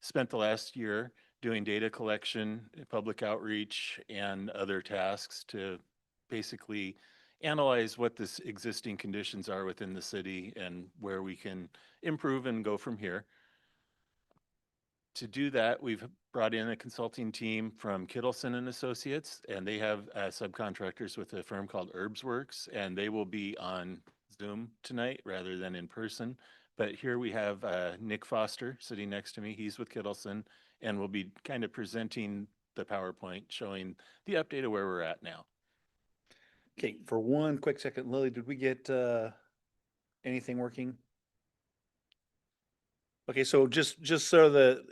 spent the last year doing data collection, public outreach, and other tasks to basically analyze what the existing conditions are within the city and where we can improve and go from here. To do that, we've brought in a consulting team from Kittleson and Associates, and they have subcontractors with a firm called Herbsworks, and they will be on Zoom tonight rather than in person. But here we have Nick Foster sitting next to me. He's with Kittleson, and we'll be kind of presenting the PowerPoint showing the update of where we're at now. Okay, for one quick second, Lily, did we get anything working? Okay, so just so the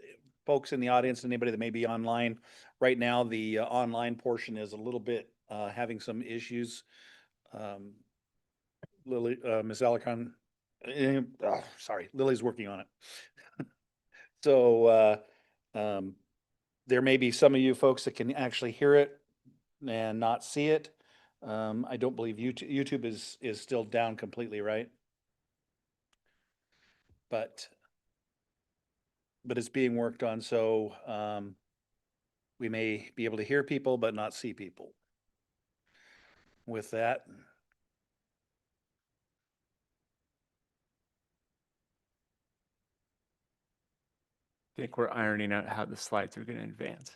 folks in the audience, anybody that may be online, right now the online portion is a little bit having some issues. Lily, Ms. Alarcon, sorry, Lily's working on it. So there may be some of you folks that can actually hear it and not see it. I don't believe YouTube is still down completely, right? But it's being worked on, so we may be able to hear people but not see people. With that, I think we're ironing out how the slides are going to advance.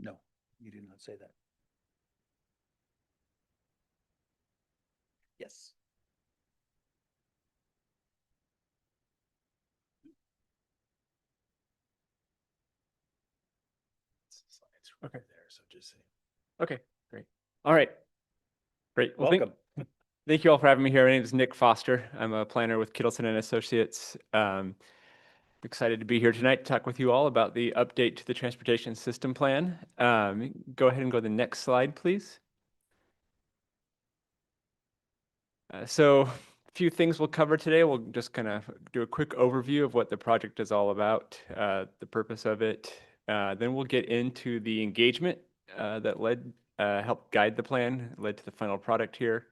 no, you did not say that. Yes. Okay. There, so just say. Okay, great. All right. Great. Well, Welcome. Thank you all for having me here. My name is Nick Foster. I'm a planner with Kittleson and Associates. Excited to be here tonight to talk with you all about the update to the transportation system plan. Go ahead and go to the next slide, please. So a few things we'll cover today. We'll just kind of do a quick overview of what the project is all about, the purpose of it. Then we'll get into the engagement that helped guide the plan, led to the final product here.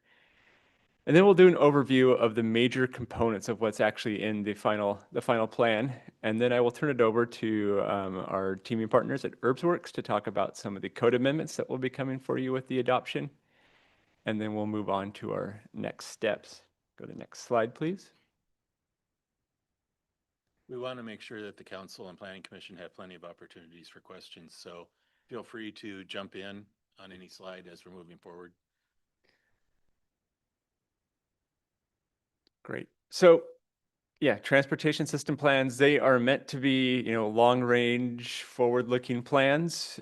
And then we'll do an overview of the major components of what's actually in the final plan. And then I will turn it over to our teaming partners at Herbsworks to talk about some of the code amendments that will be coming for you with the adoption. And then we'll move on to our next steps. Go to the next slide, please. We want to make sure that the council and planning commission have plenty of opportunities for questions. So feel free to jump in on any slide as we're moving forward. Great. So yeah, transportation system plans, they are meant to be, long range forward looking plans.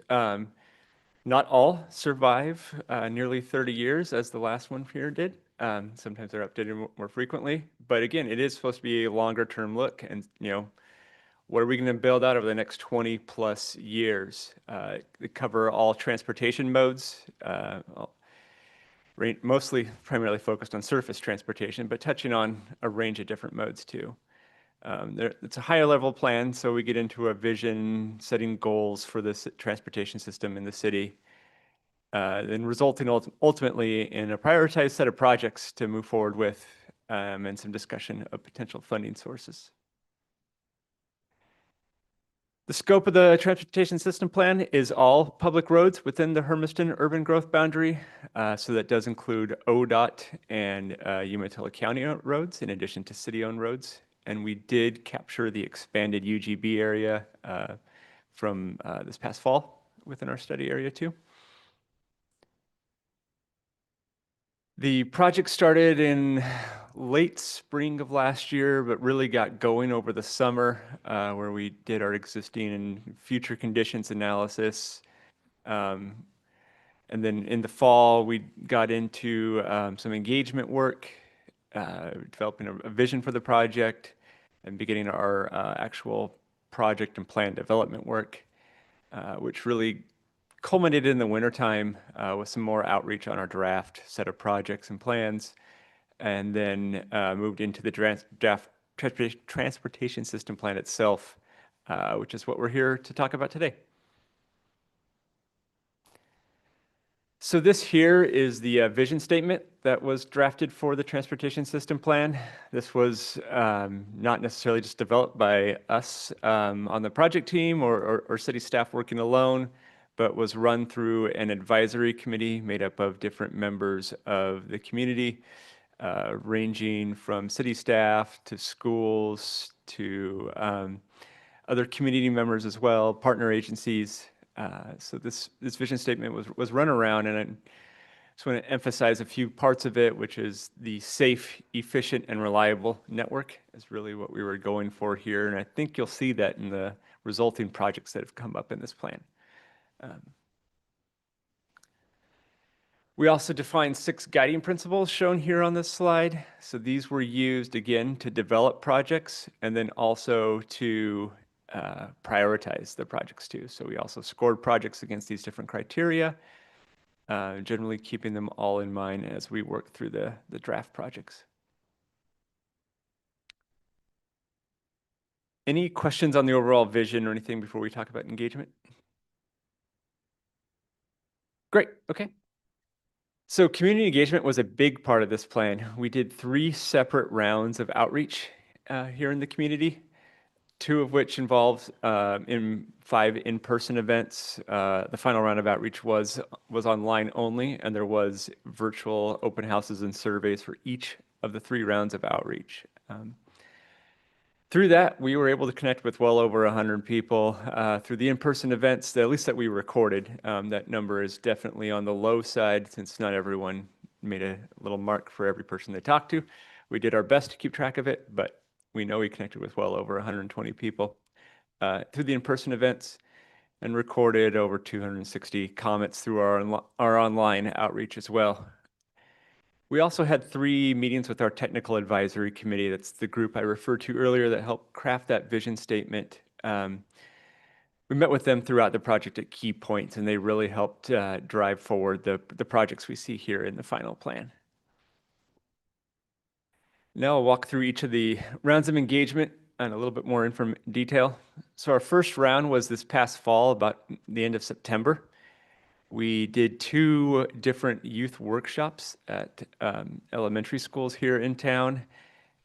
Not all survive nearly 30 years as the last one here did. Sometimes they're updated more frequently, but again, it is supposed to be a longer term look and, what are we going to build out over the next 20 plus years? They cover all transportation modes, mostly primarily focused on surface transportation, but touching on a range of different modes too. It's a higher level plan, so we get into a vision, setting goals for this transportation system in the city, then resulting ultimately in a prioritized set of projects to move forward with, and some discussion of potential funding sources. The scope of the transportation system plan is all public roads within the Hermiston urban growth boundary. So that does include ODOT and Umatilla County roads in addition to city-owned roads. And we did capture the expanded UGB area from this past fall within our study area too. The project started in late spring of last year, but really got going over the summer where we did our existing and future conditions analysis. And then in the fall, we got into some engagement work, developing a vision for the project and beginning our actual project and plan development work, which really culminated in the wintertime with some more outreach on our draft set of projects and plans, and then moved into the draft transportation system plan itself, which is what we're here to talk about today. So this here is the vision statement that was drafted for the transportation system plan. This was not necessarily just developed by us on the project team or city staff working alone, but was run through an advisory committee made up of different members of the community, ranging from city staff to schools to other community members as well, partner agencies. So this vision statement was run around, and I just want to emphasize a few parts of it, which is the safe, efficient, and reliable network is really what we were going for here, and I think you'll see that in the resulting projects that have come up in this plan. We also defined 6 guiding principles shown here on this slide. So these were used again to develop projects and then also to prioritize the projects too. So we also scored projects against these different criteria, generally keeping them all in mind as we work through the draft projects. Any questions on the overall vision or anything before we talk about engagement? Great, okay. So community engagement was a big part of this plan. We did 3 separate rounds of outreach here in the community, 2 of which involved 5 in-person events. The final round of outreach was online only, and there was virtual open houses and surveys for each of the 3 rounds of outreach. Through that, we were able to connect with well over 100 people through the in-person events, at least that we recorded. That number is definitely on the low side since not everyone made a little mark for every person they talked to. We did our best to keep track of it, but we know we connected with well over 120 people through the in-person events and recorded over 260 comments through our online outreach as well. We also had 3 meetings with our technical advisory committee. That's the group I referred to earlier that helped craft that vision statement. We met with them throughout the project at key points, and they really helped drive forward the projects we see here in the final plan. Now I'll walk through each of the rounds of engagement and a little bit more detail. So our first round was this past fall, about the end of September. We did 2 different youth workshops at elementary schools here in town.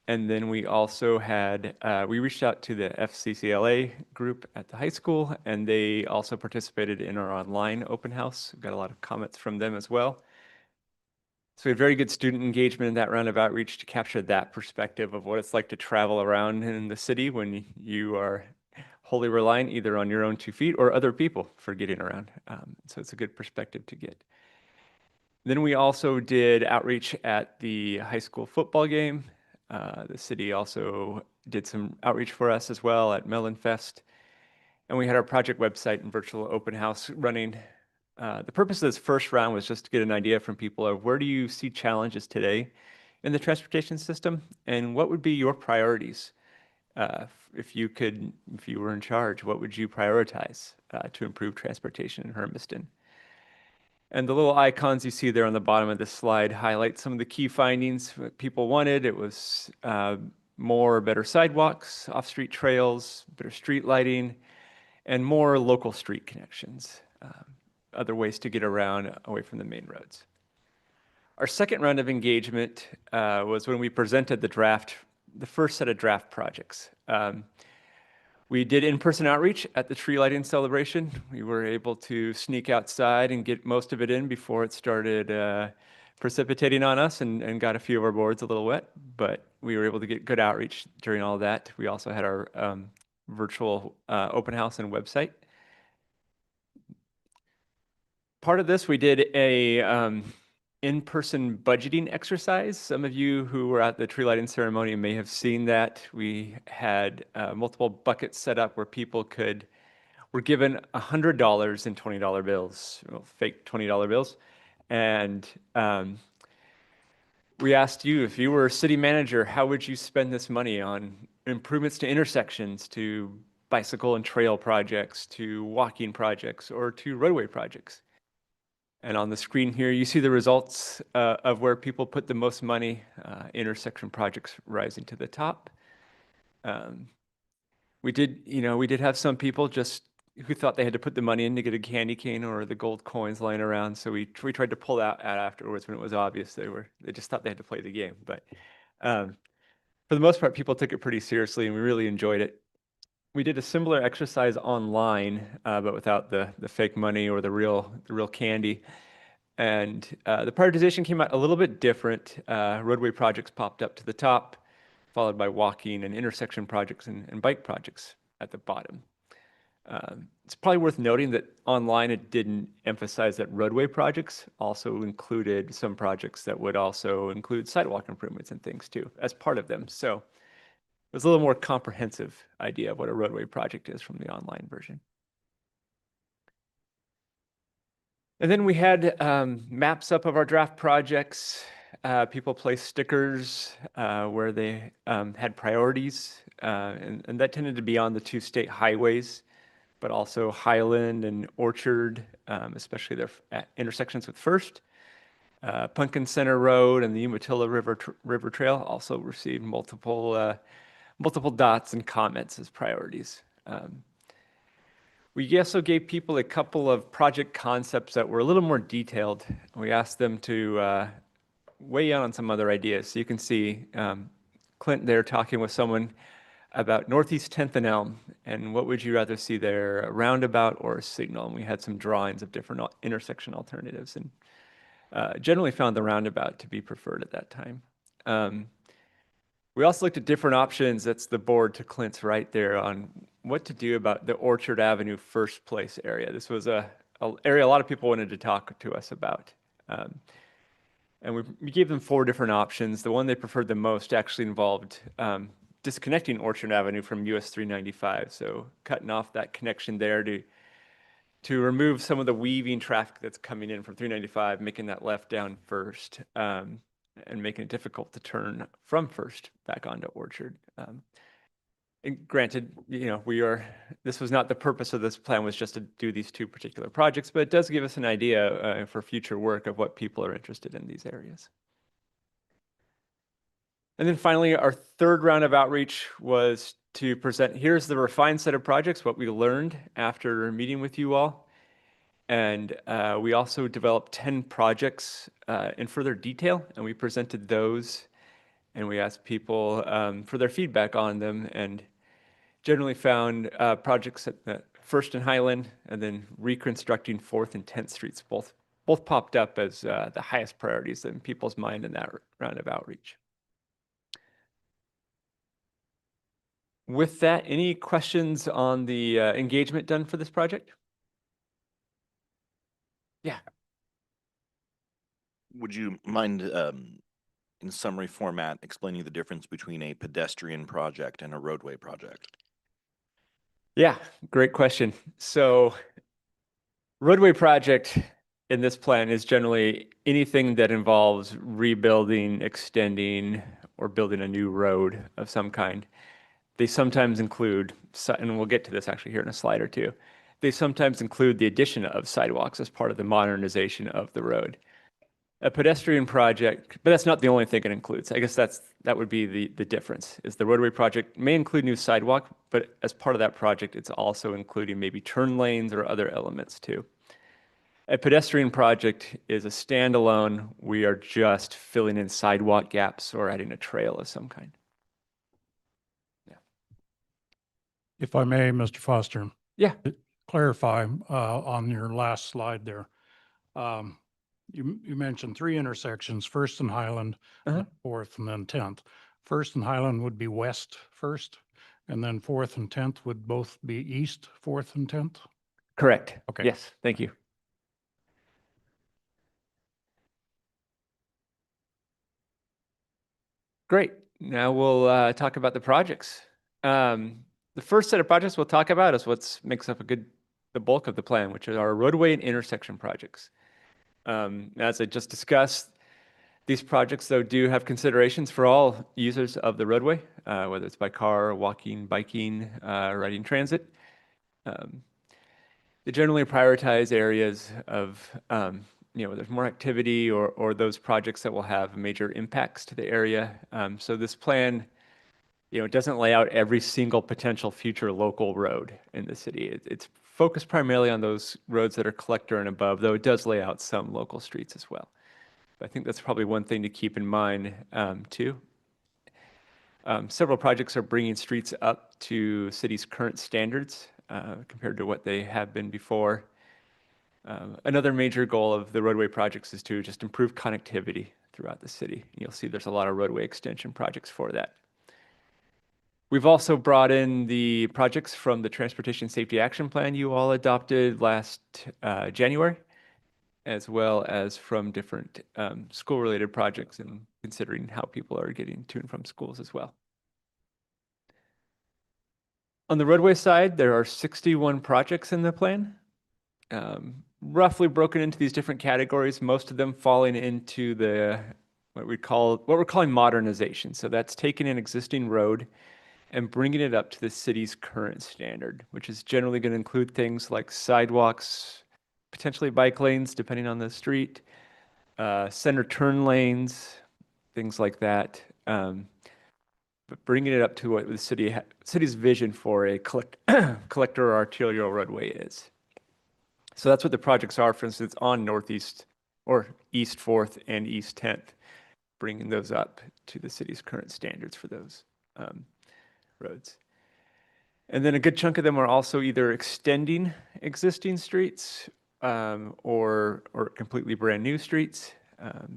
And then we also had, we reached out to the FCCLA group at the high school, and they also participated in our online open house. We got a lot of comments from them as well. So we had very good student engagement in that round of outreach to capture that perspective of what it's like to travel around in the city when you are wholly reliant either on your own 2 feet or other people for getting around. So it's a good perspective to get. Then we also did outreach at the high school football game. The city also did some outreach for us as well at Melon Fest. And we had our project website and virtual open house running. The purpose of this first round was just to get an idea from people of where do you see challenges today in the transportation system and what would be your priorities? If you were in charge, what would you prioritize to improve transportation in Hermiston? And the little icons you see there on the bottom of this slide highlight some of the key findings. What people wanted, it was more better sidewalks, off-street trails, better street lighting, and more local street connections, other ways to get around away from the main roads. Our second round of engagement was when we presented the first set of draft projects. We did in-person outreach at the tree lighting celebration. We were able to sneak outside and get most of it in before it started precipitating on us and got a few of our boards a little wet, but we were able to get good outreach during all that. We also had our virtual open house and website. Part of this, we did a in-person budgeting exercise. Some of you who were at the tree lighting ceremony may have seen that. We had multiple buckets set up where people were given $100 in $20 bills, fake $20 bills. And we asked you, if you were a city manager, how would you spend this money on improvements to intersections, to bicycle and trail projects, to walking projects, or to roadway projects? And on the screen here, you see the results of where people put the most money, intersection projects rising to the top. We did have some people just who thought they had to put the money in to get a candy cane or the gold coins lying around. So we tried to pull that out afterwards when it was obvious they just thought they had to play the game. But for the most part, people took it pretty seriously, and we really enjoyed it. We did a similar exercise online, but without the fake money or the real candy. And the prioritization came out a little bit different. Roadway projects popped up to the top, followed by walking and intersection projects and bike projects at the bottom. It's probably worth noting that online it didn't emphasize that roadway projects also included some projects that would also include sidewalk improvements and things too as part of them. So it was a little more comprehensive idea of what a roadway project is from the online version. And then we had maps up of our draft projects. People placed stickers where they had priorities, and that tended to be on the two state highways, but also Highland and Orchard, especially their intersections with First. Pumpkin Center Road and the Umatilla River Trail also received multiple dots and comments as priorities. We also gave people a couple of project concepts that were a little more detailed. We asked them to weigh in on some other ideas. So you can see Clint there talking with someone about Northeast 10th and Elm, and what would you rather see there, a roundabout or a signal? And we had some drawings of different intersection alternatives, and generally found the roundabout to be preferred at that time. We also looked at different options. That's the board to Clint's right there on what to do about the Orchard Avenue First Place area. This was a area a lot of people wanted to talk to us about. And we gave them 4 different options. The one they preferred the most actually involved disconnecting Orchard Avenue from US 395. So cutting off that connection there to remove some of the weaving traffic that's coming in from 395, making that left down First, and making it difficult to turn from First back onto Orchard. And granted, this was not the purpose of this plan, was just to do these 2 particular projects, but it does give us an idea for future work of what people are interested in these areas. And then finally, our third round of outreach was to present, here's the refined set of projects, what we learned after meeting with you all. And we also developed 10 projects in further detail, and we presented those, and we asked people for their feedback on them, and generally found projects at First and Highland, and then reconstructing 4th and 10th Streets, both popped up as the highest priorities in people's mind in that round of outreach. With that, any questions on the engagement done for this project? Yeah. Would you mind, in summary format, explaining the difference between a pedestrian project and a roadway project? Yeah, great question. So roadway project in this plan is generally anything that involves rebuilding, extending, or building a new road of some kind. They sometimes include, and we'll get to this actually here in a slide or two, they sometimes include the addition of sidewalks as part of the modernization of the road. A pedestrian project, but that's not the only thing it includes. I guess that would be the difference, is the roadway project may include new sidewalk, but as part of that project, it's also including maybe turn lanes or other elements too. A pedestrian project is a standalone. We are just filling in sidewalk gaps or adding a trail of some kind. If I may, Mr. Foster. Yeah. Clarify on your last slide there. You mentioned 3 intersections, First and Highland, then 4th, and then 10th. First and Highland would be west first, and then 4th and 10th would both be east, 4th and 10th? Correct. Okay. Yes, thank you. Great. Now we'll talk about the projects. The first set of projects we'll talk about is what makes up the bulk of the plan, which are our roadway and intersection projects. As I just discussed, these projects, though, do have considerations for all users of the roadway, whether it's by car, walking, biking, riding transit. They generally prioritize areas of, there's more activity or those projects that will have major impacts to the area. So this plan it doesn't lay out every single potential future local road in the city. It's focused primarily on those roads that are collector and above, though it does lay out some local streets as well. But I think that's probably one thing to keep in mind too. Several projects are bringing streets up to city's current standards compared to what they have been before. Another major goal of the roadway projects is to just improve connectivity throughout the city. You'll see there's a lot of roadway extension projects for that. We've also brought in the projects from the Transportation Safety Action Plan you all adopted last January, as well as from different school-related projects and considering how people are getting to and from schools as well. On the roadway side, there are 61 projects in the plan, roughly broken into these different categories, most of them falling into the what we're calling modernization. So that's taking an existing road and bringing it up to the city's current standard, which is generally going to include things like sidewalks, potentially bike lanes, depending on the street, center turn lanes, things like that. But bringing it up to what the city's vision for a collector or arterial roadway is. So that's what the projects are, for instance, on Northeast or East 4th and East 10th, bringing those up to the city's current standards for those roads. And then a good chunk of them are also either extending existing streets or completely brand new streets.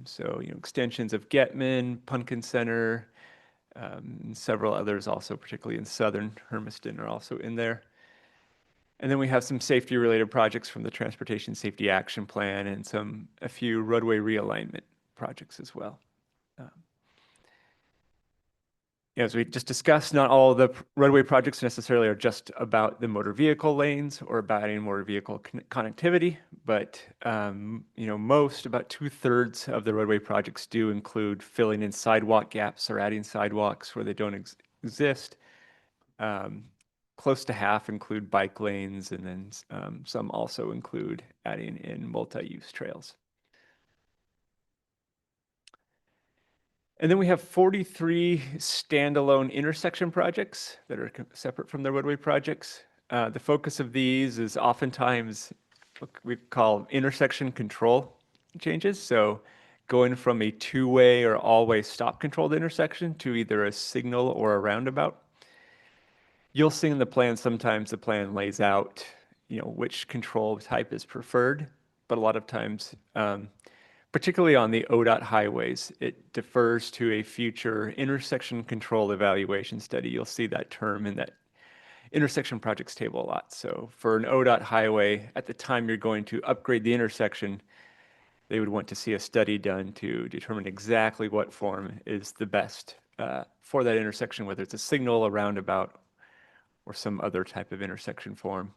So, extensions of Getman, Pumpkin Center, and several others also, particularly in southern Hermiston, are also in there. And then we have some safety related projects from the Transportation Safety Action Plan and a few roadway realignment projects as well. As we just discussed, not all of the roadway projects necessarily are just about the motor vehicle lanes or about adding more vehicle connectivity, but most, about 2/3 of the roadway projects do include filling in sidewalk gaps or adding sidewalks where they don't exist. Close to half include bike lanes, and then some also include adding in multi-use trails. And then we have 43 standalone intersection projects that are separate from the roadway projects. The focus of these is oftentimes what we call intersection control changes. So going from a two-way or all-way stop controlled intersection to either a signal or a roundabout. You'll see in the plan, sometimes the plan lays out, which control type is preferred, but a lot of times, particularly on the ODOT highways, it defers to a future intersection control evaluation study. You'll see that term in that intersection projects table a lot. So for an ODOT highway, at the time you're going to upgrade the intersection, they would want to see a study done to determine exactly what form is the best for that intersection, whether it's a signal, a roundabout, or some other type of intersection form.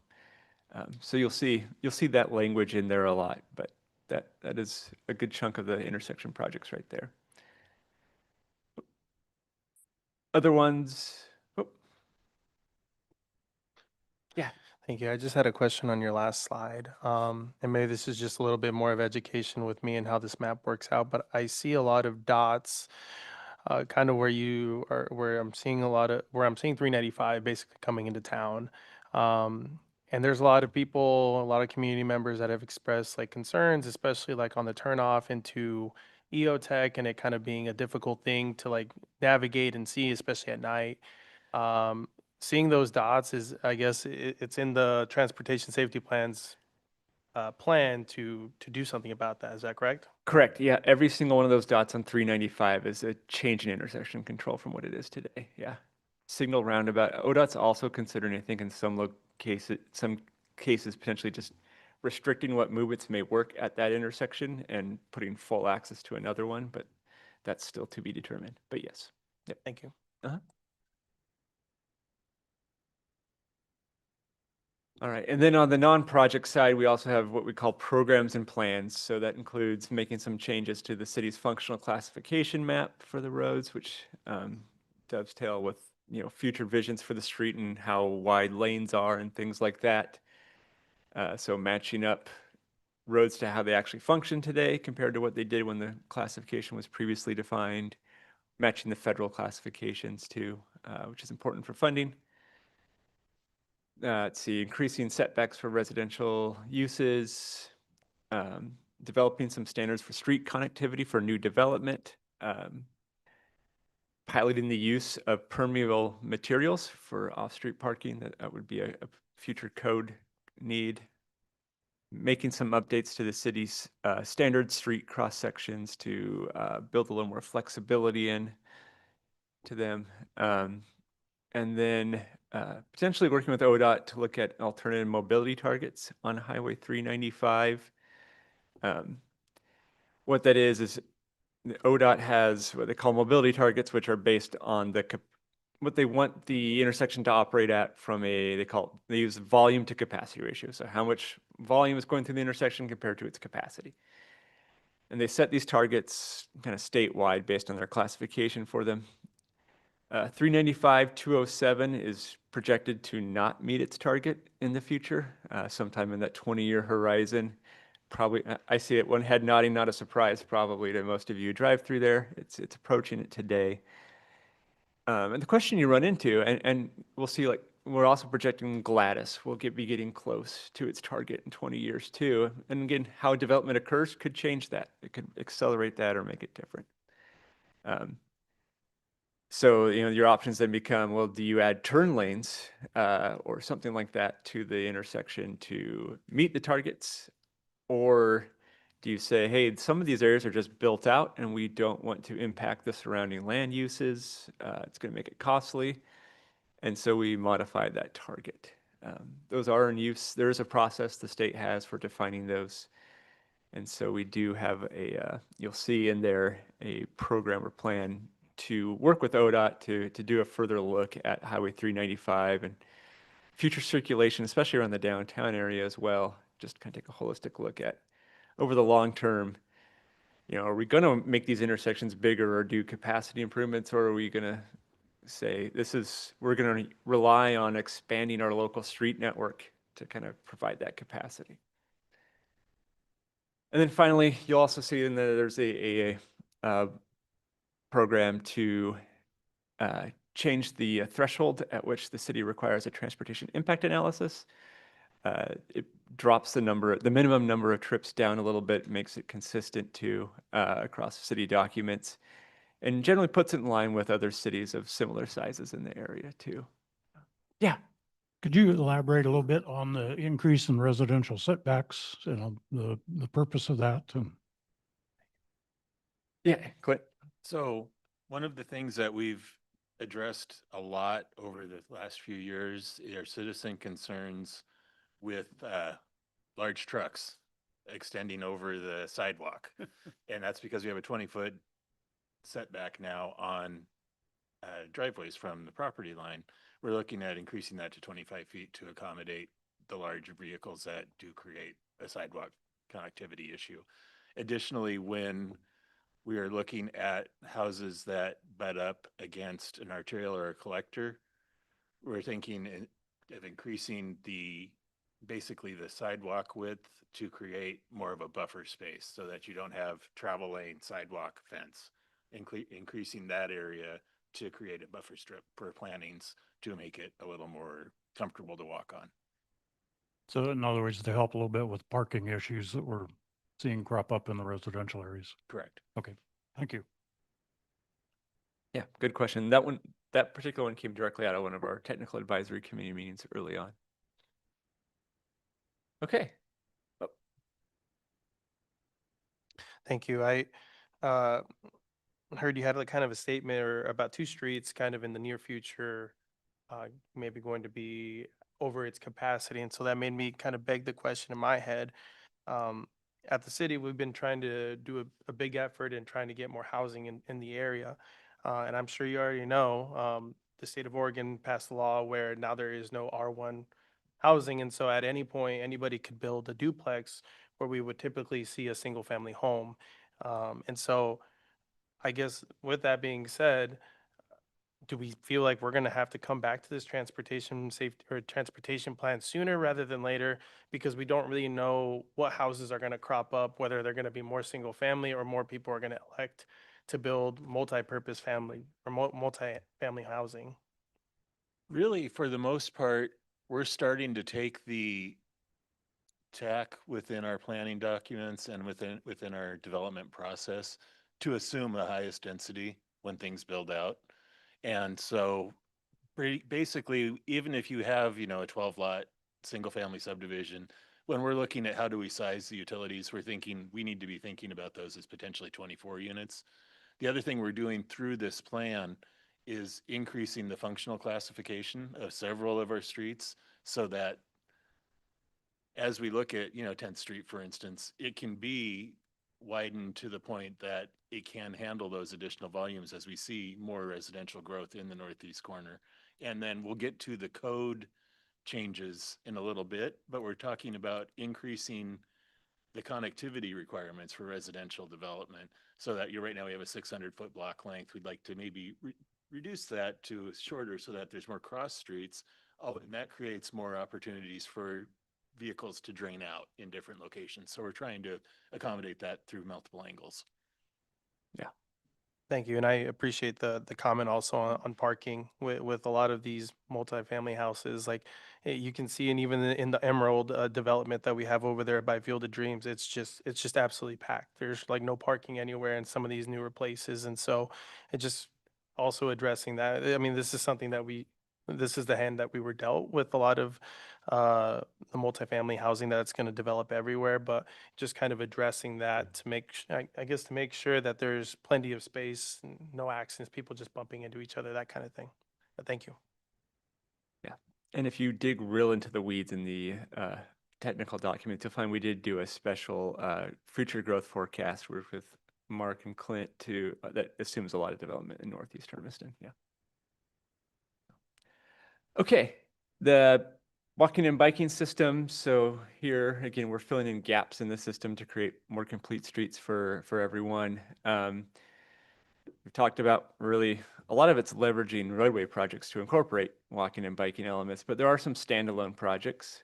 So you'll see that language in there a lot, but that is a good chunk of the intersection projects right there. Other ones, yeah. Thank you. I just had a question on your last slide. And maybe this is just a little bit more of education with me and how this map works out, but I see a lot of dots, kind of where I'm seeing 395 basically coming into town. And there's a lot of people, a lot of community members that have expressed like concerns, especially like on the turnoff into EOTech and it kind of being a difficult thing to like navigate and see, especially at night. Seeing those dots is, I guess, it's in the transportation safety plan's plan to do something about that. Is that correct? Correct. Yeah. Every single one of those dots on 395 is a change in intersection control from what it is today. Yeah. Signal roundabout. ODOT's also considering, I think, in some cases, potentially just restricting what movements may work at that intersection and putting full access to another one, but that's still to be determined. But yes. Yep. Thank you. All right, and then on the non-project side, we also have what we call programs and plans. So that includes making some changes to the city's functional classification map for the roads, which dovetail with future visions for the street and how wide lanes are and things like that. So matching up roads to how they actually function today compared to what they did when the classification was previously defined, matching the federal classifications too. which is important for funding. Let's see, increasing setbacks for residential uses, developing some standards for street connectivity for new development, piloting the use of permeable materials for off-street parking. That would be a future code need. Making some updates to the city's standard street cross sections to build a little more flexibility in to them. And then potentially working with ODOT to look at alternative mobility targets on Highway 395. What that is the ODOT has what they call mobility targets, which are based on what they want the intersection to operate at from they use volume to capacity ratio. So how much volume is going through the intersection compared to its capacity. And they set these targets kind of statewide based on their classification for them. 395-207 is projected to not meet its target in the future, sometime in that 20-year horizon. Probably, I see it, one head nodding, not a surprise probably to most of you who drive through there. It's approaching it today. And the question you run into, and we'll see, like, we're also projecting Gladys will be getting close to its target in 20 years too. And again, how development occurs could change that. It could accelerate that or make it different. So, your options then become, well, do you add turn lanes or something like that to the intersection to meet the targets? Or do you say, hey, some of these areas are just built out and we don't want to impact the surrounding land uses. It's going to make it costly. And so we modified that target. Those are in use. There is a process the state has for defining those. And so we do have you'll see in there a program or plan to work with ODOT to do a further look at Highway 395 and future circulation, especially around the downtown area as well. Just kind of take a holistic look at over the long term, are we going to make these intersections bigger or do capacity improvements, or are we going to say we're going to rely on expanding our local street network to kind of provide that capacity? And then finally, you'll also see in there's a program to change the threshold at which the city requires a transportation impact analysis. It drops the minimum number of trips down a little bit, makes it consistent across city documents, and generally puts it in line with other cities of similar sizes in the area too. Yeah. Could you elaborate a little bit on the increase in residential setbacks, the purpose of that? And Yeah, Clint. So one of the things that we've addressed a lot over the last few years are citizen concerns with large trucks extending over the sidewalk. And that's because we have a 20-foot setback now on driveways from the property line. We're looking at increasing that to 25 feet to accommodate the large vehicles that do create a sidewalk connectivity issue. Additionally, when we are looking at houses that butt up against an arterial or a collector, we're thinking of increasing basically the sidewalk width to create more of a buffer space so that you don't have travel lane sidewalk fence, increasing that area to create a buffer strip for plantings to make it a little more comfortable to walk on. so in other words, to help a little bit with parking issues that we're seeing crop up in the residential areas. Correct. Okay, thank you. Yeah, good question. That particular one came directly out of one of our technical advisory committee meetings early on. Okay. Thank you. I heard you had kind of a statement or about two streets kind of in the near future, maybe going to be over its capacity. And so that made me kind of beg the question in my head. At the city, we've been trying to do a big effort in trying to get more housing in the area. And I'm sure you already know, the state of Oregon passed a law where now there is no R1 housing. And so at any point, anybody could build a duplex where we would typically see a single family home. And so I guess with that being said, do we feel like we're going to have to come back to this transportation safety or transportation plan sooner rather than later? Because we don't really know what houses are going to crop up, whether they're going to be more single family or more people are going to elect to build multi-purpose family or multi-family housing. Really, for the most part, we're starting to take the tack within our planning documents and within our development process to assume the highest density when things build out. And so basically, even if you have, a 12 lot single family subdivision, when we're looking at how do we size the utilities, we need to be thinking about those as potentially 24 units. The other thing we're doing through this plan is increasing the functional classification of several of our streets so that as we look at, 10th Street, for instance, it can be widened to the point that it can handle those additional volumes as we see more residential growth in the northeast corner. And then we'll get to the code changes in a little bit, but we're talking about increasing the connectivity requirements for residential development so that right now we have a 600-foot block length. We'd like to maybe reduce that to shorter so that there's more cross streets. Oh, and that creates more opportunities for vehicles to drain out in different locations. So we're trying to accommodate that through multiple angles. Thank you, and I appreciate the comment also on parking with a lot of these multifamily houses. Like you can see, and even in the Emerald development that we have over there by Field of Dreams, it's just absolutely packed. There's like no parking anywhere in some of these newer places, and so it just also addressing that. I mean, this is something that this is the hand that we were dealt with a lot of the multifamily housing that's going to develop everywhere, but just kind of addressing that to I guess to make sure that there's plenty of space, no accidents, people just bumping into each other, that kind of thing. Thank you. Yeah. And if you dig real into the weeds in the technical documents, you'll find we did do a special future growth forecast work with Mark and Clint that assumes a lot of development in Northeast Hermiston. Yeah. Okay. The walking and biking system. So here again, we're filling in gaps in the system to create more complete streets for everyone. We've talked about really a lot of it's leveraging roadway projects to incorporate walking and biking elements, but there are some standalone projects.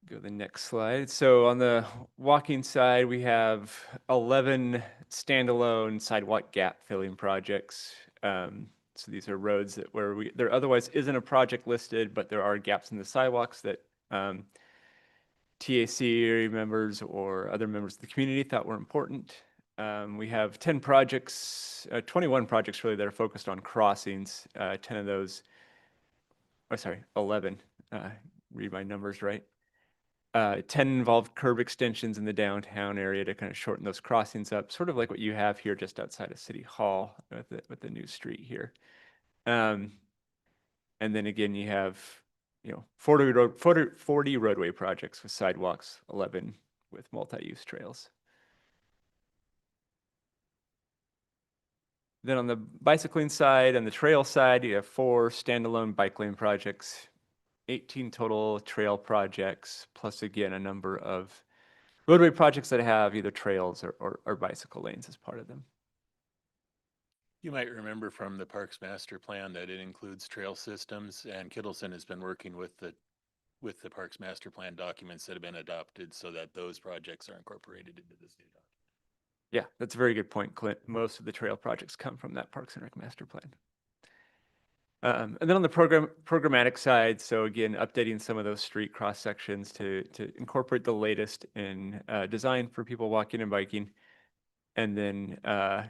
Go to the next slide. So on the walking side, we have 11 standalone sidewalk gap filling projects. So these are roads where there otherwise isn't a project listed, but there are gaps in the sidewalks that TAC members or other members of the community thought were important. We have 10 projects, 21 projects really that are focused on crossings. 10 of those, 11, read my numbers right. 10 involved curb extensions in the downtown area to kind of shorten those crossings up, sort of like what you have here just outside of City Hall with the new street here. And then again, you have 40 roadway projects with sidewalks, 11 with multi-use trails. Then on the bicycling side and the trail side, you have 4 standalone bike lane projects, 18 total trail projects, plus again, a number of roadway projects that have either trails or bicycle lanes as part of them. You might remember from the Parks Master Plan that it includes trail systems, and Kittleson has been working with the Parks Master Plan documents that have been adopted so that those projects are incorporated into this new document. Yeah, that's a very good point, Clint. Most of the trail projects come from that Parks and Rec Master Plan. And then on the programmatic side, so again, updating some of those street cross sections to incorporate the latest in design for people walking and biking, and then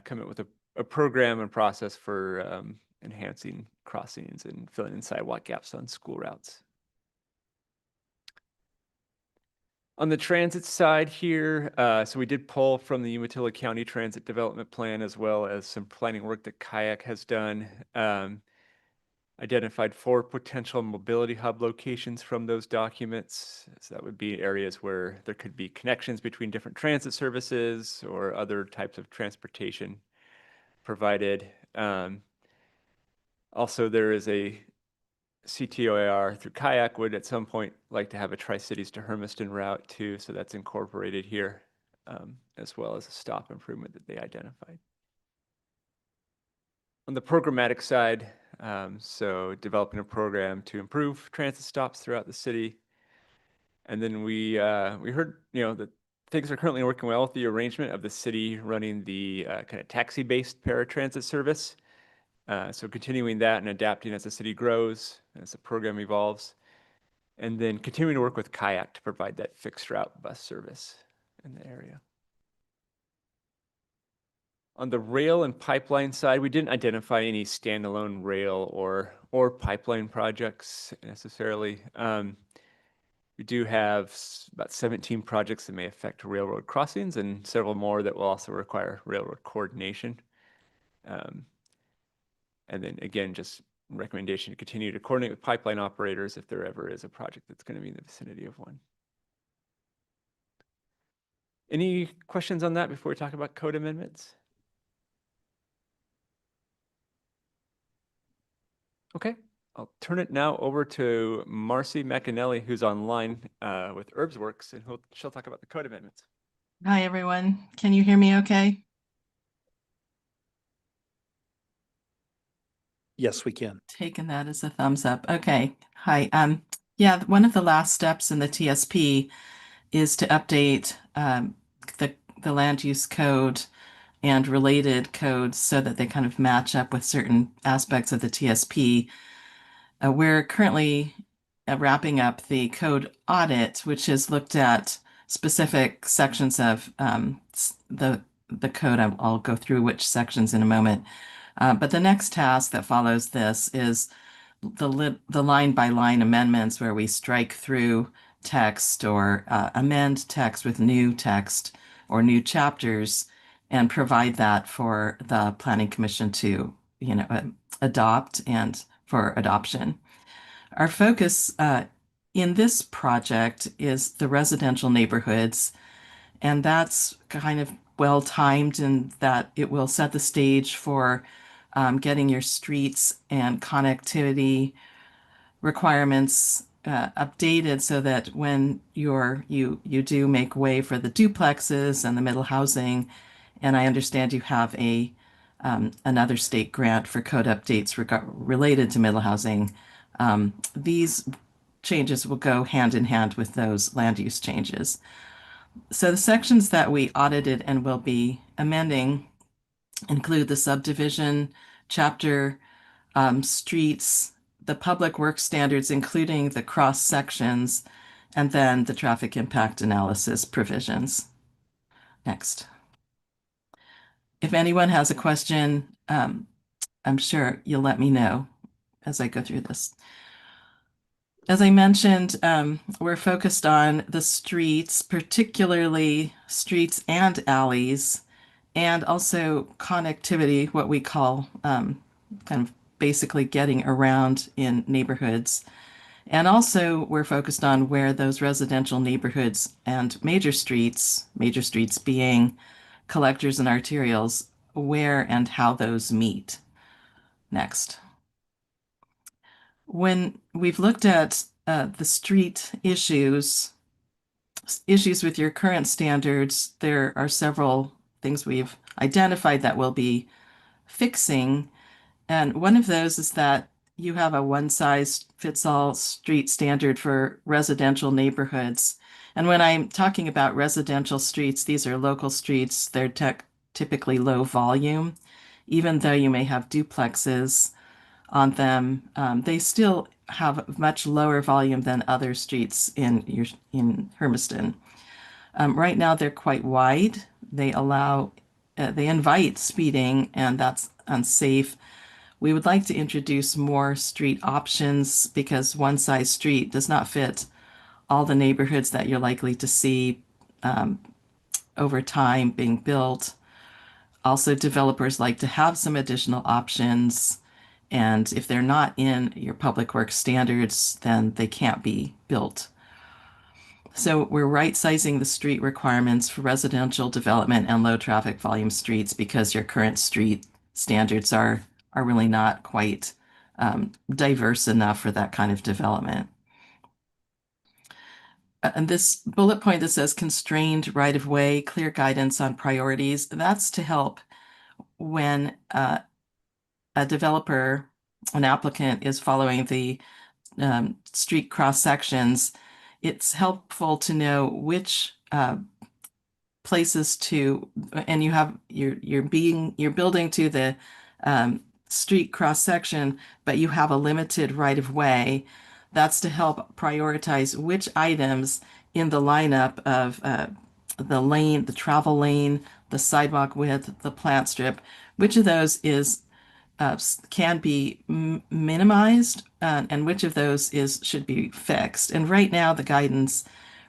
come up with a program and process for enhancing crossings and filling in sidewalk gaps on school routes. On the transit side here, so we did pull from the Umatilla County Transit Development Plan as well as some planning work that Kayak has done. Identified 4 potential mobility hub locations from those documents. So that would be areas where there could be connections between different transit services or other types of transportation provided. Also, there is a CTOAR through Kayak would at some point like to have a Tri-Cities to Hermiston route too, so that's incorporated here, as well as a stop improvement that they identified. On the programmatic side, so developing a program to improve transit stops throughout the city. And then we heard, that things are currently working well with the arrangement of the city running the kind of taxi-based paratransit service. So continuing that and adapting as the city grows, as the program evolves, and then continuing to work with Kayak to provide that fixed route bus service in the area. On the rail and pipeline side, we didn't identify any standalone rail or pipeline projects necessarily. We do have about 17 projects that may affect railroad crossings and several more that will also require railroad coordination. And then again, just recommendation to continue to coordinate with pipeline operators if there ever is a project that's going to be in the vicinity of one. Any questions on that before we talk about code amendments? Okay, I'll turn it now over to Marcy McAnally, who's online with Herbsworks, and she'll talk about the code amendments. Hi, everyone. Can you hear me okay? Yes, we can. Taking that as a thumbs up. Okay. Hi. Yeah, one of the last steps in the TSP is to update the land use code and related codes so that they kind of match up with certain aspects of the TSP. We're currently wrapping up the code audit, which has looked at specific sections of the code. I'll go through which sections in a moment. But the next task that follows this is the line by line amendments where we strike through text or amend text with new text or new chapters and provide that for the Planning Commission to, adopt and for adoption. Our focus in this project is the residential neighborhoods, and that's kind of well timed in that it will set the stage for getting your streets and connectivity requirements updated so that when you do make way for the duplexes and the middle housing, and I understand you have another state grant for code updates related to middle housing, these changes will go hand in hand with those land use changes. So the sections that we audited and will be amending include the subdivision chapter, streets, the public works standards, including the cross sections, and then the traffic impact analysis provisions. Next. If anyone has a question, I'm sure you'll let me know as I go through this. As I mentioned, we're focused on the streets, particularly streets and alleys, and also connectivity, what we call kind of basically getting around in neighborhoods. And also we're focused on where those residential neighborhoods and major streets being collectors and arterials, where and how those meet. Next. When we've looked at the street issues with your current standards, there are several things we've identified that we'll be fixing. And one of those is that you have a one-size-fits-all street standard for residential neighborhoods. And when I'm talking about residential streets, these are local streets. They're typically low volume. Even though you may have duplexes on them, they still have much lower volume than other streets in Hermiston. Right now, they're quite wide. They invite speeding, and that's unsafe. We would like to introduce more street options because one size street does not fit all the neighborhoods that you're likely to see over time being built. Also, developers like to have some additional options, and if they're not in your public works standards, then they can't be built. So we're right-sizing the street requirements for residential development and low traffic volume streets because your current street standards are really not quite diverse enough for that kind of development. And this bullet point that says constrained right-of-way, clear guidance on priorities, that's to help when a developer, an applicant is following the street cross sections. It's helpful to know which places to, and you're building to the street cross section, but you have a limited right of way, that's to help prioritize which items in the lineup of the lane, the travel lane, the sidewalk width, the plant strip, which of those is can be minimized, and which of those is should be fixed. And right now, the guidance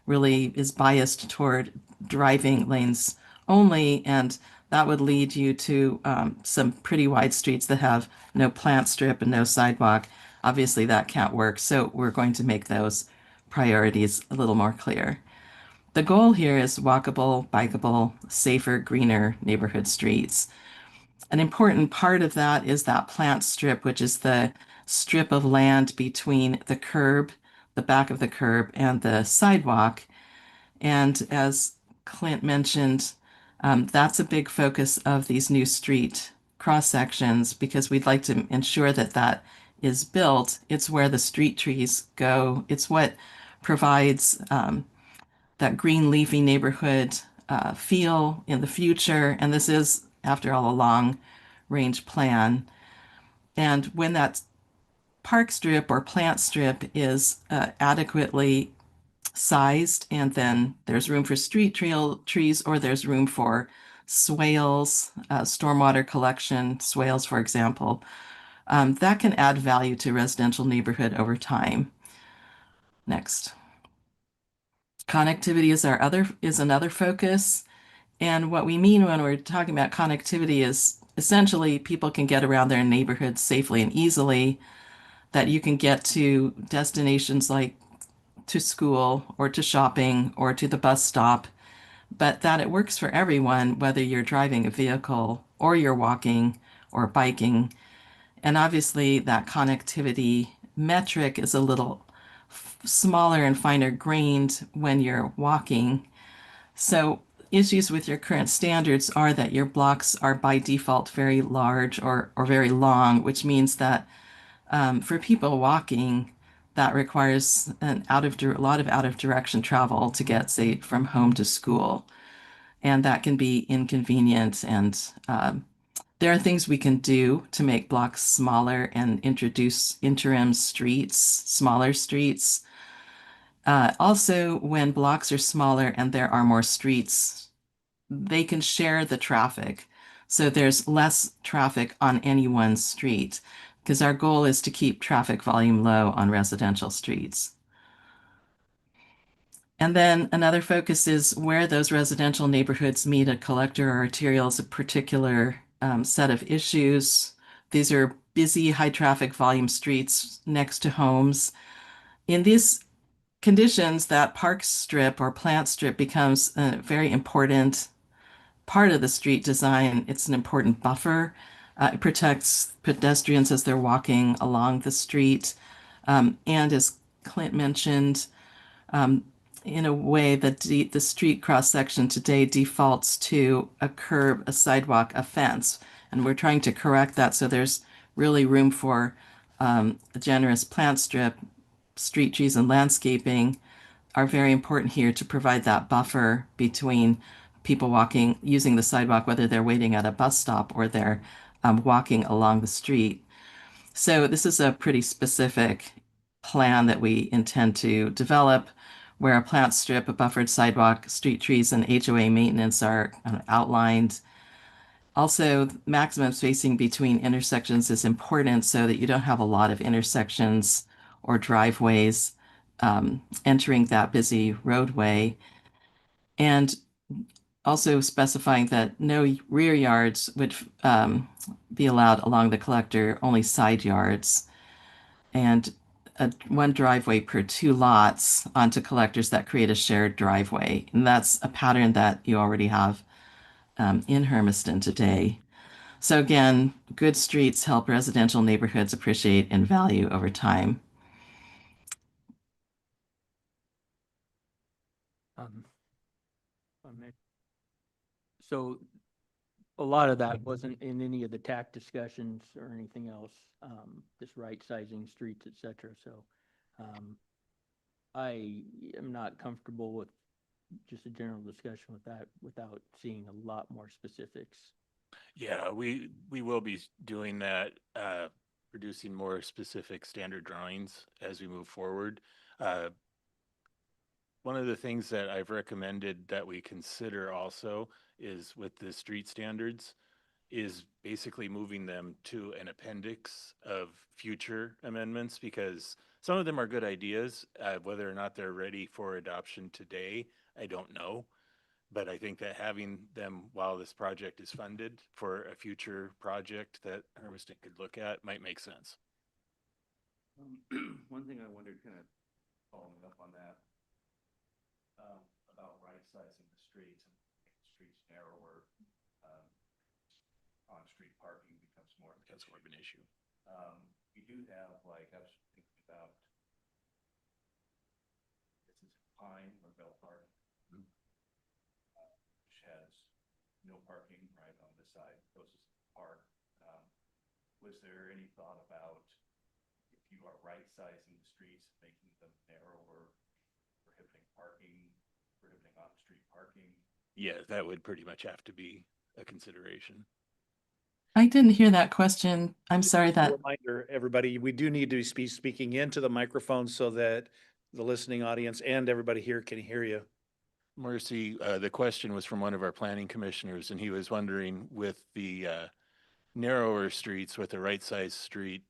really is biased toward driving lanes only, and that would lead you to some pretty wide streets that have no plant strip and no sidewalk. Obviously, that can't work, so we're going to make those priorities a little more clear. The goal here is walkable, bikeable, safer, greener neighborhood streets. An important part of that is that plant strip, which is the strip of land between the curb, the back of the curb, and the sidewalk. And as Clint mentioned, that's a big focus of these new street cross sections because we'd like to ensure that that is built. It's where the street trees go. It's what provides that green leafy neighborhood feel in the future. And this is, after all, a long range plan. And when that park strip or plant strip is adequately sized, and then there's room for trees, or there's room for swales, stormwater collection, swales, for example, that can add value to residential neighborhood over time. Next. Connectivity is another focus. And what we mean when we're talking about connectivity is essentially people can get around their neighborhoods safely and easily, that you can get to destinations like to school or to shopping or to the bus stop, but that it works for everyone, whether you're driving a vehicle or you're walking or biking. And obviously, that connectivity metric is a little smaller and finer grained when you're walking. So issues with your current standards are that your blocks are by default very large or very long, which means that for people walking, that requires a lot of out of direction travel to get, say, from home to school. And that can be inconvenient. And there are things we can do to make blocks smaller and introduce interim streets, smaller streets. Also, when blocks are smaller and there are more streets, they can share the traffic. So there's less traffic on any one street, because our goal is to keep traffic volume low on residential streets. And then another focus is where those residential neighborhoods meet a collector or arterial is a particular set of issues. These are busy, high traffic volume streets next to homes. In these conditions, that park strip or plant strip becomes a very important part of the street design. It's an important buffer. It protects pedestrians as they're walking along the street. And as Clint mentioned, in a way that the street cross section today defaults to a curb, a sidewalk, a fence. And we're trying to correct that so there's really room for a generous plant strip. Street trees and landscaping are very important here to provide that buffer between people walking, using the sidewalk, whether they're waiting at a bus stop or they're walking along the street. So this is a pretty specific plan that we intend to develop, where a plant strip, a buffered sidewalk, street trees, and HOA maintenance are outlined. Also, maximum spacing between intersections is important so that you don't have a lot of intersections or driveways entering that busy roadway. And also specifying that no rear yards would be allowed along the collector, only side yards. And one driveway per 2 lots onto collectors that create a shared driveway. And that's a pattern that you already have in Hermiston today. So again, good streets help residential neighborhoods appreciate and value over time. So a lot of that wasn't in any of the TAC discussions or anything else, just right sizing streets, et cetera. So I am not comfortable with just a general discussion with that without seeing a lot more specifics. Yeah, we will be doing that, producing more specific standard drawings as we move forward. Uh, One of the things that I've recommended that we consider also is with the street standards is basically moving them to an appendix of future amendments because some of them are good ideas. Whether or not they're ready for adoption today, I don't know. But I think that having them while this project is funded for a future project that Hermiston could look at might make sense. One thing I wondered, kind of following up on that, about right sizing the streets and making the streets narrower, on-street parking becomes more of an issue. We do have, like, I was thinking about, this is Pine or Bell Park, which has no parking right on this side, closest to the park. Was there any thought about if you are right sizing the streets, making them narrower, prohibiting parking, prohibiting on-street parking? Yeah, that would pretty much have to be a consideration. I didn't hear that question. I'm sorry Just a that, reminder, everybody, we do need to be speaking into the microphone so that the listening audience and everybody here can hear you. Marcy, the question was from one of our planning commissioners, and he was wondering with the narrower streets with the right size street,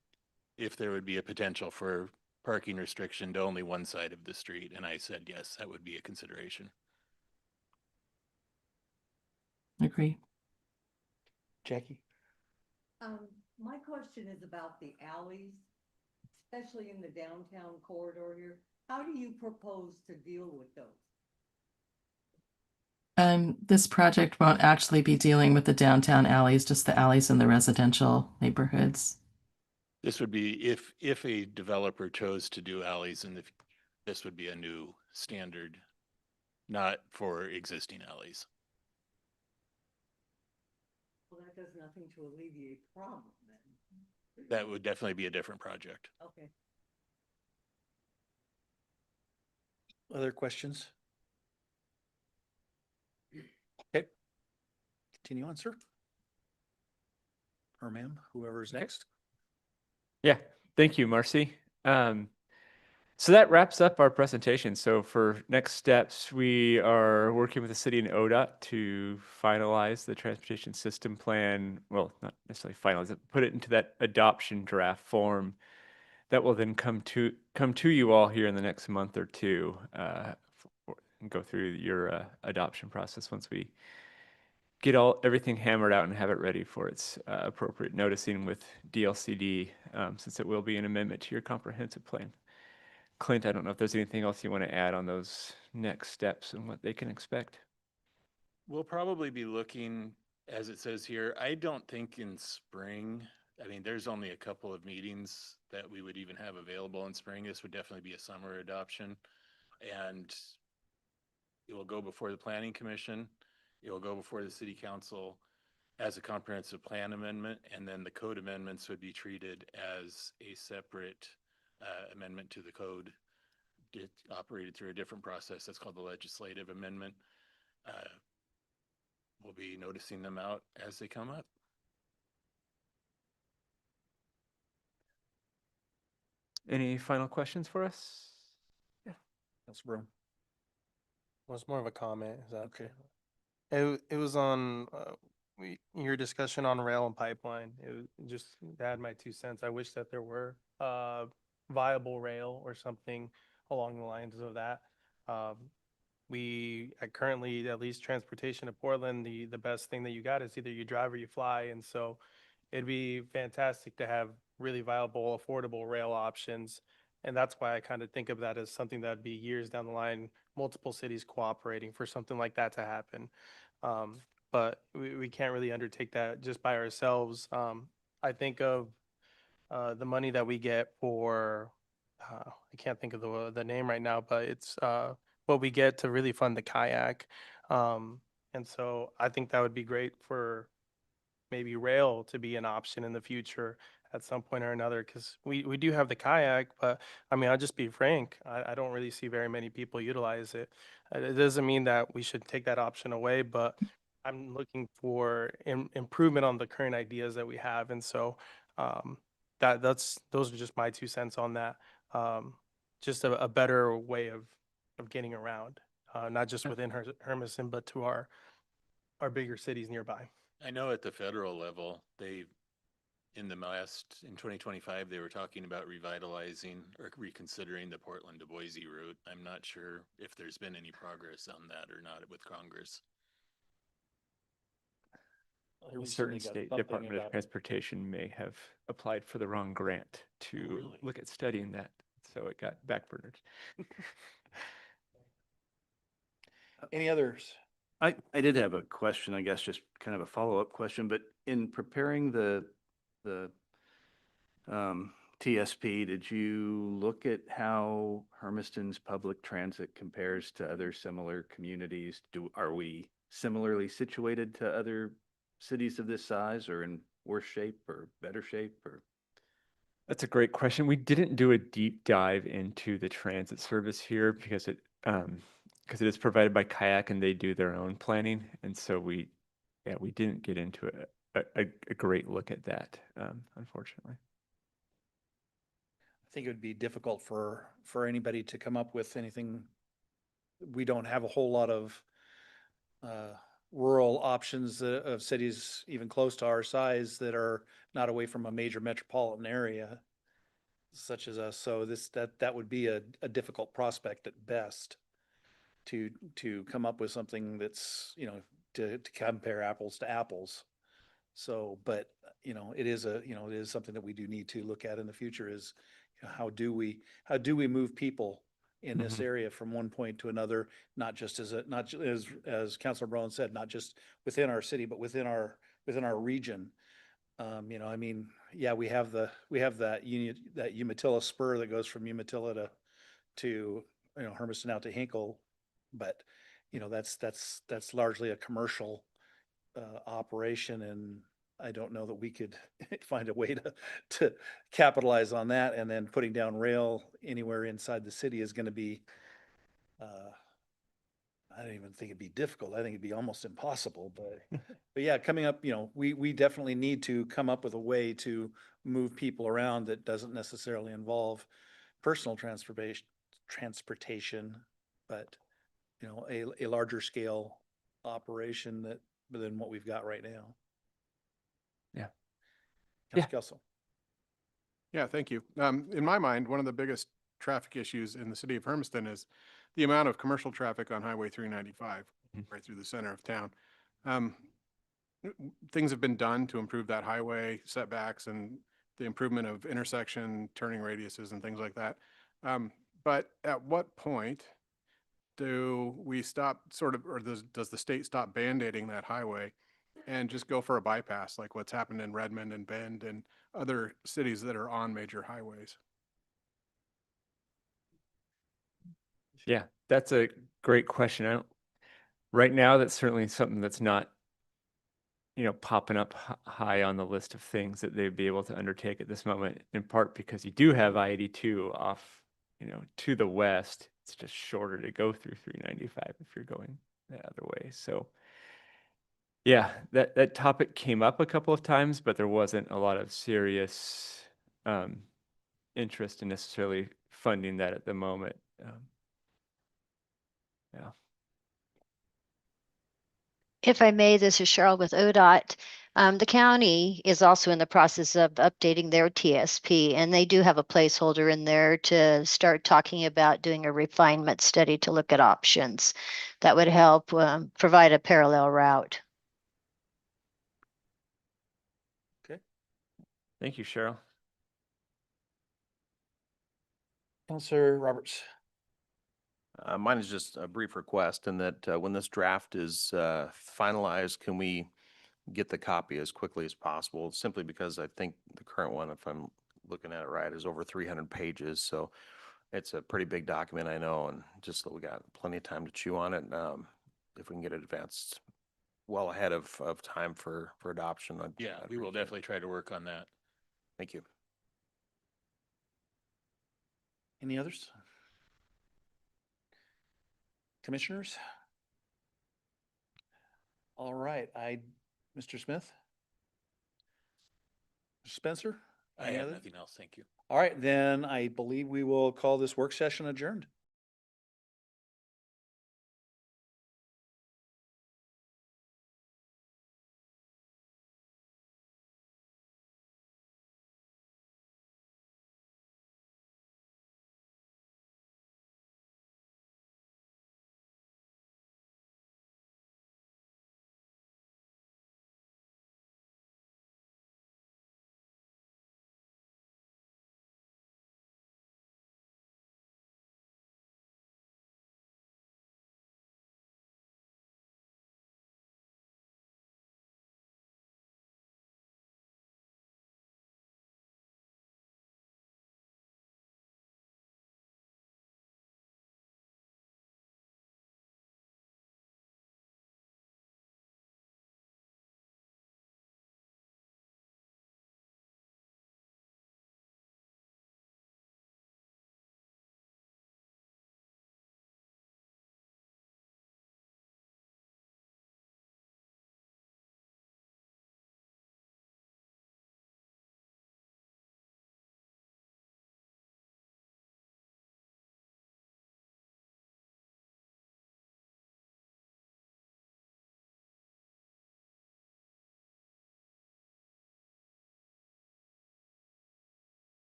if there would be a potential for parking restriction to only one side of the street. And I said, yes, that would be a consideration. agree. Jackie? My question is about the alleys, especially in the downtown corridor here. How do you propose to deal with those? This project won't actually be dealing with the downtown alleys, just the alleys in the residential neighborhoods. This would be if a developer chose to do alleys in the, this would be a new standard, not for existing alleys. Well, that does nothing to alleviate the problem then. That would definitely be a different project. Okay. Other questions? Okay. Continue on, sir. Or ma'am, whoever's next. Yeah, thank you, Marcy. So that wraps up our presentation. So for next steps, we are working with the city and ODOT to finalize the transportation system plan. Well, not necessarily finalize it, put it into that adoption draft form that will then come to you all here in the next month or two, and go through your adoption process once we get everything hammered out and have it ready for its appropriate noticing with DLCD, since it will be an amendment to your comprehensive plan. Clint, I don't know if there's anything else you want to add on those next steps and what they can expect. We'll probably be looking, as it says here, I don't think in spring. I mean, there's only a couple of meetings that we would even have available in spring. This would definitely be a summer adoption. And it will go before the planning commission. It will go before the city council as a comprehensive plan amendment. And then the code amendments would be treated as a separate amendment to the code, operated through a different process. That's called the legislative amendment. We'll be noticing them out as they come up. Any final questions for us? Yeah. That's Broom. Well, it's more of a comment. Is that Okay. It was on your discussion on rail and pipeline. It was just to add my 2 cents. I wish that there were viable rail or something along the lines of that. We currently, at least transportation to Portland, the best thing that you got is either you drive or you fly, and so it'd be fantastic to have really viable, affordable rail options. And that's why I kind of think of that as something that'd be years down the line, multiple cities cooperating for something like that to happen. But we can't really undertake that just by ourselves. I think of the money that we get for, I can't think of the name right now, but it's what we get to really fund the kayak. And so I think that would be great for maybe rail to be an option in the future at some point or another, because we do have the kayak, but I mean, I'll just be frank, I don't really see very many people utilize it. It doesn't mean that we should take that option away, but I'm looking for improvement on the current ideas that we have. And so those are just my 2 cents on that. Just a better way of getting around, not just within Hermiston, but to our bigger cities nearby. I know at the federal level, in 2025, they were talking about revitalizing or reconsidering the Portland to Boise route. I'm not sure if there's been any progress on that or not with Congress. I A recently certain got state something Department of about- Transportation may have applied for the wrong grant to really? look at studying that, so it got backburnered. Any others? I did have a question, I guess, just kind of a follow-up question, but in preparing the TSP, did you look at how Hermiston's public transit compares to other similar communities? Are we similarly situated to other cities of this size, or in worse shape or better shape, or? That's a great question. We didn't do a deep dive into the transit service here because it is provided by Kayak and they do their own planning, and so we didn't get into a great look at that, unfortunately. I think it would be difficult for anybody to come up with anything. We don't have a whole lot of rural options of cities even close to our size that are not away from a major metropolitan area such as us. So that would be a difficult prospect at best to come up with something that's, to compare apples to apples. So, but, it is something that we do need to look at in the future is, how do we move people in this Mhm. area from one point to another, not just as Councilor Brown said, not just within our city, but within our region. Yeah, we have that Umatilla spur that goes from Umatilla to Hermiston out to Hinkle, but that's largely a commercial operation, and I don't know that we could find a way to capitalize on that. And then putting down rail anywhere inside the city is going to be, I don't even think it'd be difficult. I think it'd be almost impossible, but yeah, coming up, we definitely need to come up with a way to move people around that doesn't necessarily involve personal transportation, but, a larger scale operation than what we've got right now. Yeah. Councilor Kelso. Yeah, thank you. In my mind, one of the biggest traffic issues in the city of Hermiston is the amount of commercial traffic on Highway 395, right through the center of town. Things have been done to improve that highway setbacks and the improvement of intersection turning radiuses and things like that. But at what point do we stop or does the state stop band-aiding that highway and just go for a bypass like what's happened in Redmond and Bend and other cities that are on major highways? Yeah, that's a great question. Right now, that's certainly something that's not, popping up high on the list of things that they'd be able to undertake at this moment, in part because you do have I-82 off, to the west. It's just shorter to go through 395 if you're going the other way. So yeah, that topic came up a couple of times, but there wasn't a lot of serious interest in necessarily funding that at the moment. Yeah. If I may, this is Cheryl with ODOT. The county is also in the process of updating their TSP, and they do have a placeholder in there to start talking about doing a refinement study to look at options that would help provide a parallel route. Okay. Thank you, Cheryl. Councilor Roberts. Mine is just a brief request in that when this draft is finalized, can we get the copy as quickly as possible? Simply because I think the current one, if I'm looking at it right, is over 300 pages. So it's a pretty big document, I know, and just so we got plenty of time to chew on it. If we can get it advanced well ahead of time for adoption. Yeah, I'd we will appreciate it. definitely try to work on that. Thank you. Any others? Commissioners? All right, Mr. Smith? Mr. Spencer? I Any have other? nothing else. Thank you. All right, then I believe we will call this work session adjourned.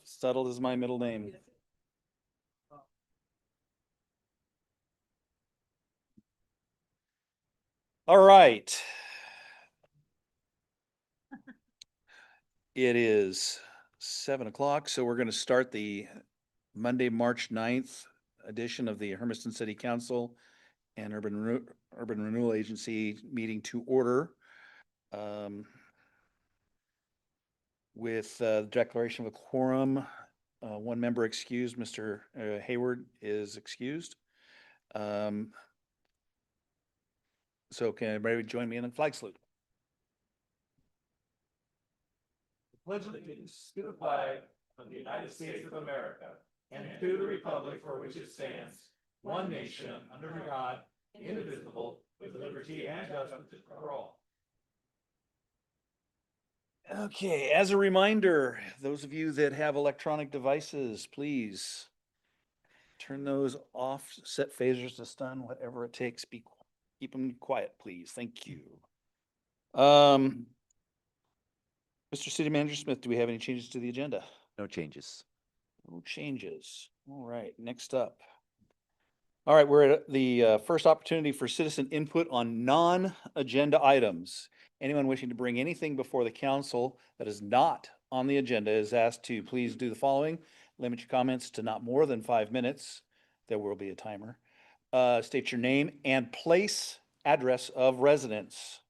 Settled is my middle name. All right. It is 7 o'clock, so we're going to start the Monday, March 9th edition of the Hermiston City Council and Urban Renewal Agency meeting to order. With the declaration of a quorum, one member excused, Mr. Hayward is excused. So can everybody join me in the flag salute? Pledge allegiance to the flag of the United States of America and to the republic for which it stands, one nation, under God, indivisible, with liberty and justice for all. Okay, as a reminder, those of you that have electronic devices, please turn those off, set phasers to stun, whatever it takes. Keep them quiet, please. Thank you. Mr. City Manager Smith, do we have any changes to the agenda? No changes. No changes. All right, next up. All right, we're at the first opportunity for citizen input on non-agenda items. Anyone wishing to bring anything before the council that is not on the agenda is asked to please do the following. Limit your comments to not more than 5 minutes. There will be a timer. State your name and place, address of residence,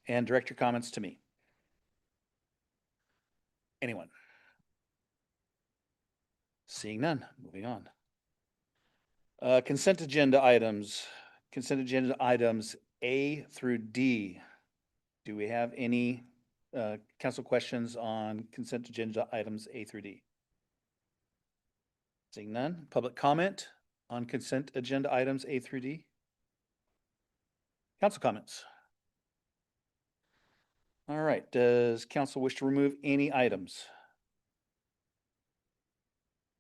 and direct your comments to me. Anyone? Seeing none, moving on. Consent agenda items. Consent agenda items A through D. Do we have any council questions on consent agenda items A through D? Seeing none. Public comment on consent agenda items A through D? Council comments? All right. Does council wish to remove any items?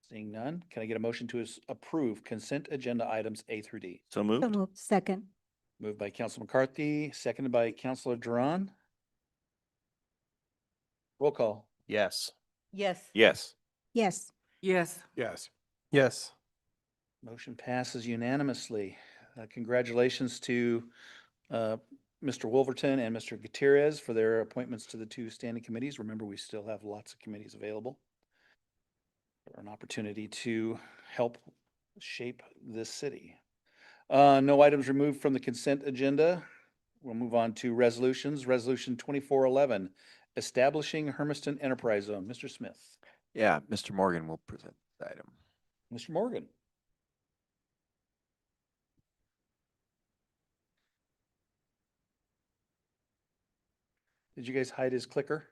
Seeing none, can I get a motion to approve consent agenda items A through D? So moved? Second. Moved by Council McCarthy, seconded by Councilor Duran. Roll call. Yes. Yes. Yes. Yes. Yes. Yes. Yes. Motion passes unanimously. Congratulations to Mr. Wolverton and Mr. Gutierrez for their appointments to the 2 standing committees. Remember, we still have lots of committees available. For an opportunity to help shape this city. No items removed from the consent agenda. We'll move on to resolutions. Resolution 2411, establishing Hermiston Enterprise Zone. Mr. Smith. Yeah, Mr. Morgan will present the item. Mr. Morgan. Did you guys hide his clicker?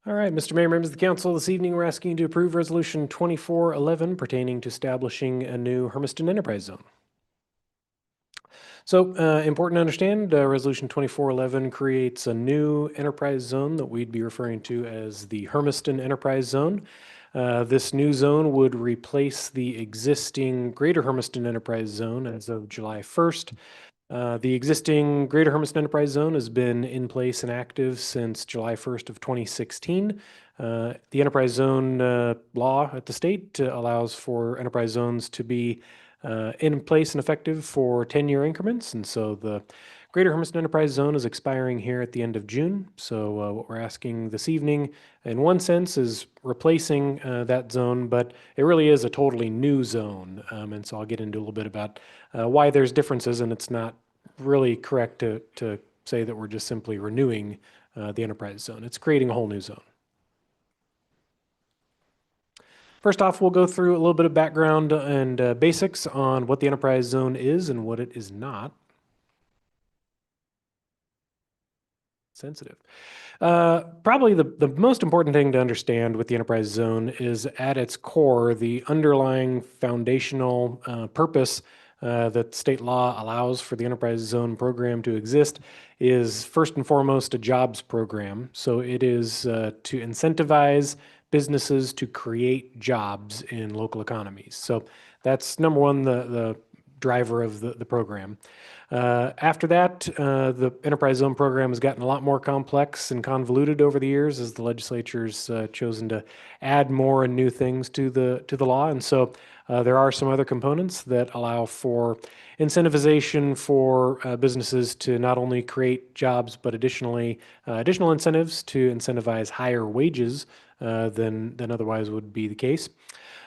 All right, Mr. Mayor, members of the council, this evening we're asking you to approve Resolution 2411 pertaining to establishing a new Hermiston Enterprise Zone. So important to understand, Resolution 2411 creates a new enterprise zone that we'd be referring to as the Hermiston Enterprise Zone. This new zone would replace the existing Greater Hermiston Enterprise Zone as of July 1st. The existing Greater Hermiston Enterprise Zone has been in place and active since July 1st of 2016. The Enterprise Zone law at the state allows for enterprise zones to be in place and effective for 10-year increments. And so the Greater Hermiston Enterprise Zone is expiring here at the end of June. So what we're asking this evening, in one sense, is replacing that zone, but it really is a totally new zone. And so I'll get into a little bit about why there's differences, and it's not really correct to say that we're just simply renewing the enterprise zone. It's creating a whole new zone. First off, we'll go through a little bit of background and basics on what the enterprise zone is and what it is not. Sensitive. Probably the most important thing to understand with the enterprise zone is at its core, the underlying foundational purpose that state law allows for the enterprise zone program to exist is first and foremost a jobs program. So it is to incentivize businesses to create jobs in local economies. So that's number one, the driver of the program. After that, the enterprise zone program has gotten a lot more complex and convoluted over the years as the legislature's chosen to add more and new things to the law. And so there are some other components that allow for incentivization for businesses to not only create jobs, but additionally additional incentives to incentivize higher wages than otherwise would be the case.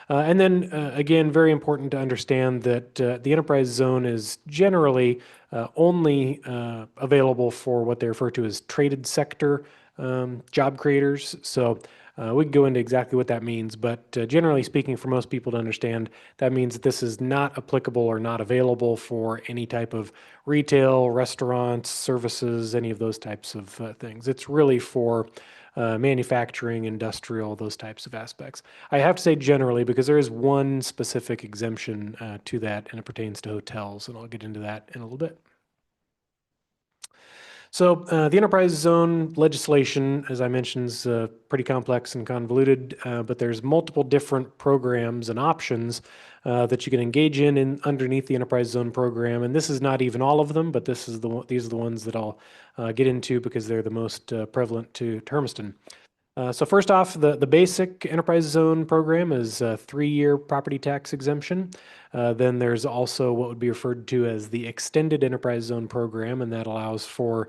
And then again, very important to understand that the enterprise zone is generally only available for what they refer to as traded sector job creators. So we can go into exactly what that means, but generally speaking, for most people to understand, that means that this is not applicable or not available for any type of retail, restaurants, services, any of those types of things. It's really for manufacturing, industrial, those types of aspects. I have to say generally because there is one specific exemption to that, and it pertains to hotels, and I'll get into that in a little bit. So the enterprise zone legislation, as I mentioned, is pretty complex and convoluted, but there's multiple different programs and options that you can engage in underneath the enterprise zone program. And this is not even all of them, but these are the ones that I'll get into because they're the most prevalent to Hermiston. So first off, the basic enterprise zone program is a 3-year property tax exemption. Then there's also what would be referred to as the extended enterprise zone program, and that allows for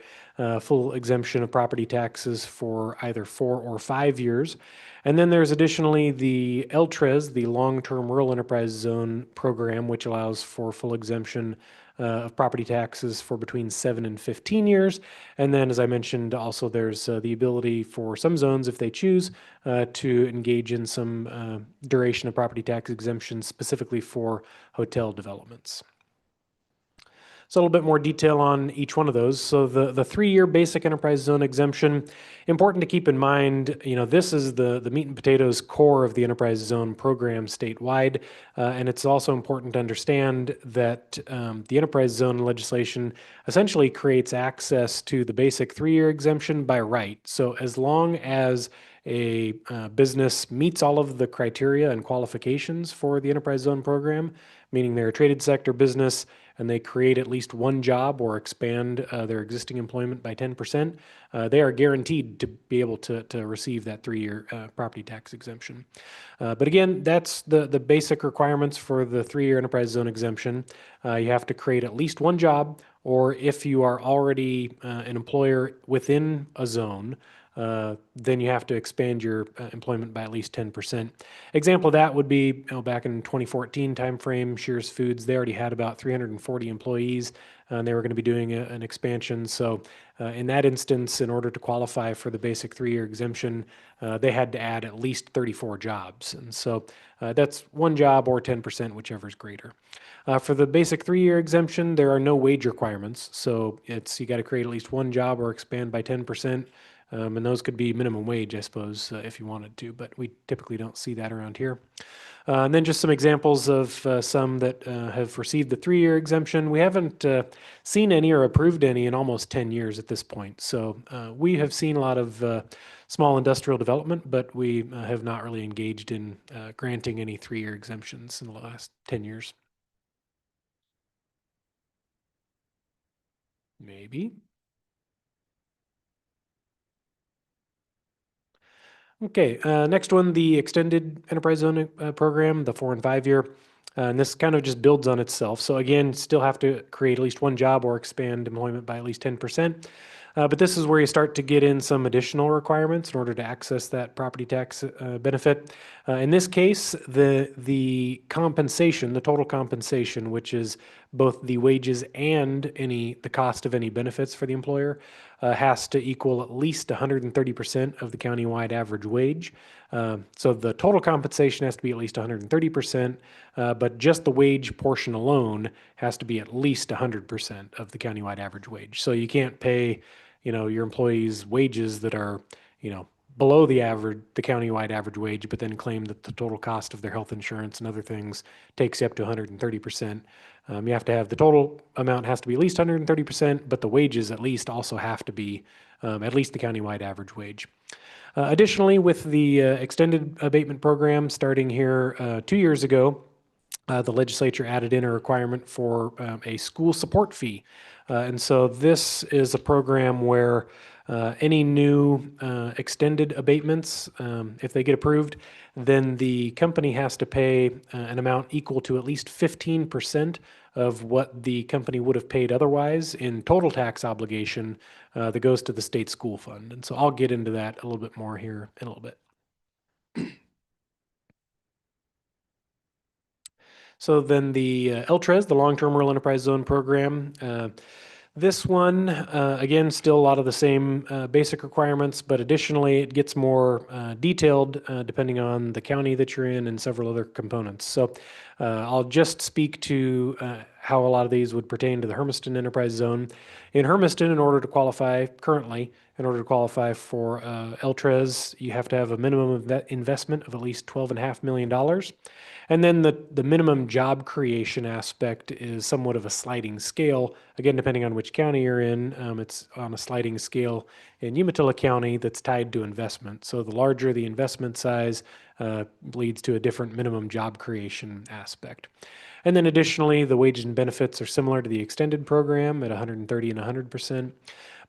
full exemption of property taxes for either 4 or 5 years. And then there's additionally the LTREZ, the long-term rural enterprise zone program, which allows for full exemption of property taxes for between 7 and 15 years. And then, as I mentioned, also there's the ability for some zones, if they choose, to engage in some duration of property tax exemption specifically for hotel developments. So a little bit more detail on each one of those. So the 3-year basic enterprise zone exemption, important to keep in mind, this is the meat and potatoes core of the enterprise zone program statewide. And it's also important to understand that the enterprise zone legislation essentially creates access to the basic 3-year exemption by right. So as long as a business meets all of the criteria and qualifications for the enterprise zone program, meaning they're a traded sector business and they create at least one job or expand their existing employment by 10%, they are guaranteed to be able to receive that 3-year property tax exemption. But again, that's the basic requirements for the 3-year enterprise zone exemption. You have to create at least one job, or if you are already an employer within a zone, then you have to expand your employment by at least 10%. Example of that would be back in 2014 timeframe, Shears Foods, they already had about 340 employees, and they were going to be doing an expansion. So in that instance, in order to qualify for the basic 3-year exemption, they had to add at least 34 jobs. And so that's one job or 10%, whichever is greater. For the basic 3-year exemption, there are no wage requirements. So you got to create at least one job or expand by 10%. And those could be minimum wage, I suppose, if you wanted to, but we typically don't see that around here. And then just some examples of some that have received the 3-year exemption. We haven't seen any or approved any in almost 10 years at this point. So we have seen a lot of small industrial development, but we have not really engaged in granting any 3-year exemptions in the last 10 years. Maybe. Okay, next one, the extended enterprise zone program, the 4 and 5 year. And this kind of just builds on itself. So again, still have to create at least one job or expand employment by at least 10%. But this is where you start to get in some additional requirements in order to access that property tax benefit. In this case, the compensation, the total compensation, which is both the wages and the cost of any benefits for the employer, has to equal at least 130% of the countywide average wage. So the total compensation has to be at least 130%, but just the wage portion alone has to be at least 100% of the countywide average wage. So you can't pay, your employees wages that are, below the countywide average wage, but then claim that the total cost of their health insurance and other things takes you up to 130%. You have to have the total amount has to be at least 130%, but the wages at least also have to be at least the countywide average wage. Additionally, with the extended abatement program starting here 2 years ago, the legislature added in a requirement for a school support fee. And so this is a program where any new extended abatements, if they get approved, then the company has to pay an amount equal to at least 15% of what the company would have paid otherwise in total tax obligation that goes to the state school fund. And so I'll get into that a little bit more here in a little bit. So then the LTREZ, the Long-Term Rural Enterprise Zone Program, this one, again, still a lot of the same basic requirements, but additionally, it gets more detailed depending on the county that you're in and several other components. So I'll just speak to how a lot of these would pertain to the Hermiston Enterprise Zone. In Hermiston, in order to qualify currently, in order to qualify for LTREZ, you have to have a minimum investment of at least $12.5 million. And then the minimum job creation aspect is somewhat of a sliding scale. Again, depending on which county you're in, it's on a sliding scale in Umatilla County that's tied to investment. So the larger the investment size leads to a different minimum job creation aspect. And then additionally, the wages and benefits are similar to the extended program at 130 and 100%.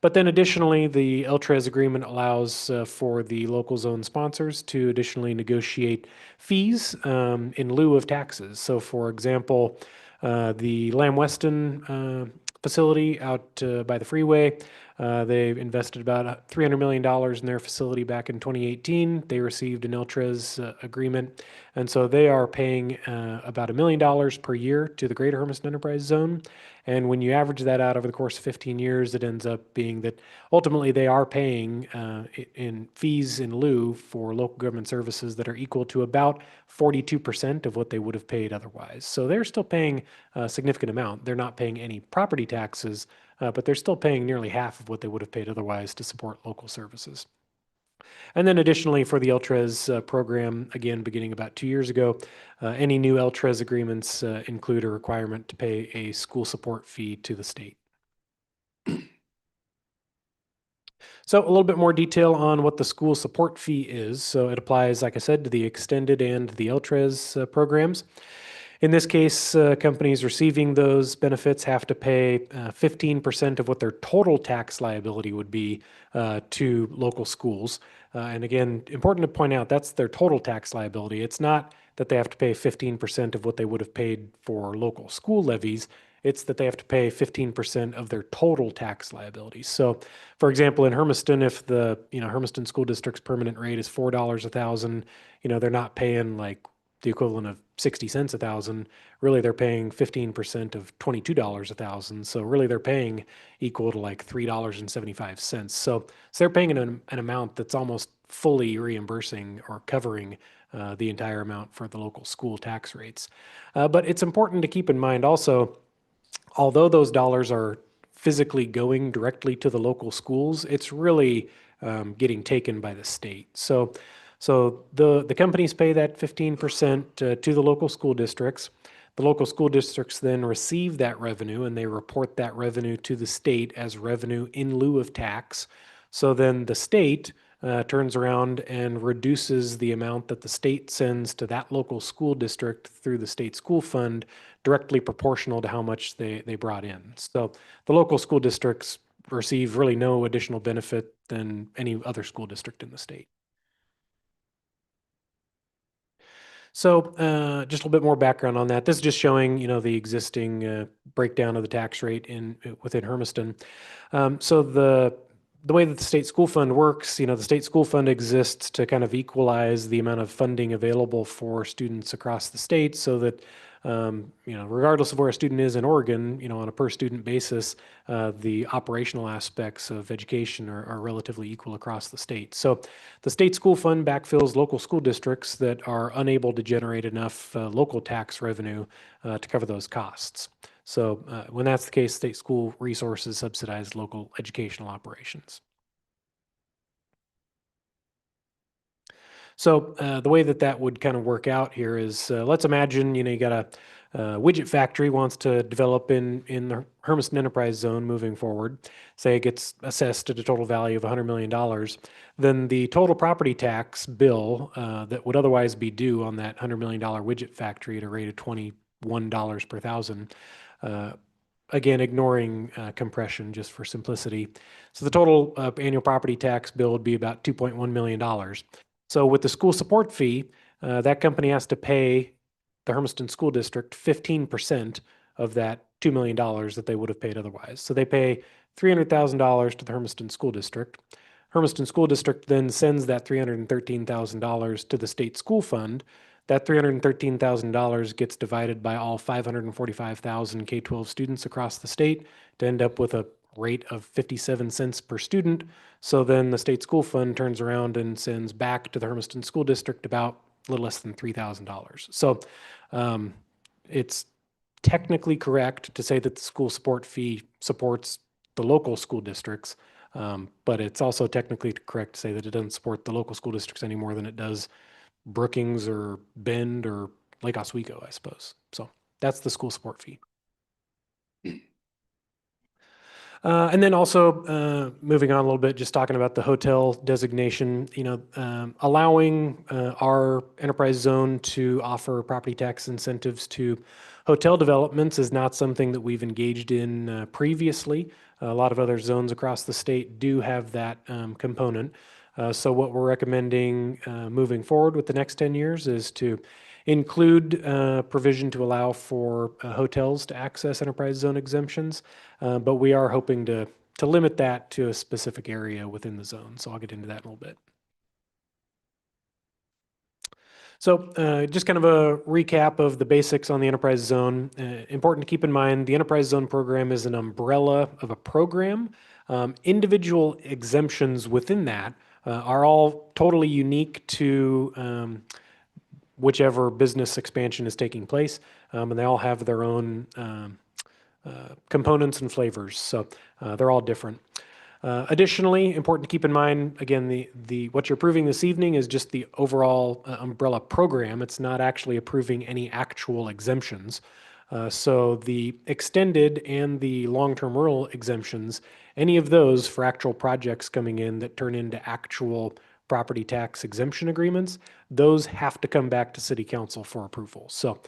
But then additionally, the LTREZ agreement allows for the local zone sponsors to additionally negotiate fees in lieu of taxes. So for example, the Lamb Weston facility out by the freeway, they invested about $300 million in their facility back in 2018. They received an LTREZ agreement, and so they are paying about $1 million per year to the Greater Hermiston Enterprise Zone. And when you average that out over the course of 15 years, it ends up being that ultimately they are paying in fees in lieu for local government services that are equal to about 42% of what they would have paid otherwise. So they're still paying a significant amount. They're not paying any property taxes, but they're still paying nearly half of what they would have paid otherwise to support local services. And then additionally for the LTREZ program, again, beginning about 2 years ago, any new LTREZ agreements include a requirement to pay a school support fee to the state. So a little bit more detail on what the school support fee is. So it applies, like I said, to the extended and the LTREZ programs. In this case, companies receiving those benefits have to pay 15% of what their total tax liability would be to local schools. And again, important to point out, that's their total tax liability. It's not that they have to pay 15% of what they would have paid for local school levies. It's that they have to pay 15% of their total tax liability. So, for example, in Hermiston, if the Hermiston School District's permanent rate is $4 a thousand, they're not paying like the equivalent of 60 cents a thousand. Really, they're paying 15% of $22 a thousand. So really, they're paying equal to like $3.75. So they're paying an amount that's almost fully reimbursing or covering the entire amount for the local school tax rates. But it's important to keep in mind also, although those dollars are physically going directly to the local schools, it's really getting taken by the state. So the companies pay that 15% to the local school districts. The local school districts then receive that revenue and they report that revenue to the state as revenue in lieu of tax. So then the state turns around and reduces the amount that the state sends to that local school district through the state school fund directly proportional to how much they brought in. So the local school districts receive really no additional benefit than any other school district in the state. So just a little bit more background on that. This is just showing, the existing breakdown of the tax rate within Hermiston. So the way that the state school fund works, the state school fund exists to kind of equalize the amount of funding available for students across the state so that, regardless of where a student is in Oregon, on a per student basis, the operational aspects of education are relatively equal across the state. So the state school fund backfills local school districts that are unable to generate enough local tax revenue to cover those costs. So when that's the case, state school resources subsidize local educational operations. So the way that would kind of work out here is, let's imagine, you got a widget factory wants to develop in the Hermiston Enterprise Zone moving forward. Say it gets assessed at a total value of $100 million. Then the total property tax bill that would otherwise be due on that $100 million widget factory at a rate of 20 $1 per thousand. Again, ignoring compression just for simplicity. So the total annual property tax bill would be about $2.1 million. So with the school support fee, that company has to pay the Hermiston School District 15% of that $2 million that they would have paid otherwise. So they pay $300,000 to the Hermiston School District. Hermiston School District then sends that $313,000 to the state school fund. That $313,000 gets divided by all 545,000 K-12 students across the state to end up with a rate of 57 cents per student. So then the state school fund turns around and sends back to the Hermiston School District about a little less than $3,000. So it's technically correct to say that the school support fee supports the local school districts, but it's also technically correct to say that it doesn't support the local school districts any more than it does Brookings or Bend or Lake Oswego, I suppose. So that's the school support fee. And then also moving on a little bit, just talking about the hotel designation, allowing our enterprise zone to offer property tax incentives to hotel developments is not something that we've engaged in previously. A lot of other zones across the state do have that component. So what we're recommending moving forward with the next 10 years is to include provision to allow for hotels to access enterprise zone exemptions, but we are hoping to limit that to a specific area within the zone. So I'll get into that in a little bit. So just kind of a recap of the basics on the enterprise zone. Important to keep in mind, the enterprise zone program is an umbrella of a program. Individual exemptions within that are all totally unique to whichever business expansion is taking place, and they all have their own components and flavors, so they're all different. Additionally, important to keep in mind, again, what you're approving this evening is just the overall umbrella program. It's not actually approving any actual exemptions. So the extended and the long-term rural exemptions, any of those for actual projects coming in that turn into actual property tax exemption agreements, those have to come back to City Council for approval. So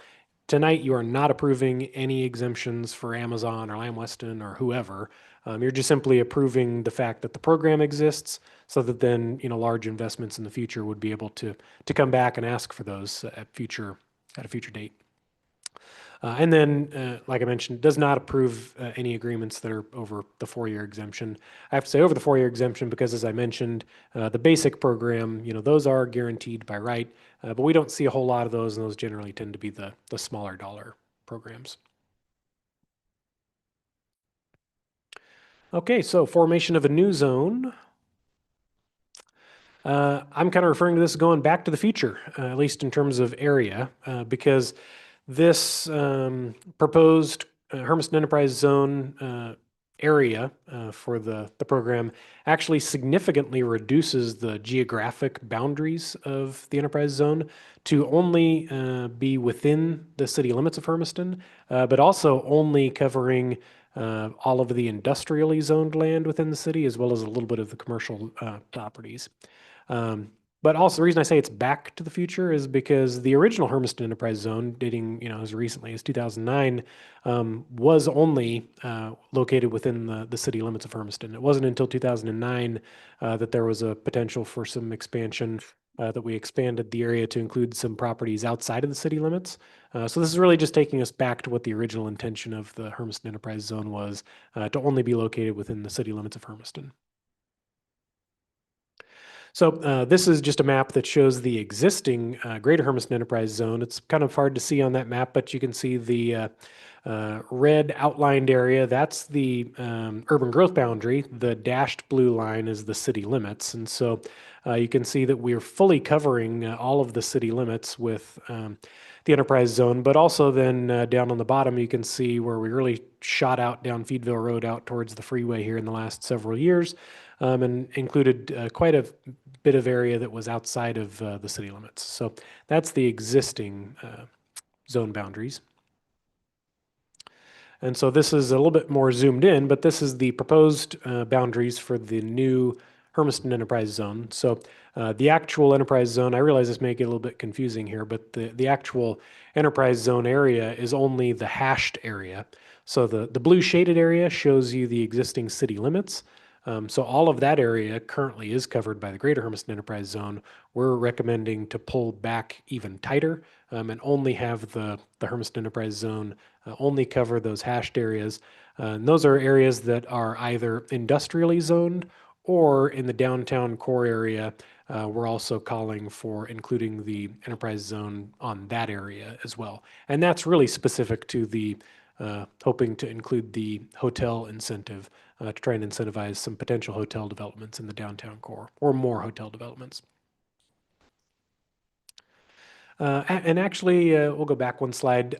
tonight, you are not approving any exemptions for Amazon or Lamb Weston or whoever. You're just simply approving the fact that the program exists, so that then large investments in the future would be able to come back and ask for those at a future date. And then, like I mentioned, does not approve any agreements that are over the 4-year exemption. I have to say over the 4-year exemption because, as I mentioned, the basic program, those are guaranteed by right, but we don't see a whole lot of those, and those generally tend to be the smaller dollar programs. Okay, so formation of a new zone. I'm kind of referring to this going back to the future, at least in terms of area, because this proposed Hermiston Enterprise Zone area for the program actually significantly reduces the geographic boundaries of the enterprise zone to only be within the city limits of Hermiston, but also only covering all of the industrially zoned land within the city, as well as a little bit of the commercial properties. But also the reason I say it's back to the future is because the original Hermiston Enterprise Zone, dating as recently as 2009, was only located within the city limits of Hermiston. It wasn't until 2009 that there was a potential for some expansion, that we expanded the area to include some properties outside of the city limits. So this is really just taking us back to what the original intention of the Hermiston Enterprise Zone was, to only be located within the city limits of Hermiston. So this is just a map that shows the existing Greater Hermiston Enterprise Zone. It's kind of hard to see on that map, but you can see the red outlined area. That's the urban growth boundary. The dashed blue line is the city limits. And so you can see that we're fully covering all of the city limits with the enterprise zone, but also then down on the bottom, you can see where we really shot out down Feedville Road out towards the freeway here in the last several years. And included quite a bit of area that was outside of the city limits. So that's the existing zone boundaries. And so this is a little bit more zoomed in, but this is the proposed boundaries for the new Hermiston Enterprise Zone. So The actual enterprise zone, I realize this may get a little bit confusing here, but the actual enterprise zone area is only the hashed area. So the blue shaded area shows you the existing city limits. So all of that area currently is covered by the Greater Hermiston Enterprise Zone. We're recommending to pull back even tighter and only have the Hermiston Enterprise Zone only cover those hashed areas. And those are areas that are either industrially zoned or in the downtown core area. We're also calling for including the enterprise zone on that area as well. And that's really specific to the hoping to include the hotel incentive to try and incentivize some potential hotel developments in the downtown core or more hotel developments. And actually, we'll go back one slide.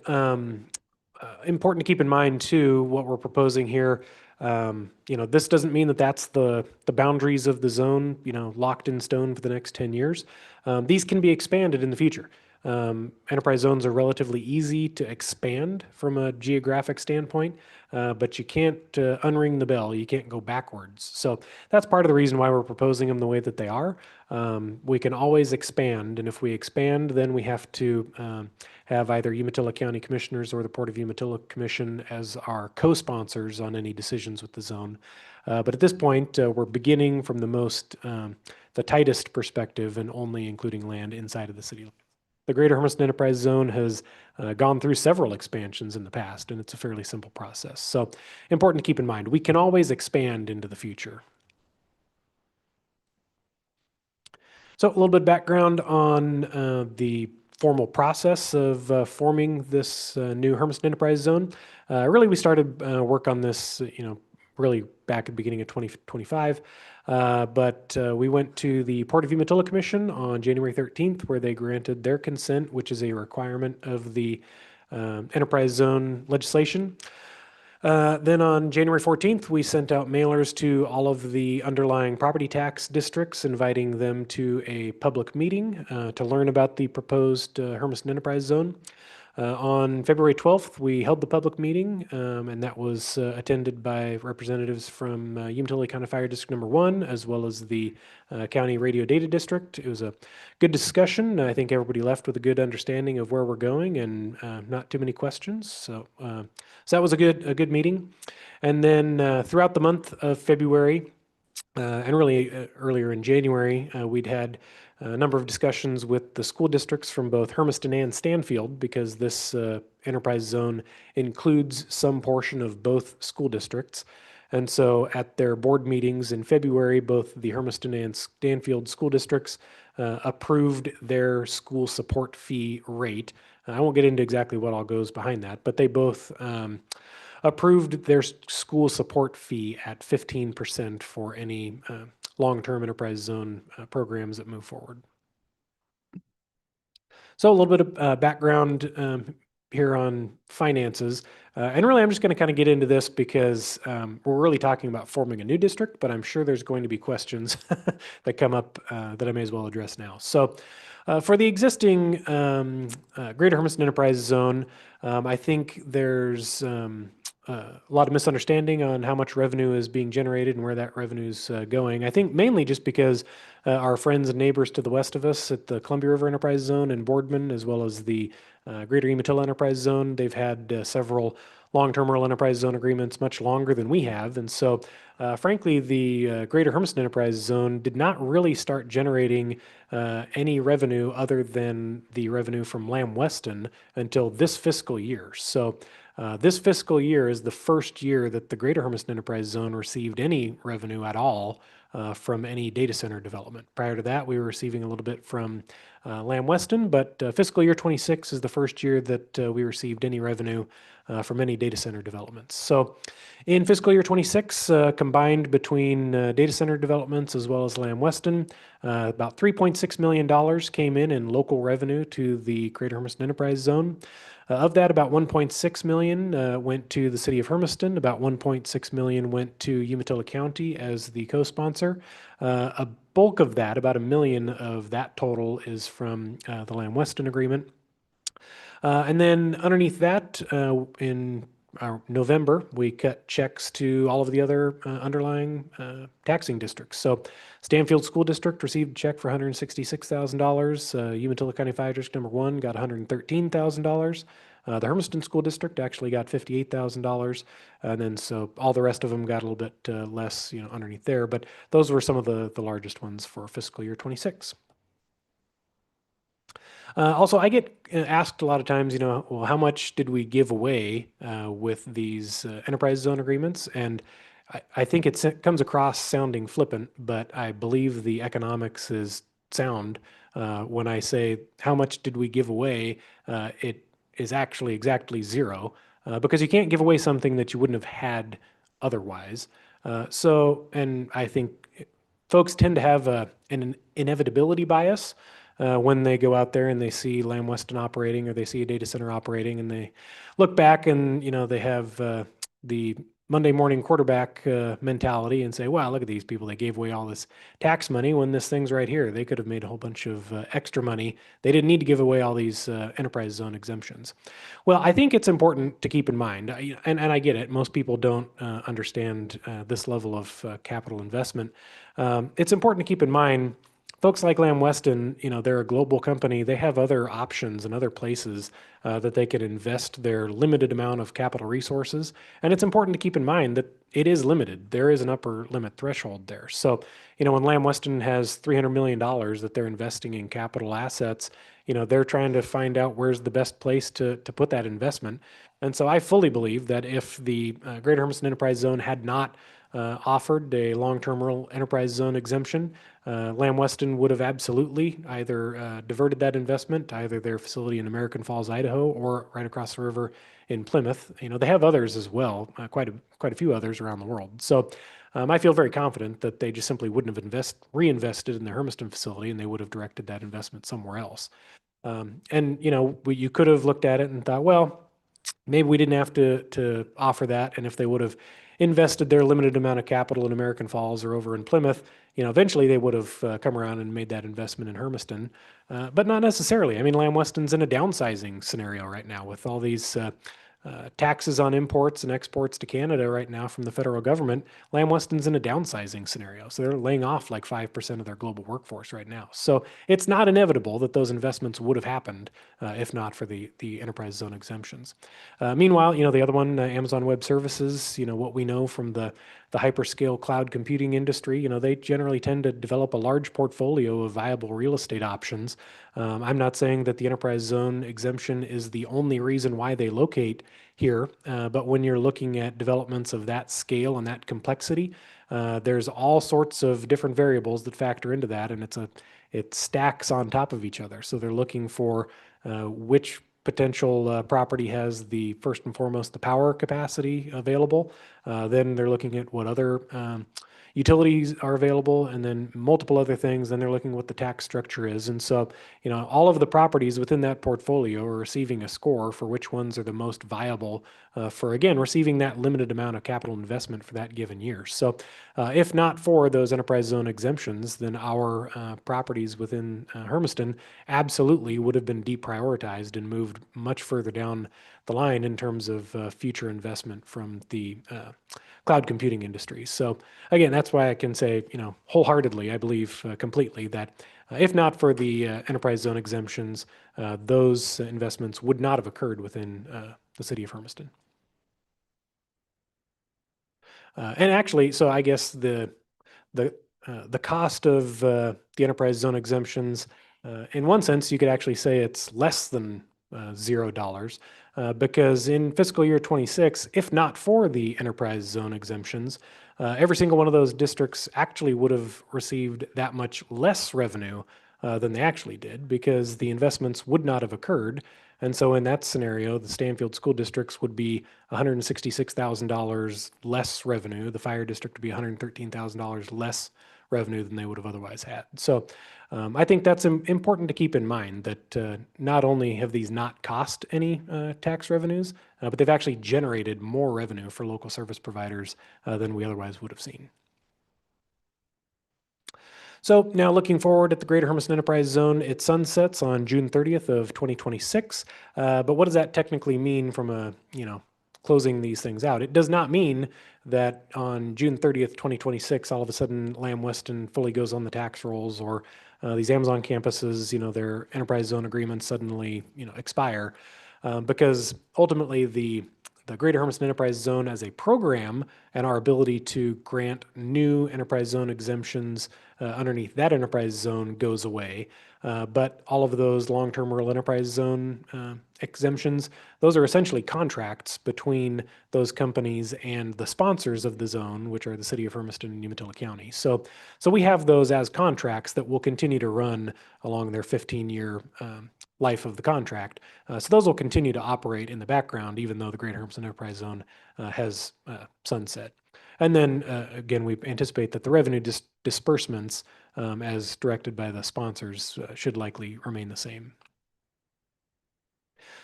Important to keep in mind too, what we're proposing here. This doesn't mean that that's the boundaries of the zone, locked in stone for the next 10 years. These can be expanded in the future. Enterprise zones are relatively easy to expand from a geographic standpoint, but you can't unring the bell. You can't go backwards. So that's part of the reason why we're proposing them the way that they are. We can always expand, and if we expand, then we have to have either Umatilla County Commissioners or the Port of Umatilla Commission as our co-sponsors on any decisions with the zone. But at this point, we're beginning from the tightest perspective and only including land inside of the city. The Greater Hermiston Enterprise Zone has gone through several expansions in the past, and it's a fairly simple process. So important to keep in mind, we can always expand into the future. So a little bit of background on the formal process of forming this new Hermiston Enterprise Zone. Really, we started work on this, really back at the beginning of 2025. But we went to the Port of Umatilla Commission on January 13th, where they granted their consent, which is a requirement of the enterprise zone legislation. Then on January 14th, we sent out mailers to all of the underlying property tax districts, inviting them to a public meeting to learn about the proposed Hermiston Enterprise Zone. On February 12th, we held the public meeting, and that was attended by representatives from Umatilla County Fire District Number 1, as well as the County Radio Data District. It was a good discussion. I think everybody left with a good understanding of where we're going and not too many questions. So that was a good meeting. And then throughout the month of February, and really earlier in January, we'd had a number of discussions with the school districts from both Hermiston and Stanfield, because this enterprise zone includes some portion of both school districts. And so at their board meetings in February, both the Hermiston and Stanfield school districts approved their school support fee rate. I won't get into exactly what all goes behind that, but they both approved their school support fee at 15% for any long-term enterprise zone programs that move forward. So a little bit of background here on finances. And really, I'm just going to kind of get into this because we're really talking about forming a new district, but I'm sure there's going to be questions that come up that I may as well address now. So for the existing Greater Hermiston Enterprise Zone, I think there's a lot of misunderstanding on how much revenue is being generated and where that revenue is going. I think mainly just because our friends and neighbors to the west of us at the Columbia River Enterprise Zone and Boardman, as well as the Greater Umatilla Enterprise Zone, they've had several long-term rural enterprise zone agreements much longer than we have. And so, frankly, the Greater Hermiston Enterprise Zone did not really start generating any revenue other than the revenue from Lamb Weston until this fiscal year. So this fiscal year is the first year that the Greater Hermiston Enterprise Zone received any revenue at all from any data center development. Prior to that, we were receiving a little bit from Lamb Weston, but fiscal year 26 is the first year that we received any revenue from any data center developments. So in fiscal year 26, combined between data center developments as well as Lamb Weston, about $3.6 million came in local revenue to the Greater Hermiston Enterprise Zone. Of that, about 1.6 million went to the city of Hermiston. About 1.6 million went to Umatilla County as the co-sponsor. A bulk of that, about $1 million of that total, is from the Lamb Weston agreement. And then underneath that, in November, we cut checks to all of the other underlying taxing districts. So Stanfield School District received a check for $166,000. Umatilla County Fire District number 1 got $113,000. The Hermiston School District actually got $58,000. And then so all the rest of them got a little bit less, underneath there. But those were some of the largest ones for fiscal year 26. Also, I get asked a lot of times, well, how much did we give away with these enterprise zone agreements? And I think it comes across sounding flippant, but I believe the economics is sound. When I say how much did we give away, it is actually exactly zero, because you can't give away something that you wouldn't have had otherwise. And I think folks tend to have an inevitability bias when they go out there and they see Lamb Weston operating or they see a data center operating, and they look back and they have the Monday morning quarterback mentality and say, wow, look at these people. They gave away all this tax money when this thing's right here. They could have made a whole bunch of extra money. They didn't need to give away all these enterprise zone exemptions. Well, I think it's important to keep in mind, and I get it, most people don't understand this level of capital investment. It's important to keep in mind, folks like Lamb Weston, they're a global company. They have other options and other places that they can invest their limited amount of capital resources. And it's important to keep in mind that it is limited. There is an upper limit threshold there. So, when Lamb Weston has $300 million that they're investing in capital assets, they're trying to find out where's the best place to put that investment. And so I fully believe that if the Greater Hermiston Enterprise Zone had not offered a long-term rural enterprise zone exemption, Lamb Weston would have absolutely either diverted that investment to either their facility in American Falls, Idaho, or right across the river in Plymouth. They have others as well, quite a few others around the world. So I feel very confident that they just simply wouldn't have reinvested in the Hermiston facility, and they would have directed that investment somewhere else. You could have looked at it and thought, well, maybe we didn't have to offer that, and if they would have invested their limited amount of capital in American Falls or over in Plymouth, eventually they would have come around and made that investment in Hermiston, but not necessarily. I mean, Lamb Weston's in a downsizing scenario right now with all these taxes on imports and exports to Canada right now from the federal government. Lamb Weston's in a downsizing scenario, so they're laying off like 5% of their global workforce right now. So it's not inevitable that those investments would have happened if not for the enterprise zone exemptions. Meanwhile, the other one, Amazon Web Services, what we know from the hyperscale cloud computing industry, they generally tend to develop a large portfolio of viable real estate options. I'm not saying that the enterprise zone exemption is the only reason why they locate here, but when you're looking at developments of that scale and that complexity, there's all sorts of different variables that factor into that, and it stacks on top of each other. So they're looking for which potential property has the first and foremost the power capacity available. Then they're looking at what other utilities are available, and then multiple other things. Then they're looking at what the tax structure is. And so, all of the properties within that portfolio are receiving a score for which ones are the most viable for, again, receiving that limited amount of capital investment for that given year. So if not for those enterprise zone exemptions, then our properties within Hermiston absolutely would have been deprioritized and moved much further down the line in terms of future investment from the cloud computing industry. So again, that's why I can say, wholeheartedly, I believe completely that if not for the enterprise zone exemptions, those investments would not have occurred within the city of Hermiston. And actually, so I guess the cost of the enterprise zone exemptions, in one sense, you could actually say it's less than $0, because in fiscal year 26, if not for the enterprise zone exemptions, every single one of those districts actually would have received that much less revenue than they actually did, because the investments would not have occurred. And so in that scenario, the Stanfield school districts would be $166,000 less revenue. The fire district would be $113,000 less revenue than they would have otherwise had. So I think that's important to keep in mind, that not only have these not cost any tax revenues, but they've actually generated more revenue for local service providers than we otherwise would have seen. So now looking forward at the Greater Hermiston Enterprise Zone, it sunsets on June 30th of 2026. But what does that technically mean from a closing these things out. It does not mean that on June 30th, 2026, all of a sudden Lamb Weston fully goes on the tax rolls, or these Amazon campuses, their enterprise zone agreements suddenly, expire, because ultimately the Greater Hermiston Enterprise Zone as a program and our ability to grant new enterprise zone exemptions underneath that enterprise zone goes away. But all of those long-term rural enterprise zone exemptions, those are essentially contracts between those companies and the sponsors of the zone, which are the city of Hermiston and Umatilla County. So we have those as contracts that will continue to run along their 15-year life of the contract. So those will continue to operate in the background, even though the Greater Hermiston Enterprise Zone has sunset. And then again, we anticipate that the revenue disbursements as directed by the sponsors should likely remain the same.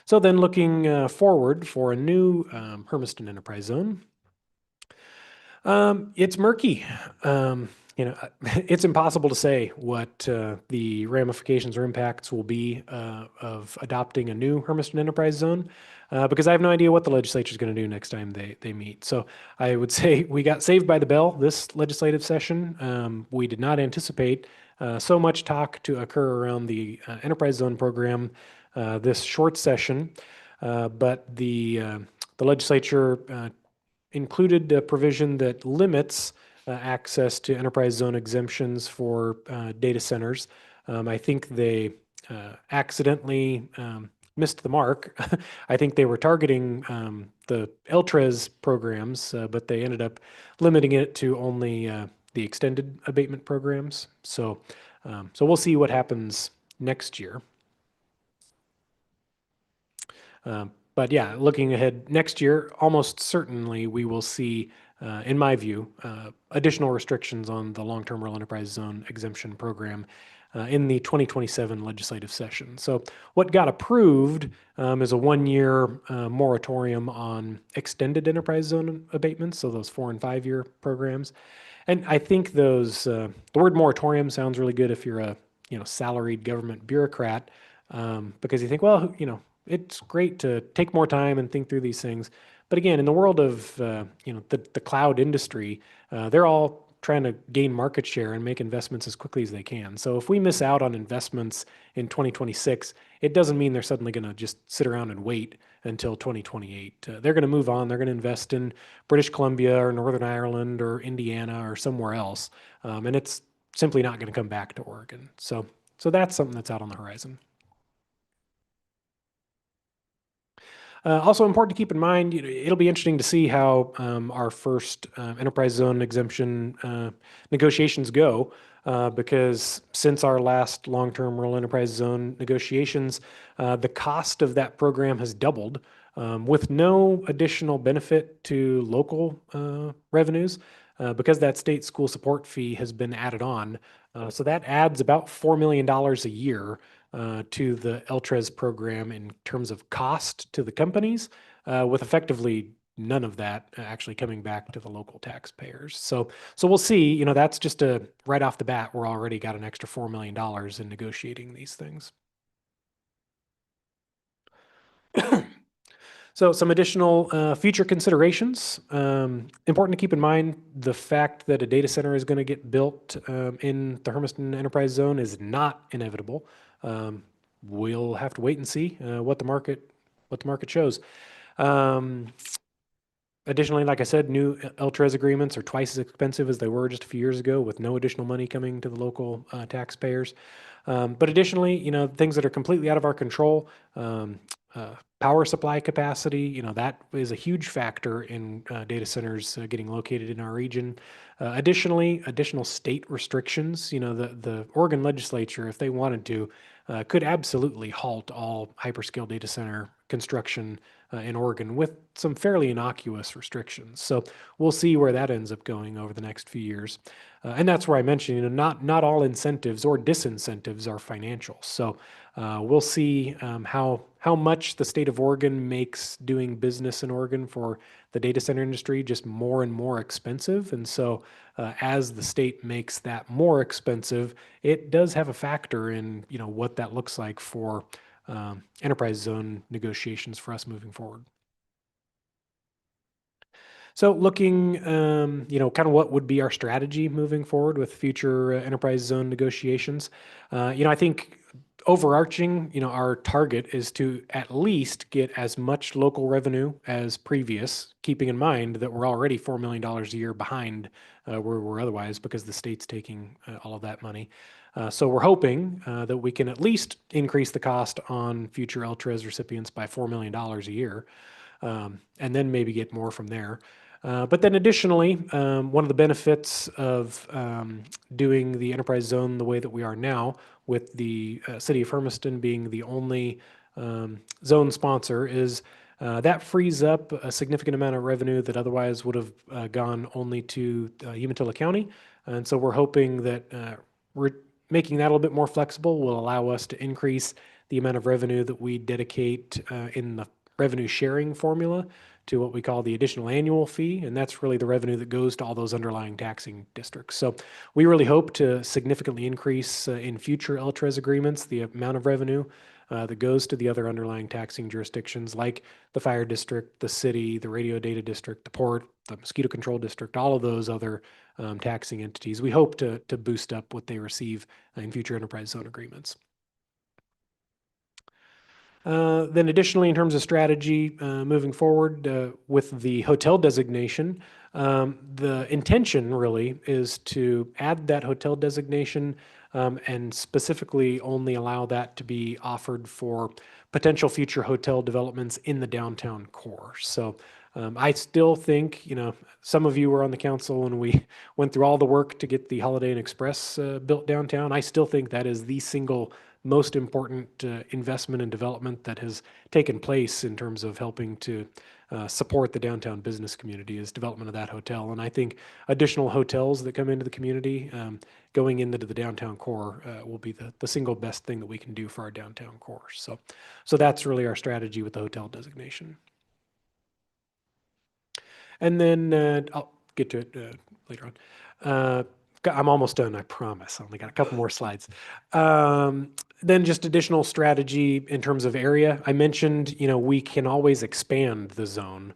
So then looking forward for a new Hermiston Enterprise Zone, it's murky. It's impossible to say what the ramifications or impacts will be of adopting a new Hermiston Enterprise Zone, because I have no idea what the legislature is going to do next time they meet. So I would say we got saved by the bell this legislative session. We did not anticipate so much talk to occur around the Enterprise Zone program this short session, but the legislature included a provision that limits access to enterprise zone exemptions for data centers. I think they accidentally missed the mark. I think they were targeting the LTRES programs, but they ended up limiting it to only the extended abatement programs. So we'll see what happens next year. But yeah, looking ahead next year, almost certainly we will see, in my view, additional restrictions on the long-term rural enterprise zone exemption program in the 2027 legislative session. So what got approved is a one-year moratorium on extended enterprise zone abatements, so those 4- and 5-year programs. And I think those, the word moratorium sounds really good if you're a salaried government bureaucrat, because you think, well, it's great to take more time and think through these things. But again, in the world of the cloud industry, they're all trying to gain market share and make investments as quickly as they can. So if we miss out on investments in 2026, it doesn't mean they're suddenly going to just sit around and wait until 2028. They're going to move on. They're going to invest in British Columbia or Northern Ireland or Indiana or somewhere else, and it's simply not going to come back to Oregon. So that's something that's out on the horizon. Also important to keep in mind, it'll be interesting to see how our first enterprise zone exemption negotiations go, because since our last long-term rural enterprise zone negotiations, the cost of that program has doubled with no additional benefit to local revenues, because that state school support fee has been added on. So that adds about $4 million a year to the LTRES program in terms of cost to the companies, with effectively none of that actually coming back to the local taxpayers. So we'll see. That's just right off the bat, we're already got an extra $4 million in negotiating these things. So some additional future considerations. Important to keep in mind, the fact that a data center is going to get built in the Hermiston Enterprise Zone is not inevitable. We'll have to wait and see what the market shows. Additionally, like I said, new LTRES agreements are twice as expensive as they were just a few years ago, with no additional money coming to the local taxpayers. But additionally, things that are completely out of our control, power supply capacity, that is a huge factor in data centers getting located in our region. Additionally, additional state restrictions, the Oregon legislature, if they wanted to, could absolutely halt all hyperscale data center construction in Oregon with some fairly innocuous restrictions. So we'll see where that ends up going over the next few years. And that's where I mentioned, not all incentives or disincentives are financial. So we'll see how much the state of Oregon makes doing business in Oregon for the data center industry just more and more expensive. And so as the state makes that more expensive, it does have a factor in what that looks like for enterprise zone negotiations for us moving forward. So looking, kind of what would be our strategy moving forward with future enterprise zone negotiations. I think overarching, our target is to at least get as much local revenue as previous, keeping in mind that we're already $4 million a year behind where we're otherwise because the state's taking all of that money. So we're hoping that we can at least increase the cost on future LTRES recipients by $4 million a year, and then maybe get more from there. But then additionally, one of the benefits of doing the enterprise zone the way that we are now, with the city of Hermiston being the only zone sponsor, is that frees up a significant amount of revenue that otherwise would have gone only to Umatilla County. And so we're hoping that making that a little bit more flexible will allow us to increase the amount of revenue that we dedicate in the revenue sharing formula to what we call the additional annual fee, and that's really the revenue that goes to all those underlying taxing districts. So we really hope to significantly increase in future LTRES agreements the amount of revenue that goes to the other underlying taxing jurisdictions like the fire district, the city, the radio data district, the port, the mosquito control district, all of those other taxing entities. We hope to boost up what they receive in future enterprise zone agreements. Then additionally, in terms of strategy moving forward with the hotel designation, the intention really is to add that hotel designation and specifically only allow that to be offered for potential future hotel developments in the downtown core. So I still think, some of you were on the council when we went through all the work to get the Holiday Inn Express built downtown. I still think that is the single most important investment and development that has taken place in terms of helping to support the downtown business community is development of that hotel. And I think additional hotels that come into the community going into the downtown core will be the single best thing that we can do for our downtown core. So that's really our strategy with the hotel designation. And then I'll get to it later on. I'm almost done, I promise. I only got a couple more slides. Then just additional strategy in terms of area. I mentioned, we can always expand the zone.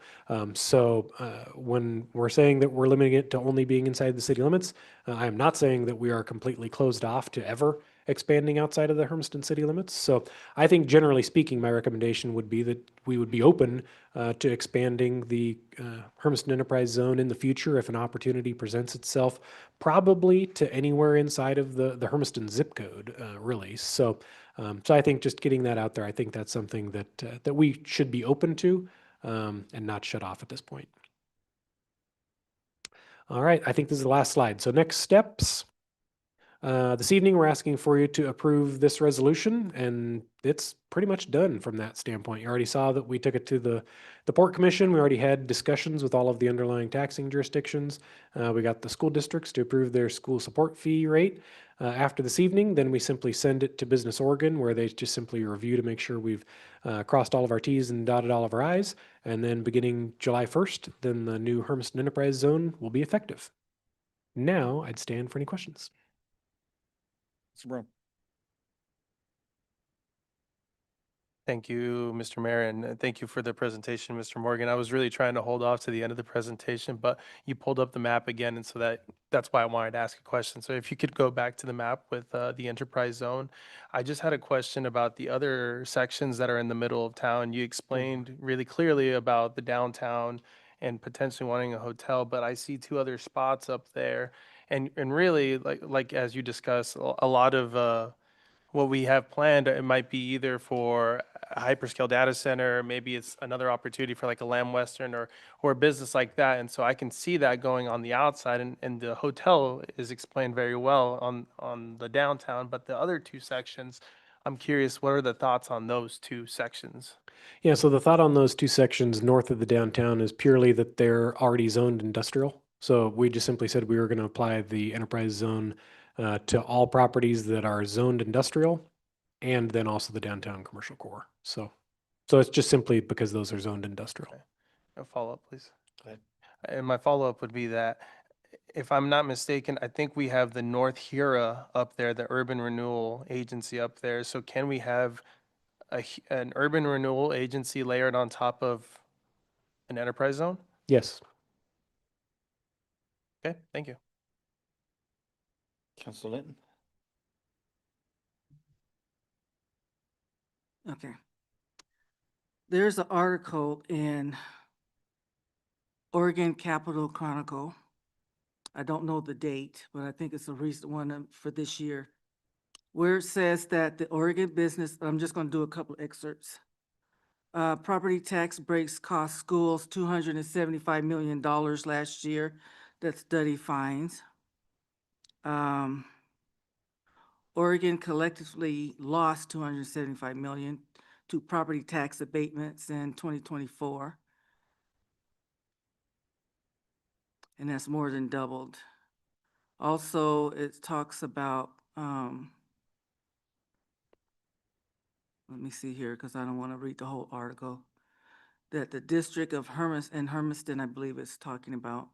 So when we're saying that we're limiting it to only being inside the city limits, I am not saying that we are completely closed off to ever expanding outside of the Hermiston city limits. So I think generally speaking, my recommendation would be that we would be open to expanding the Hermiston Enterprise Zone in the future if an opportunity presents itself, probably to anywhere inside of the Hermiston zip code, really. So I think just getting that out there, I think that's something that we should be open to and not shut off at this point. All right, I think this is the last slide. So next steps. This evening, we're asking for you to approve this resolution, and it's pretty much done from that standpoint. You already saw that we took it to the Port Commission. We already had discussions with all of the underlying taxing jurisdictions. We got the school districts to approve their school support fee rate. After this evening, then we simply send it to Business Oregon, where they just simply review to make sure we've crossed all of our T's and dotted all of our I's. And then beginning July 1st, then the new Hermiston Enterprise Zone will be effective. Now, I'd stand for any questions. Thank you, Mr. Mayor, and thank you for the presentation, Mr. Morgan. I was really trying to hold off to the end of the presentation, but you pulled up the map again, and so that's why I wanted to ask a question. So if you could go back to the map with the enterprise zone. I just had a question about the other sections that are in the middle of town. You explained really clearly about the downtown and potentially wanting a hotel, but I see two other spots up there. And really, like as you discussed, a lot of what we have planned, it might be either for a hyperscale data center, maybe it's another opportunity for like a Lamb Western or a business like that. And so I can see that going on the outside, and the hotel is explained very well on the downtown, but the other two sections, I'm curious, what are the thoughts on those two sections? Yeah, so the thought on those two sections north of the downtown is purely that they're already zoned industrial. So we just simply said we were going to apply the enterprise zone to all properties that are zoned industrial and then also the downtown commercial core. So it's just simply because those are zoned industrial. Okay. A follow-up, please. Go ahead. And my follow-up would be that, if I'm not mistaken, I think we have the North Hira up there, the Urban Renewal Agency up there. So can we have an urban renewal agency layered on top of an enterprise zone? Yes. Okay, thank you. Council Linton? Okay. There's an article in Oregon Capital Chronicle. I don't know the date, but I think it's a recent one for this year, where it says that the Oregon business, I'm just gonna do a couple excerpts. Property tax breaks cost schools $275 million last year. That study finds. Oregon collectively lost $275 million to property tax abatements in 2024. And that's more than doubled. Also, it talks about, let me see here, because I don't want to read the whole article, that the district of Hermiston, I believe it's talking about,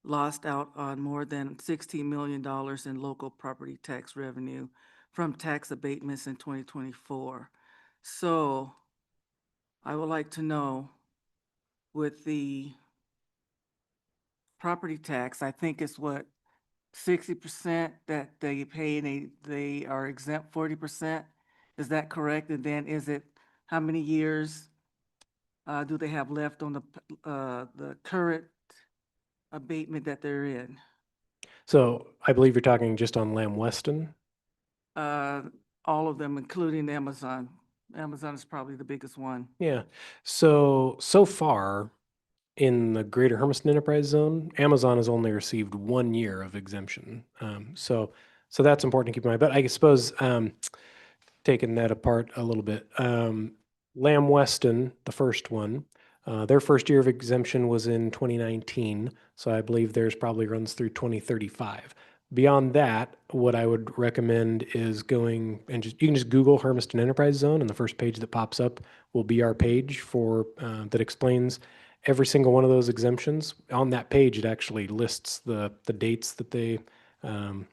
lost out on more than $16 million in local property tax revenue from tax abatements in 2024. So I would like to know, with the property tax, I think it's what, 60% that they pay and they are exempt 40%. Is that correct? And then is it, how many years do they have left on the current abatement that they're in? So I believe you're talking just on Lamb Weston. All of them, including Amazon. Amazon is probably the biggest one. Yeah. So far in the greater Hermiston Enterprise Zone, Amazon has only received 1 year of exemption. So that's important to keep in mind. But I suppose taking that apart a little bit, Lamb Weston, the first one, their first year of exemption was in 2019. So I believe theirs probably runs through 2035. Beyond that, what I would recommend is going and you can just Google Hermiston Enterprise Zone, and the first page that pops up will be our page for that explains every single one of those exemptions. On that page, it actually lists the dates that they come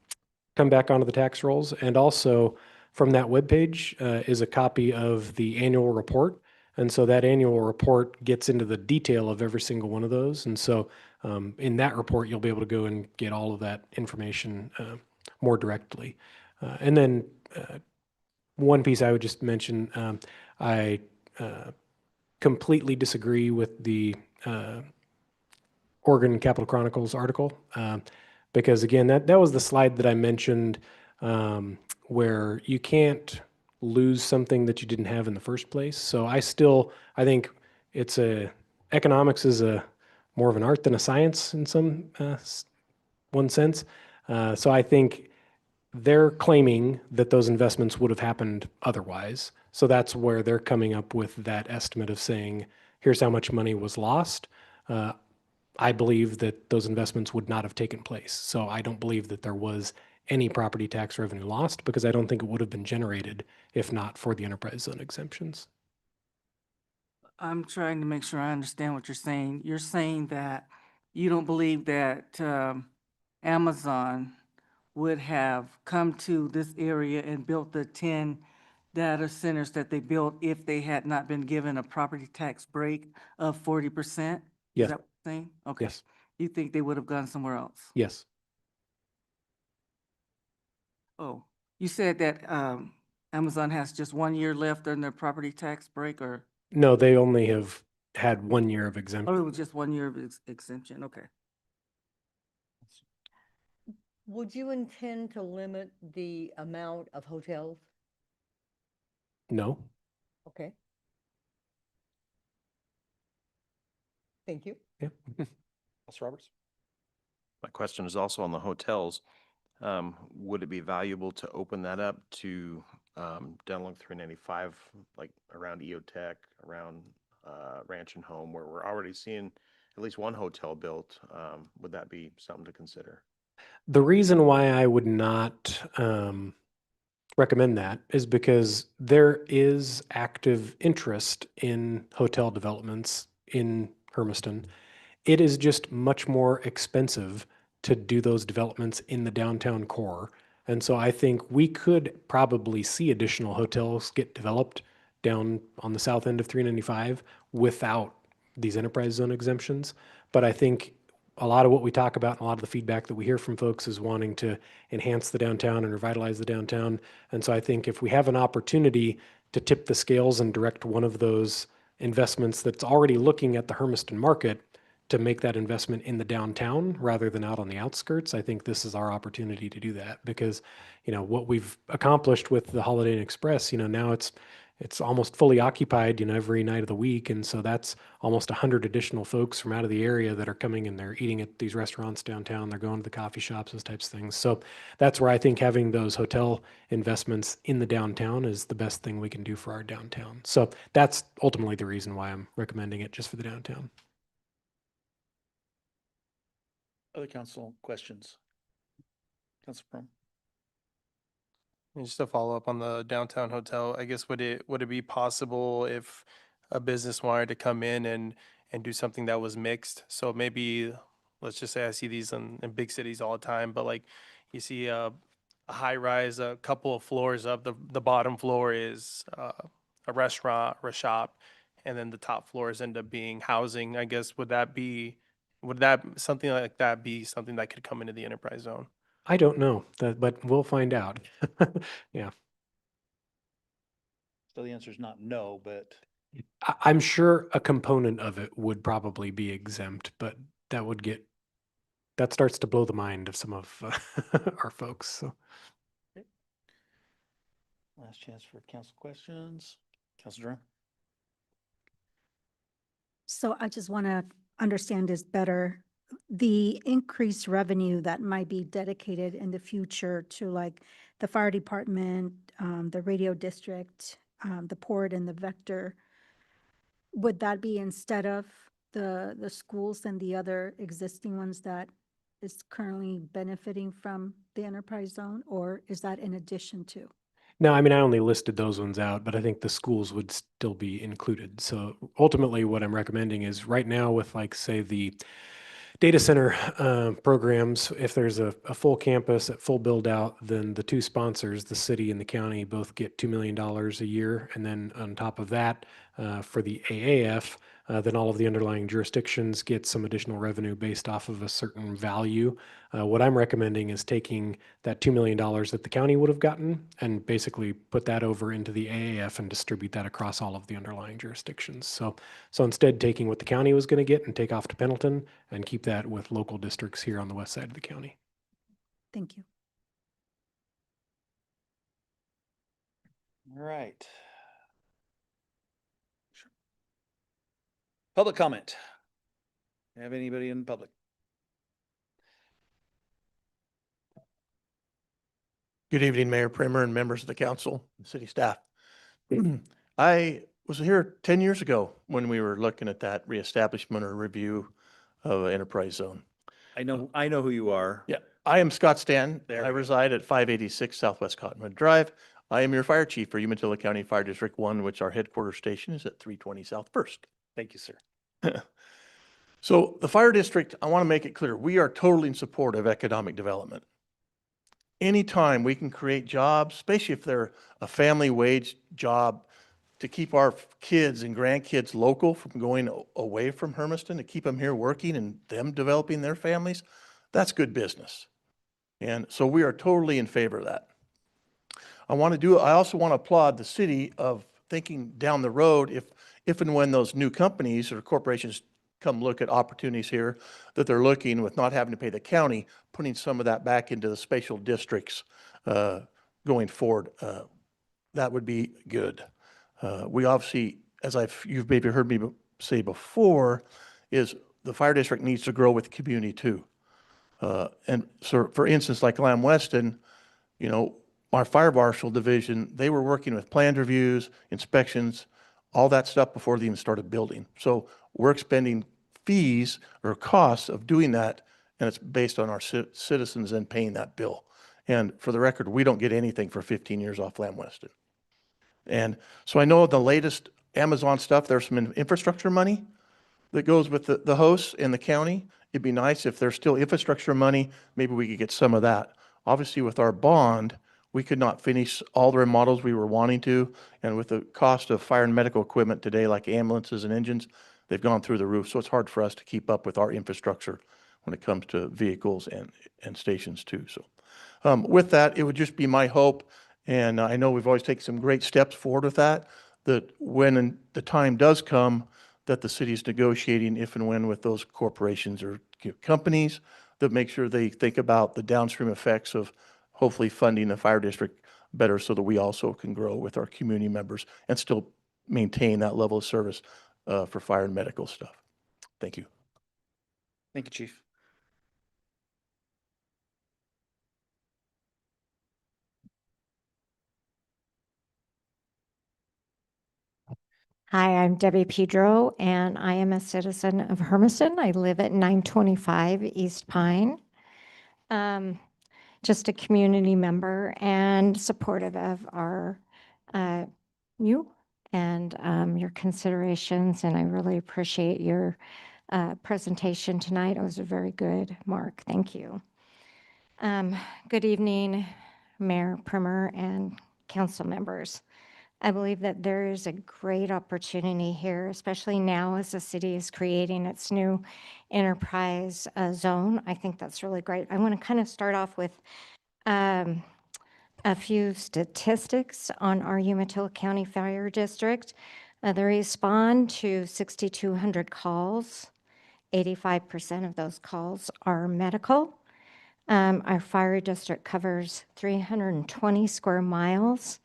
back onto the tax rolls, and also from that webpage is a copy of the annual report. And so that annual report gets into the detail of every single one of those. And so in that report, you'll be able to go and get all of that information more directly. And then one piece I would just mention, I completely disagree with the Oregon Capital Chronicles article, because again, that was the slide that I mentioned where you can't lose something that you didn't have in the first place. So I think economics is more of an art than a science in one sense. So I think they're claiming that those investments would have happened otherwise. So that's where they're coming up with that estimate of saying, here's how much money was lost. I believe that those investments would not have taken place. So I don't believe that there was any property tax revenue lost, because I don't think it would have been generated if not for the enterprise zone exemptions. I'm trying to make sure I understand what you're saying. You're saying that you don't believe that Amazon would have come to this area and built the 10 data centers that they built if they had not been given a property tax break of 40%? Yes. Is that what you're saying? Okay. Yes. You think they would have gone somewhere else? Yes. Oh, you said that Amazon has just 1 year left on their property tax break, or? No, they only have had 1 year of Oh, exemption. it was just 1 year of exemption, okay. Would you intend to limit the amount of hotels? No. Okay. Thank you. Yeah. Council Roberts? My question is also on the hotels. Would it be valuable to open that up to down along 395, like around EOTech, around Ranch and Home, where we're already seeing at least one hotel built? Would that be something to consider? The reason why I would not recommend that is because there is active interest in hotel developments in Hermiston. It is just much more expensive to do those developments in the downtown core. And so I think we could probably see additional hotels get developed down on the south end of 395 without these enterprise zone exemptions. But I think a lot of what we talk about and a lot of the feedback that we hear from folks is wanting to enhance the downtown and revitalize the downtown. And so I think if we have an opportunity to tip the scales and direct one of those investments that's already looking at the Hermiston market to make that investment in the downtown rather than out on the outskirts, I think this is our opportunity to do that because, what we've accomplished with the Holiday Inn Express, now it's almost fully occupied, every night of the week. And so that's almost 100 additional folks from out of the area that are coming and they're eating at these restaurants downtown. They're going to the coffee shops, those types of things. So that's where I think having those hotel investments in the downtown is the best thing we can do for our downtown. So that's ultimately the reason why I'm recommending it just for the downtown. Other council questions? Council Crum? And just to follow up on the downtown hotel, I guess would it be possible if a business wanted to come in and do something that was mixed? So maybe, let's just say I see these in big cities all the time, but like you see a high rise, a couple of floors up, the bottom floor is a restaurant or a shop, and then the top floors end up being housing. I guess would that something like that be something that could come into the enterprise zone? I don't know, but we'll find out. Yeah. So the answer is not no, but I'm sure a component of it would probably be exempt, but that starts to blow the mind of some of our folks. So. last chance for council questions. Council Durham? So I just want to understand this better. The increased revenue that might be dedicated in the future to like the fire department, the radio district, the port and the vector, would that be instead of the schools and the other existing ones that is currently benefiting from the enterprise zone, or is that in addition to? No, I mean, I only listed those ones out, but I think the schools would still be included. So ultimately what I'm recommending is right now with like, say, the data center programs, if there's a full campus at full build out, then the two sponsors, the city and the county, both get $2 million a year. And then on top of that, for the AAF, then all of the underlying jurisdictions get some additional revenue based off of a certain value. What I'm recommending is taking that $2 million that the county would have gotten and basically put that over into the AAF and distribute that across all of the underlying jurisdictions. So instead taking what the county was going to get and take off to Pendleton and keep that with local districts here on the west side of the county. Thank you. All right. Sure. Public comment. Have anybody in public? Good evening, Mayor Primer and members of the council and city staff. I was here 10 years ago when we were looking at that reestablishment or review of enterprise zone. I know who you are. Yeah, I am Scott Stan. There I we go. reside at 586 Southwest Cottonwood Drive. I am your fire chief for Umatilla County Fire District 1, which our headquarters station is at 320 South First. Thank you, sir. So the fire district, I want to make it clear, we are totally in support of economic development. Anytime we can create jobs, especially if they're a family wage job, to keep our kids and grandkids local from going away from Hermiston, to keep them here working and them developing their families, that's good business. And so we are totally in favor of that. I also want to applaud the city of thinking down the road, if and when those new companies or corporations come look at opportunities here, that they're looking with not having to pay the county, putting some of that back into the spatial districts going forward. That would be good. We obviously, you've maybe heard me say before, is the fire district needs to grow with the community too. And so, for instance, like Lamb Weston, our fire marshal division, they were working with planned reviews, inspections, all that stuff before they even started building. So we're expending fees or costs of doing that, and it's based on our citizens and paying that bill. And for the record, we don't get anything for 15 years off Lamb Weston. And so I know the latest Amazon stuff, there's some infrastructure money that goes with the hosts in the county. It'd be nice if there's still infrastructure money, maybe we could get some of that. Obviously with our bond, we could not finish all the remodels we were wanting to. And with the cost of fire and medical equipment today, like ambulances and engines, they've gone through the roof. So it's hard for us to keep up with our infrastructure when it comes to vehicles and stations too. So with that, it would just be my hope, and I know we've always taken some great steps forward with that when the time does come that the city is negotiating if and when with those corporations or companies, that make sure they think about the downstream effects of hopefully funding the fire district better so that we also can grow with our community members and still maintain that level of service for fire and medical stuff. Thank you. Thank you, Chief. Hi, I'm Debbie Pedro, and I am a citizen of Hermiston. I live at 925 East Pine. Just a community member and supportive of our you and your considerations, and I really appreciate your presentation tonight. It was very good, Mark. Thank you. Good evening, Mayor Primer and council members. I believe that there is a great opportunity here, especially now as the city is creating its new enterprise zone. I think that's really great. I want to kind of start off with a few statistics on our Umatilla County Fire District. They respond to 6,200 calls. 85% of those calls are medical. Our fire district covers 320 square miles.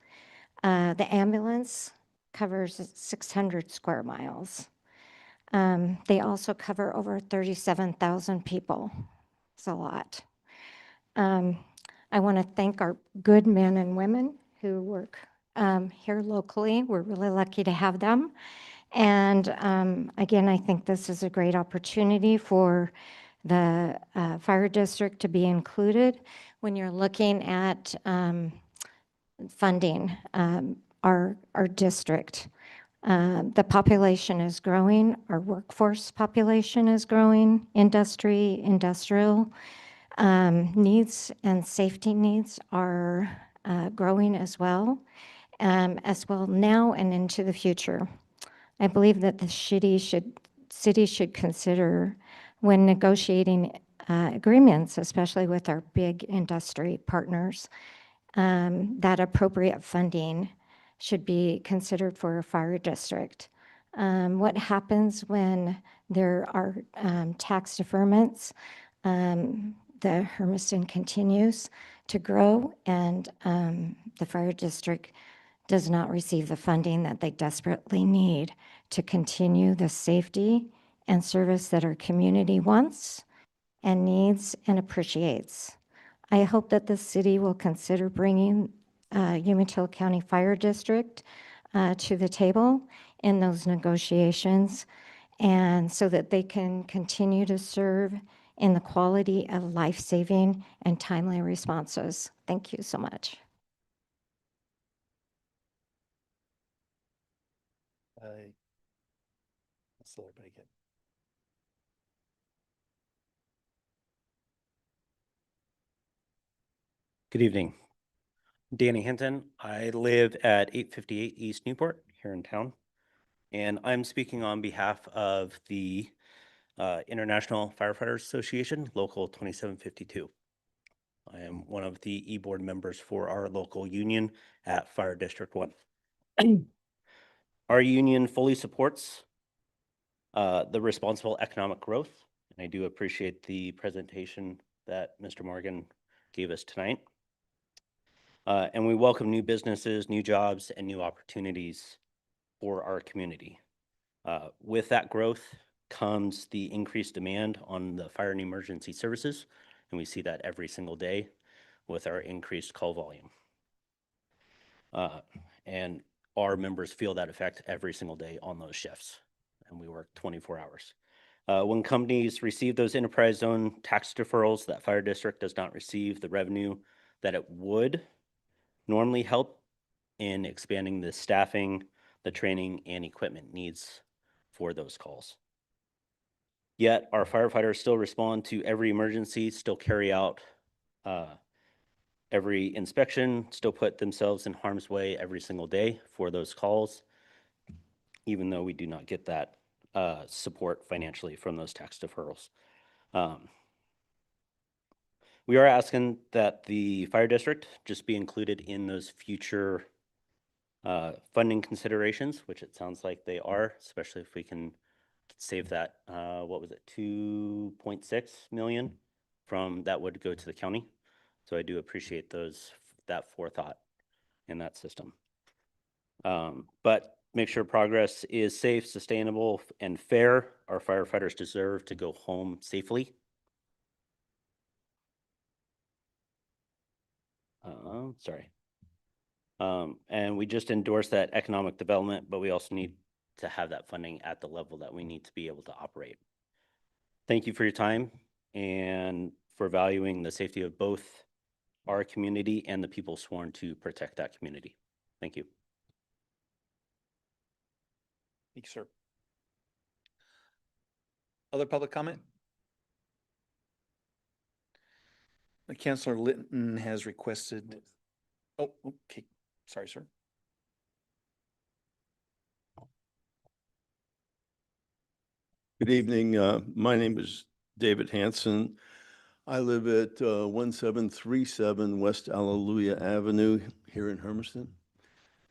The ambulance covers 600 square miles. They also cover over 37,000 people. It's a lot. I want to thank our good men and women who work here locally. We're really lucky to have them. And again, I think this is a great opportunity for the fire district to be included when you're looking at funding our district. The population is growing, our workforce population is growing, industrial needs and safety needs are growing as well now and into the future. I believe that the city should consider when negotiating agreements, especially with our big industry partners, that appropriate funding should be considered for a fire district. What happens when there are tax deferments? The Hermiston continues to grow, and the fire district does not receive the funding that they desperately need to continue the safety and service that our community wants and needs and appreciates. I hope that the city will consider bringing Umatilla County Fire District to the table in those negotiations, and so that they can continue to serve in the quality of life-saving and timely responses. Thank you so much. Let's let everybody get. Good evening. Danny Hinton. I live at 858 East Newport here in town, and I'm speaking on behalf of the International Firefighters Association, Local 2752. I am one of the e-board members for our local union at Fire District 1. Our union fully supports the responsible economic growth, and I do appreciate the presentation that Mr. Morgan gave us tonight. And we welcome new businesses, new jobs, and new opportunities for our community. With that growth comes the increased demand on the fire and emergency services, and we see that every single day with our increased call volume. And our members feel that effect every single day on those shifts, and we work 24 hours. When companies receive those enterprise zone tax deferrals, that fire district does not receive the revenue that it would normally help in expanding the staffing, the training, and equipment needs for those calls. Yet our firefighters still respond to every emergency, still carry out every inspection, still put themselves in harm's way every single day for those calls, even though we do not get that support financially from those tax deferrals. We are asking that the fire district just be included in those future funding considerations, which it sounds like they are, especially if we can save that, what was it, 2.6 million from that would go to the county. So I do appreciate that forethought in that system. But make sure progress is safe, sustainable, and fair. Our firefighters deserve to go home safely. Sorry. And we just endorse that economic development, but we also need to have that funding at the level that we need to be able to operate. Thank you for your time and for valuing the safety of both our community and the people sworn to protect that community. Thank you. Thank you, sir. Other public comment? Councilor Litton has requested. Oh, okay. Sorry, sir. Good evening. My name is David Hanson. I live at 1737 West Alleluia Avenue here in Hermiston.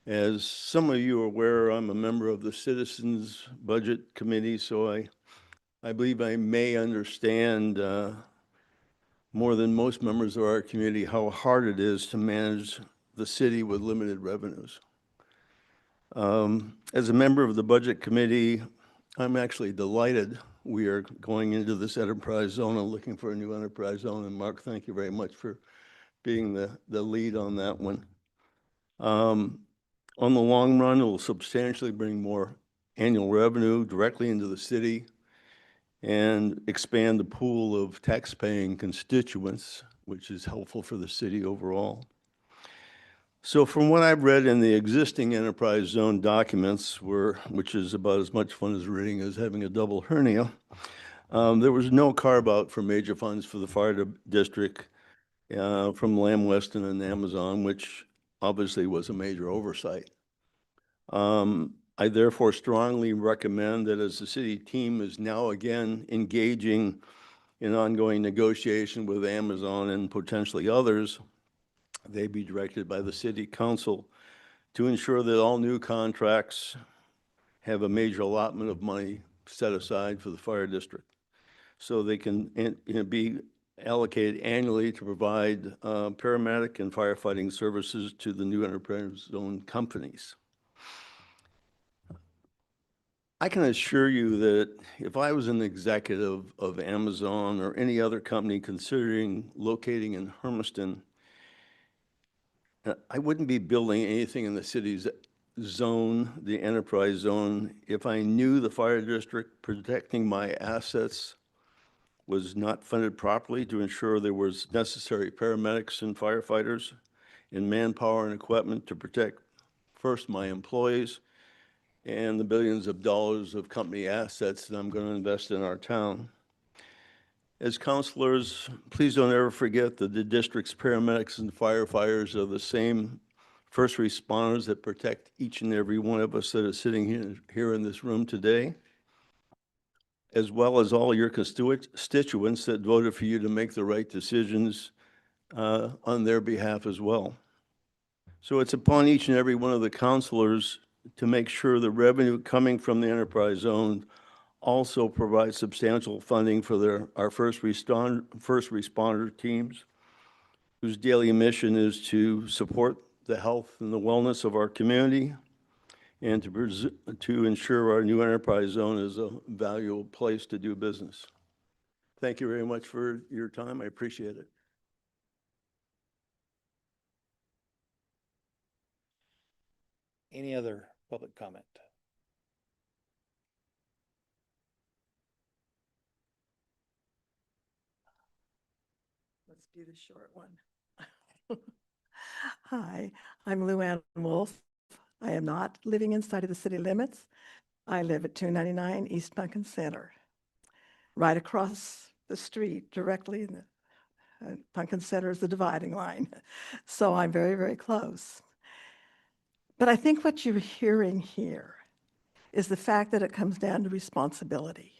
As some of you are aware, I'm a member of the Citizens Budget Committee, so I believe I may understand more than most members of our community how hard it is to manage the city with limited revenues. As a member of the Budget Committee, I'm actually delighted we are going into this enterprise zone and looking for a new enterprise zone. And Mark, thank you very much for being the lead on that one. On the long run, it will substantially bring more annual revenue directly into the city and expand the pool of tax-paying constituents, which is helpful for the city overall. So from what I've read in the existing enterprise zone documents, which is about as much fun as reading as having a double hernia, there was no carve-out for major funds for the fire district from Lamb Weston and Amazon, which obviously was a major oversight. I therefore strongly recommend that as the city team is now again engaging in ongoing negotiation with Amazon and potentially others, they be directed by the city council to ensure that all new contracts have a major allotment of money set aside for the fire district, so they can be allocated annually to provide paramedic and firefighting services to the new enterprise zone companies. I can assure you that if I was an executive of Amazon or any other company considering locating in Hermiston, I wouldn't be building anything in the city's zone, the enterprise zone, if I knew the fire district protecting my assets was not funded properly to ensure there was necessary paramedics and firefighters and manpower and equipment to protect first my employees and the billions of dollars of company assets that I'm going to invest in our town. As counselors, please don't ever forget that the district's paramedics and firefighters are the same first responders that protect each and every one of us that are sitting here in this room today, as well as all your constituents that voted for you to make the right decisions on their behalf as well. So it's upon each and every one of the counselors to make sure the revenue coming from the enterprise zone also provides substantial funding for our first responder teams, whose daily mission is to support the health and the wellness of our community and to ensure our new enterprise zone is a valuable place to do business. Thank you very much for your time. I appreciate it. Any other public comment? Let's do the short one. Hi, I'm Lou Ann Wolf. I am not living inside of the city limits. I live at 299 East Pumpkin Center, right across the street, directly in the Pumpkin Center is the dividing line. So I'm very, very close. But I think what you're hearing here is the fact that it comes down to responsibility.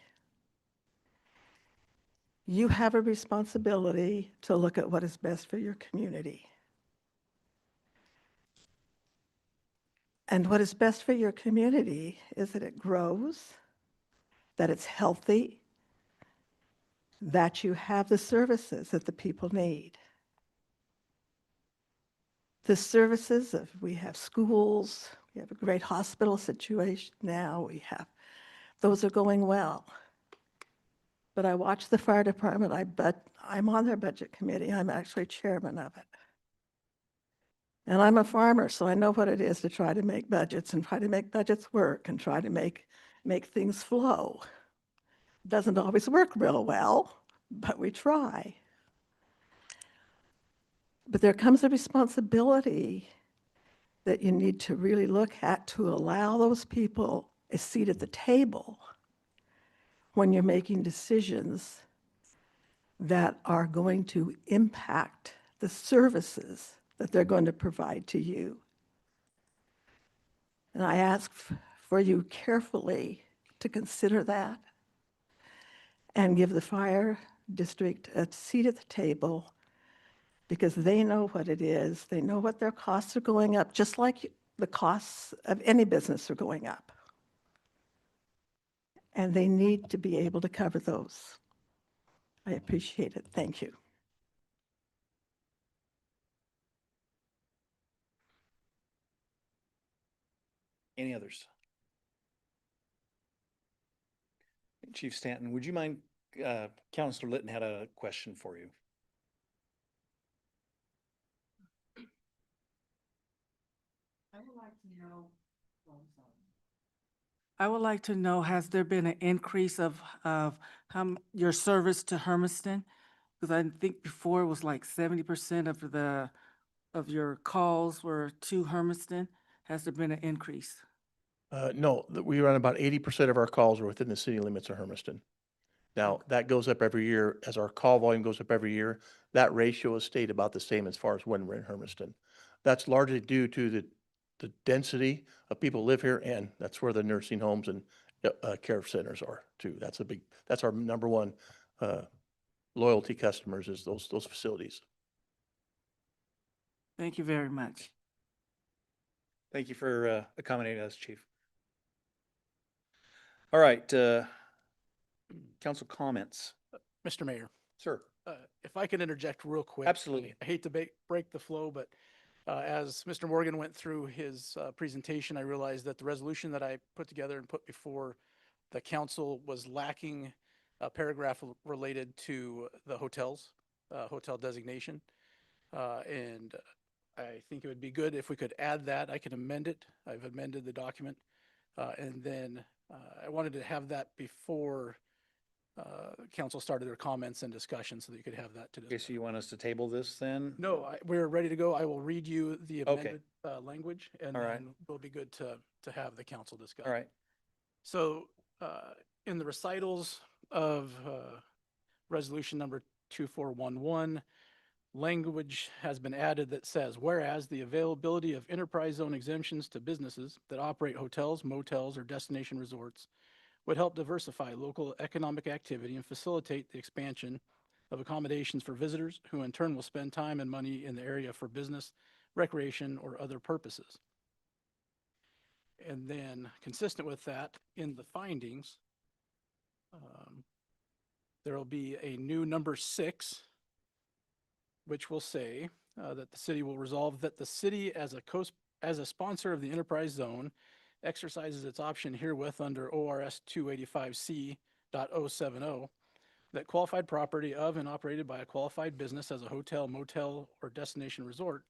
You have a responsibility to look at what is best for your community. And what is best for your community is that it grows, that it's healthy, that you have the services that the people need. The services of, we have schools, we have a great hospital situation now, those are going well. But I watch the fire department, I'm on their budget committee, I'm actually chairman of it. And I'm a farmer, so I know what it is to try to make budgets and try to make budgets work and try to make things flow. It doesn't always work real well, but we try. But there comes a responsibility that you need to really look at to allow those people a seat at the table when you're making decisions that are going to impact the services that they're going to provide to you. And I ask for you carefully to consider that and give the fire district a seat at the table, because they know what it is. They know what their costs are going up, just like the costs of any business are going up. And they need to be able to cover those. I appreciate it. Thank you. Any others? Chief Stanton, would you mind, Councilor Litton had a question for you. I would like to know, oh, I'm sorry. I would like to know, has there been an increase of your service to Hermiston? Because I think before it was like 70% of your calls were to Hermiston. Has there been an increase? No, we run about 80% of our calls are within the city limits of Hermiston. Now, that goes up every year. As our call volume goes up every year, that ratio has stayed about the same as far as when we're in Hermiston. That's largely due to the density of people who live here, and that's where the nursing homes and care centers are too. That's our number one loyalty customers, is those facilities. Thank you very much. Thank you for accommodating us, Chief. All right, council comments. Mr. Mayor, Sir. if I can interject real quick. Absolutely. I hate to break the flow, but as Mr. Morgan went through his presentation, I realized that the resolution that I put together and put before the council was lacking a paragraph related to the hotels, hotel designation. And I think it would be good if we could add that. I can amend it. I've amended the document. And then I wanted to have that before council started their comments and discussion so that you could have that to Okay, discuss. so you want us to table this then? No, we're ready to go. I will read you the Okay. amended language, and All right. then we'll be good to have the council discuss. All right. So in the recitals of resolution number 2411, language has been added that says, whereas the availability of enterprise zone exemptions to businesses that operate hotels, motels, or destination resorts would help diversify local economic activity and facilitate the expansion of accommodations for visitors who in turn will spend time and money in the area for business, recreation, or other purposes. And then consistent with that, in the findings, there will be a new number 6, which will say that the city will resolve that the city as a sponsor of the enterprise zone exercises its option herewith under ORS 285C.070 that qualified property of and operated by a qualified business as a hotel, motel, or destination resort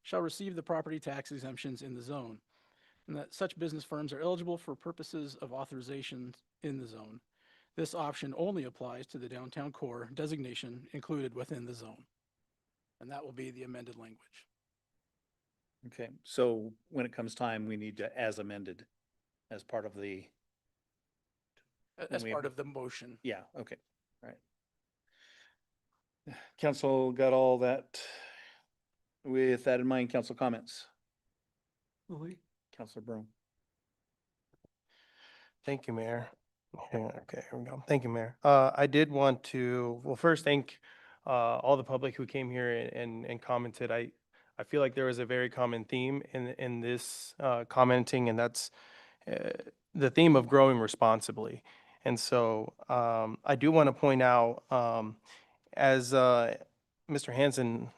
shall receive the property tax exemptions in the zone, and that such business firms are eligible for purposes of authorizations in the zone. This option only applies to the downtown core designation included within the zone. And that will be the amended language. Okay, so when it comes time, we need to, as amended, as part of the. As part of the motion. Yeah, okay, all right. Council got all that. With that in mind, council comments. Councilor Brown. Thank you, Mayor. Yeah, okay, here we go. Thank you, Mayor. I did want to, well, first thank all the public who came here and commented. I feel like there was a very common theme in this commenting, and that's uh, the theme of growing responsibly. And so I do want to point out, as Mr. Hansen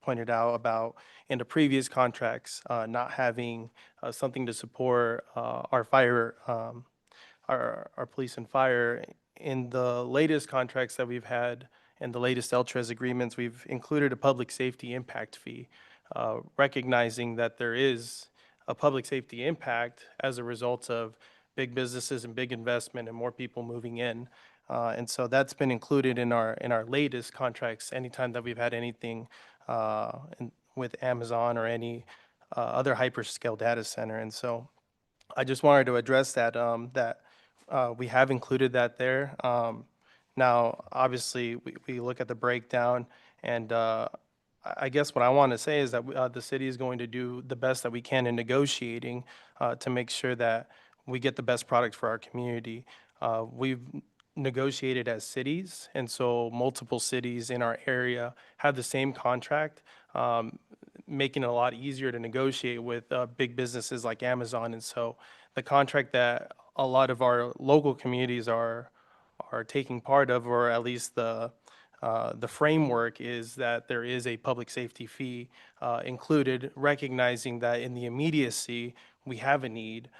pointed out about in the previous contracts not having something to support our fire. Our police and fire. In the latest contracts that we've had and the latest LTRES agreements, we've included a public safety impact fee, recognizing that there is a public safety impact as a result of big businesses and big investment and more people moving in. And so that's been included in our latest contracts anytime that we've had anything with Amazon or any other hyperscale data center. And so I just wanted to address that, we have included that there. Now, obviously, we look at the breakdown, and I guess what I want to say is that the city is going to do the best that we can in negotiating to make sure that we get the best product for our community. We've negotiated as cities, and so multiple cities in our area have the same contract, making it a lot easier to negotiate with big businesses like Amazon. And so the contract that a lot of our local communities are taking part of, or at least the framework, is that there is a public safety fee included, recognizing that in the immediacy we have a need.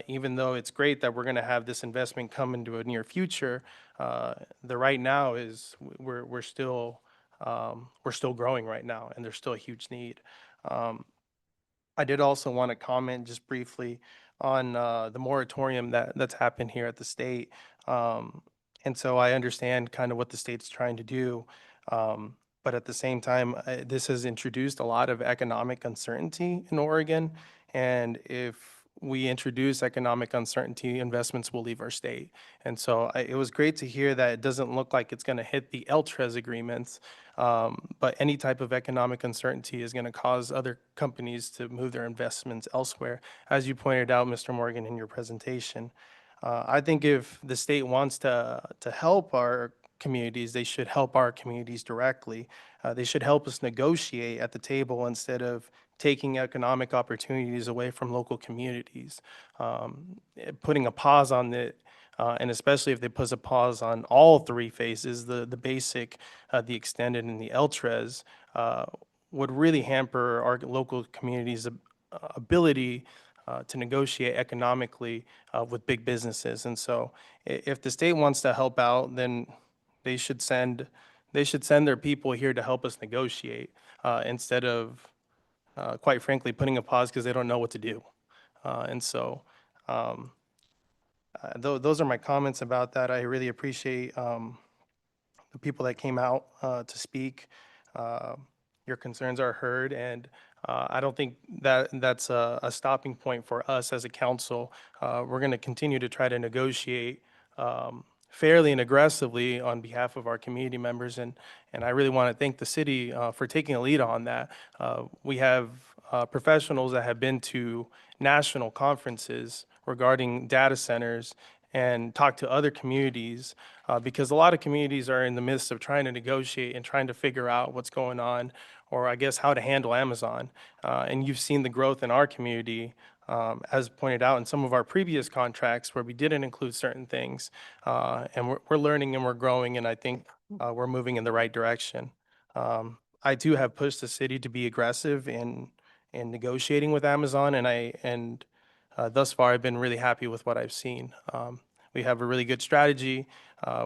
Even though it's great that we're going to have this investment come into a near future, the right now is we're still growing right now, and there's still a huge need. I did also want to comment just briefly on the moratorium that's happened here at the state. And so I understand kind of what the state's trying to do. But at the same time, this has introduced a lot of economic uncertainty in Oregon. And if we introduce economic uncertainty, investments will leave our state. And so it was great to hear that it doesn't look like it's going to hit the LTRES agreements, but any type of economic uncertainty is going to cause other companies to move their investments elsewhere, as you pointed out, Mr. Morgan, in your presentation. I think if the state wants to help our communities, they should help our communities directly. They should help us negotiate at the table instead of taking economic opportunities away from local communities. Putting a pause on it, and especially if they put a pause on all three phases, the basic, the extended, and the LTRES, would really hamper our local communities' ability to negotiate economically with big businesses. And so if the state wants to help out, then they should send their people here to help us negotiate instead of, quite frankly, putting a pause because they don't know what to do. And so those are my comments about that. I really appreciate the people that came out to speak. Your concerns are heard, and I don't think that that's a stopping point for us as a council. We're going to continue to try to negotiate fairly and aggressively on behalf of our community members, and I really want to thank the city for taking a lead on that. We have professionals that have been to national conferences regarding data centers and talk to other communities, because a lot of communities are in the midst of trying to negotiate and trying to figure out what's going on, or I guess how to handle Amazon. And you've seen the growth in our community, as pointed out in some of our previous contracts where we didn't include certain things. And we're learning and we're growing, and I think we're moving in the right direction. I too have pushed the city to be aggressive in negotiating with Amazon, and thus far I've been really happy with what I've seen. We have a really good strategy.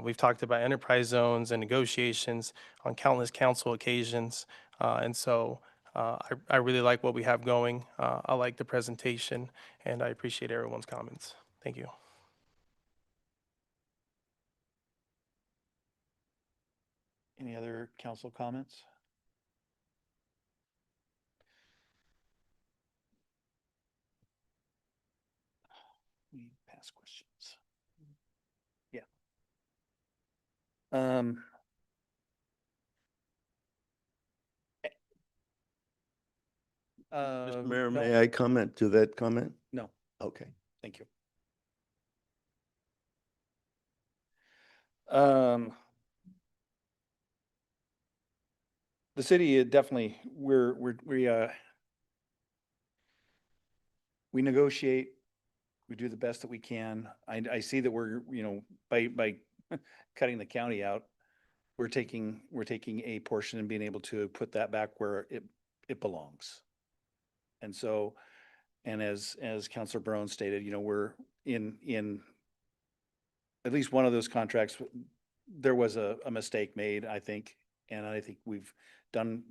We've talked about enterprise zones and negotiations on countless council occasions. And so I really like what we have going. I like the presentation, and I appreciate everyone's comments. Thank you. Any other council comments? We pass questions. Yeah. Mr. Mayor, no. may I comment to that comment? No, Okay. thank you. The city definitely, we negotiate, we do the best that we can. I see that we're, by cutting the county out, we're taking a portion and being able to put that back where it belongs. And so, and as Councilor Barone stated, we're in at least one of those contracts, there was a mistake made, I think, and I think we've done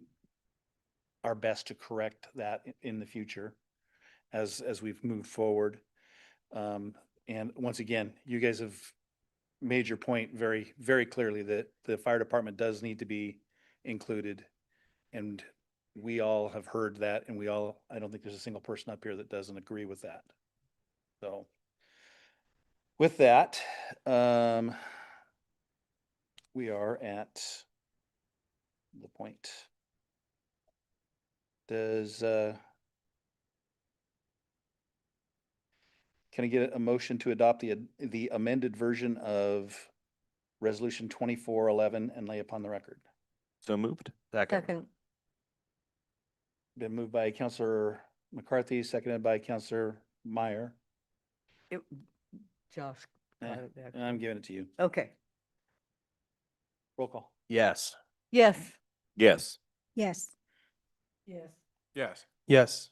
our best to correct that in the future as we've moved forward. And once again, you guys have made your point very, very clearly that the fire department does need to be included. And we all have heard that, and I don't think there's a single person up here that doesn't agree with that. So with that, we are at the point. Can I get a motion to adopt the amended version of Resolution 2411 and lay upon the record? So moved. Second. Been moved by Councilor McCarthy, seconded by Councilor Meyer. Josh. I'm giving it to you. Okay. Roll call. Yes. Yes. Yes. Yes. Yes. Yes. Yes.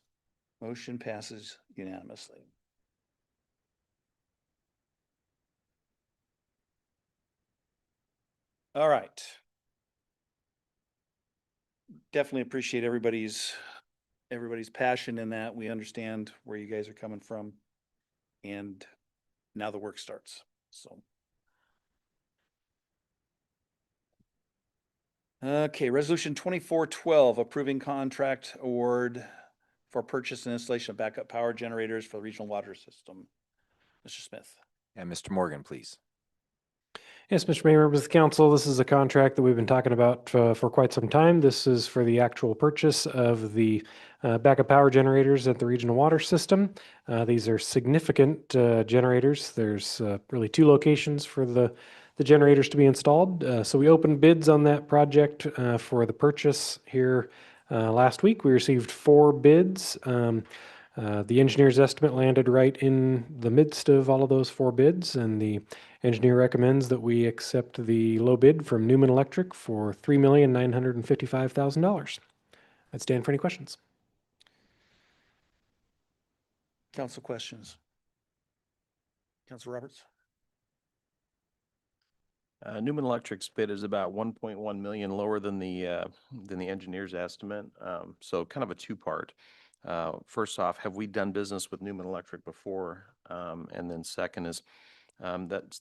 Motion passes unanimously. All right. Definitely appreciate everybody's passion in that. We understand where you guys are coming from. And now the work starts. So. Okay, Resolution 2412, approving contract award for purchase and installation of backup power generators for the regional water system. Mr. Smith. And Mr. Morgan, please. Yes, Mr. Mayor, members of the council, this is a contract that we've been talking about for quite some time. This is for the actual purchase of the backup power generators at the regional water system. These are significant generators. There's really two locations for the generators to be installed. So we opened bids on that project for the purchase here last week. We received 4 bids. The engineer's estimate landed right in the midst of all of those 4 bids, and the engineer recommends that we accept the low bid from Newman Electric for $3,955,000. I'd stand for any questions. Council questions? Council Roberts? Newman Electric's bid is about 1.1 million lower than the engineer's estimate. So kind of a two-part. First off, have we done business with Newman Electric before? And then second is that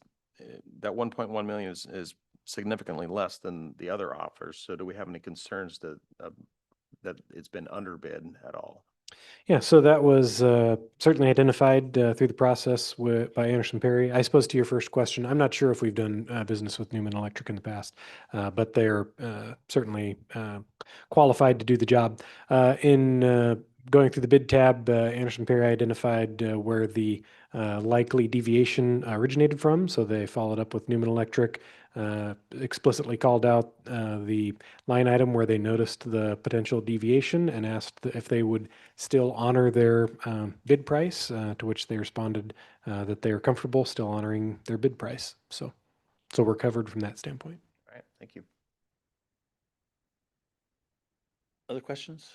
1.1 million is significantly less than the other offers. So do we have any concerns that it's been underbid at all? Yeah, so that was certainly identified through the process by Anderson Perry. I suppose to your first question, I'm not sure if we've done business with Newman Electric in the past, but they're certainly qualified to do the job. In going through the bid tab, Anderson Perry identified where the likely deviation originated from, so they followed up with Newman Electric, explicitly called out the line item where they noticed the potential deviation and asked if they would still honor their bid price, to which they responded that they are comfortable still honoring their bid price. So we're covered from that standpoint. All right, thank you. Other questions?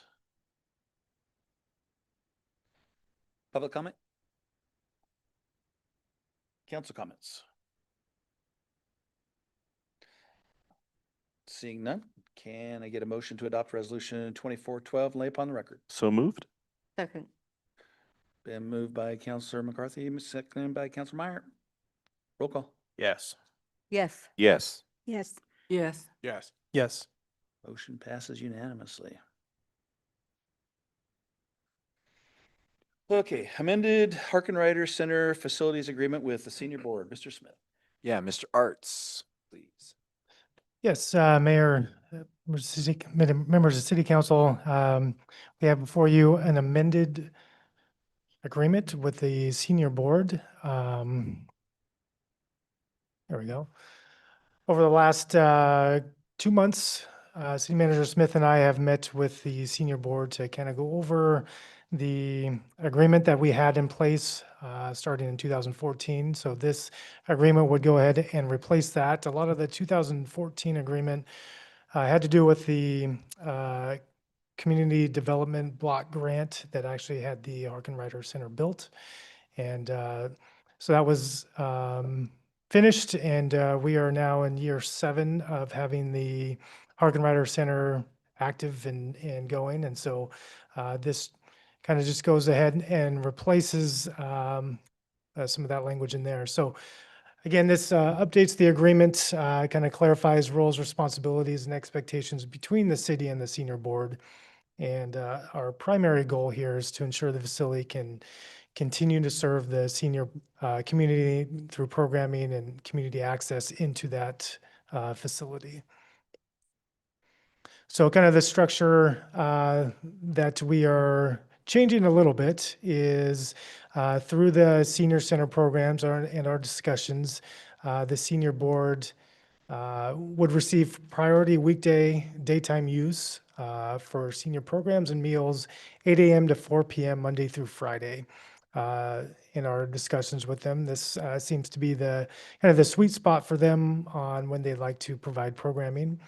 Public comment? Council comments? Seeing none, can I get a motion to adopt Resolution 2412 and lay upon the record? So moved. Second. Been moved by Councilor McCarthy, seconded by Councilor Meyer. Roll call. Yes. Yes. Yes. Yes. Yes. Yes. Yes. Motion passes unanimously. Okay, amended Harkin Rider Center Facilities Agreement with the Senior Board. Mr. Smith. Yeah, Mr. Arts, please. Yes, Mayor, members of City Council, we have before you an amended agreement with the Senior Board. There we go. Over the last 2 months, City Manager Smith and I have met with the senior board to kind of go over the agreement that we had in place starting in 2014. So this agreement would go ahead and replace that. A lot of the 2014 agreement had to do with the community development block grant that actually had the Harkenrider Center built. And so that was finished, and we are now in year 7 of having the Harkenrider Center active and going. And so this kind of just goes ahead and replaces some of that language in there. So again, this updates the agreement, kind of clarifies roles, responsibilities, and expectations between the city and the senior board. And our primary goal here is to ensure the facility can continue to serve the senior community through programming and community access into that facility. So kind of the structure that we are changing a little bit is through the senior center programs and our discussions, the senior board would receive priority weekday daytime use for senior programs and meals, 8 a.m. to 4 p.m. Monday through Friday. In our discussions with them, this seems to be the kind of the sweet spot for them on when they like to provide programming,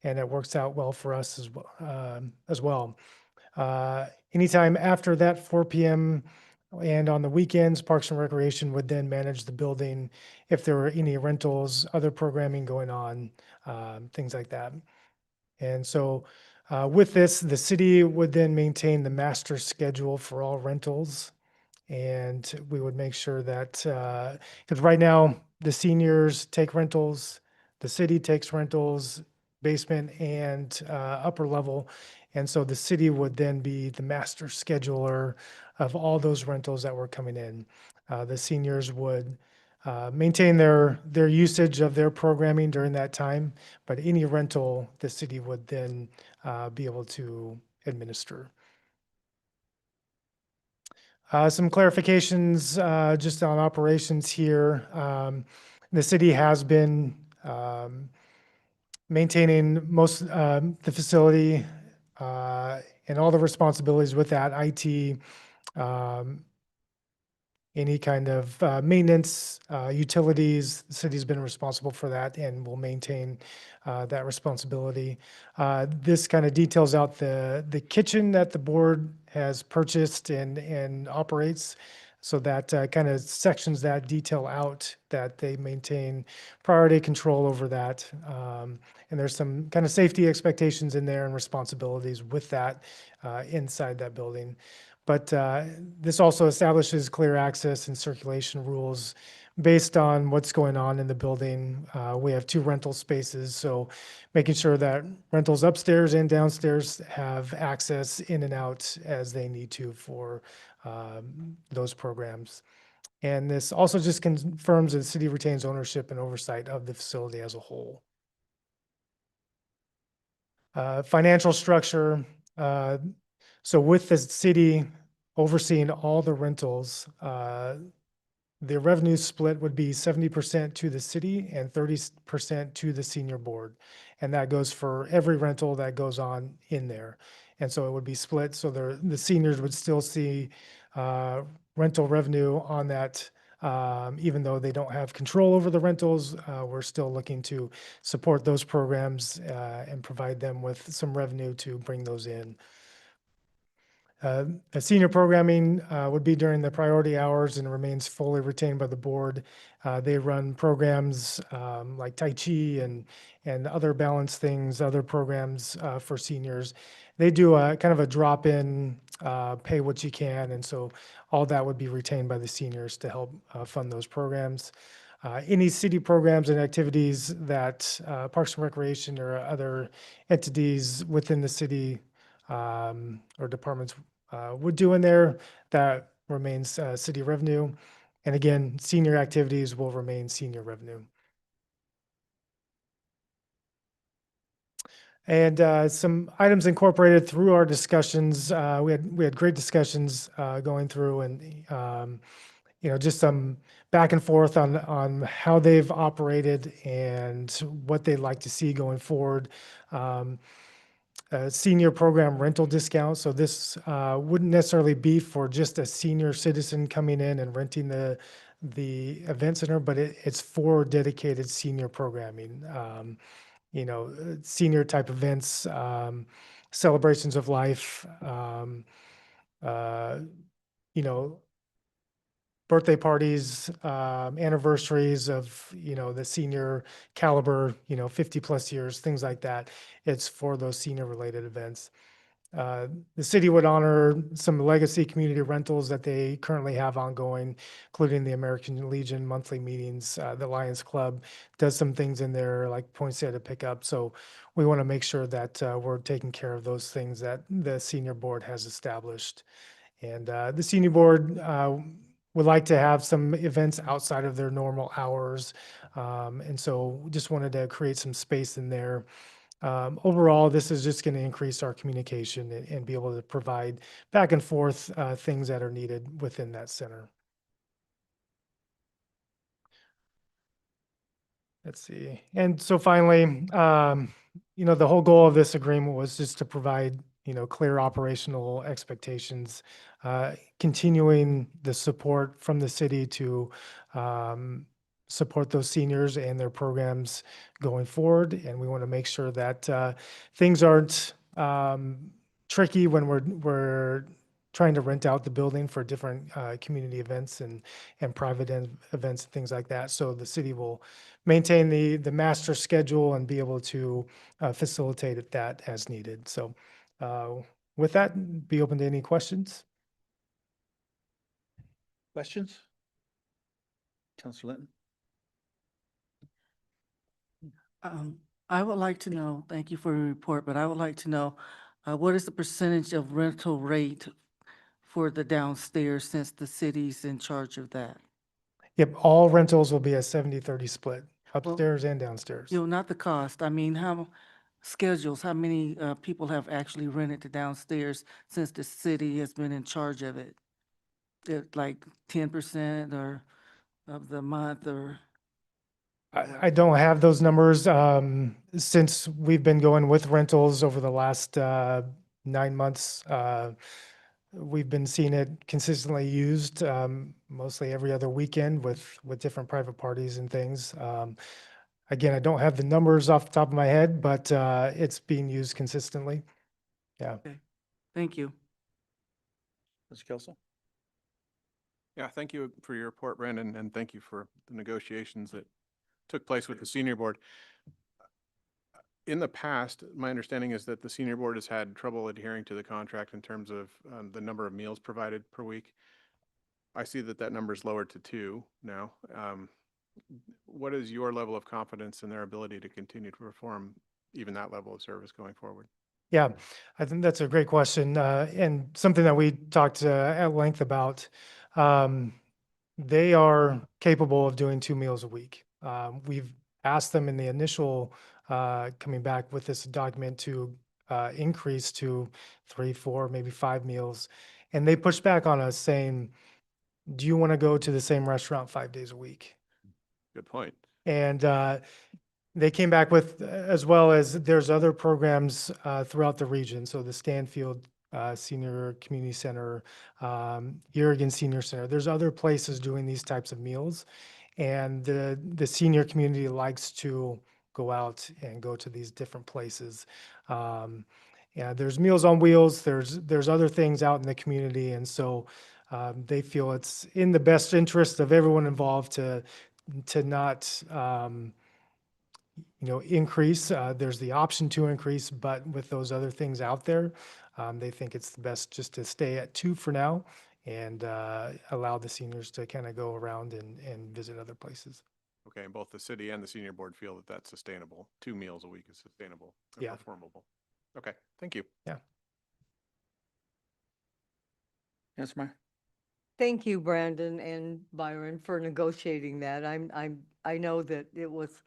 and it works out well for us as well. Anytime after that 4 p.m. and on the weekends, Parks and Recreation would then manage the building if there were any rentals, other programming going on, things like that. And so with this, the city would then maintain the master schedule for all rentals. And we would make sure that, because right now the seniors take rentals, the city takes rentals, basement and upper level. And so the city would then be the master scheduler of all those rentals that were coming in. The seniors would maintain their usage of their programming during that time, but any rental the city would then be able to administer. Some clarifications just on operations here. The city has been maintaining most the facility and all the responsibilities with that, IT, any kind of maintenance, utilities. The city's been responsible for that and will maintain that responsibility. This kind of details out the kitchen that the board has purchased and operates. So that kind of sections that detail out that they maintain priority control over that. And there's some kind of safety expectations in there and responsibilities with that inside that building. But this also establishes clear access and circulation rules based on what's going on in the building. We have 2 rental spaces, so making sure that rentals upstairs and downstairs have access in and out as they need to for those programs. And this also just confirms that the city retains ownership and oversight of the facility as a whole. Financial structure. So with the city overseeing all the rentals, the revenue split would be 70% to the city and 30% to the senior board. And that goes for every rental that goes on in there. And so it would be split. So the seniors would still see rental revenue on that. Even though they don't have control over the rentals, we're still looking to support those programs and provide them with some revenue to bring those in. The senior programming would be during the priority hours and remains fully retained by the board. They run programs like Tai Chi and other balance things, other programs for seniors. They do a kind of a drop-in, pay what you can, and so all that would be retained by the seniors to help fund those programs. Any city programs and activities that Parks and Recreation or other entities within the city or departments would do in there, that remains city revenue. And again, senior activities will remain senior revenue. And some items incorporated through our discussions. We had great discussions going through, and just some back and forth on how they've operated and what they'd like to see going forward. Senior program rental discount. So this wouldn't necessarily be for just a senior citizen coming in and renting the event center, but it's for dedicated senior programming. Senior type events, celebrations of life, uh, you know, birthday parties, anniversaries of, the senior caliber, 50 plus years, things like that. It's for those senior related events. The city would honor some legacy community rentals that they currently have ongoing, including the American Legion monthly meetings. The Lions Club does some things in there like poinsettia pickup. So we want to make sure that we're taking care of those things that the senior board has established. And the senior board would like to have some events outside of their normal hours. And so just wanted to create some space in there. Overall, this is just going to increase our communication and be able to provide back and forth things that are needed within that center. Let's see. And so finally, the whole goal of this agreement was just to provide, clear operational expectations, continuing the support from the city to support those seniors and their programs going forward. And we want to make sure that things aren't tricky when we're trying to rent out the building for different community events and private events and things like that. So the city will maintain the master schedule and be able to facilitate that as needed. So with that, be open to any questions. Questions? Councilor Linton? I would like to know, thank you for your report, but I would like to know, what is the percentage of rental rate for the downstairs since the city's in charge of that? Yep, all rentals will be a 70-30 split, upstairs and downstairs. Not the cost. I mean, how many people have actually rented the downstairs since the city has been in charge of it? Like 10% or of the month or? I don't have those numbers. Since we've been going with rentals over the last 9 months, we've been seeing it consistently used, mostly every other weekend with different private parties and things. Again, I don't have the numbers off the top of my head, but it's being used consistently. Yeah. Okay. Thank you. Mr. Kelso? Yeah, thank you for your report, Brandon, and thank you for the negotiations that took place with the senior board. In the past, my understanding is that the senior board has had trouble adhering to the contract in terms of the number of meals provided per week. I see that number is lowered to 2 now. What is your level of confidence in their ability to continue to perform even that level of service going forward? Yeah, I think that's a great question, and something that we talked at length about. They are capable of doing 2 meals a week. We've asked them in the initial coming back with this document to increase to 3, 4, maybe 5 meals, and they pushed back on us saying, "Do you want to go to the same restaurant 5 days a week?" Good point. And they came back with, as well as there's other programs throughout the region. So the Stanfield Senior Community Center, Irrigan Senior Center. There's other places doing these types of meals, and the senior community likes to go out and go to these different places. Yeah, there's Meals on Wheels. There's other things out in the community, and so they feel it's in the best interest of everyone involved to not increase. There's the option to increase, but with those other things out there, they think it's the best just to stay at 2 for now and allow the seniors to kind of go around and visit other places. Okay, and both the city and the senior board feel that that's sustainable. 2 meals a week is sustainable and Yeah. performable. Okay, thank you. Yeah. Yes, Meyer? Thank you, Brandon and Byron, for negotiating that. I know that it was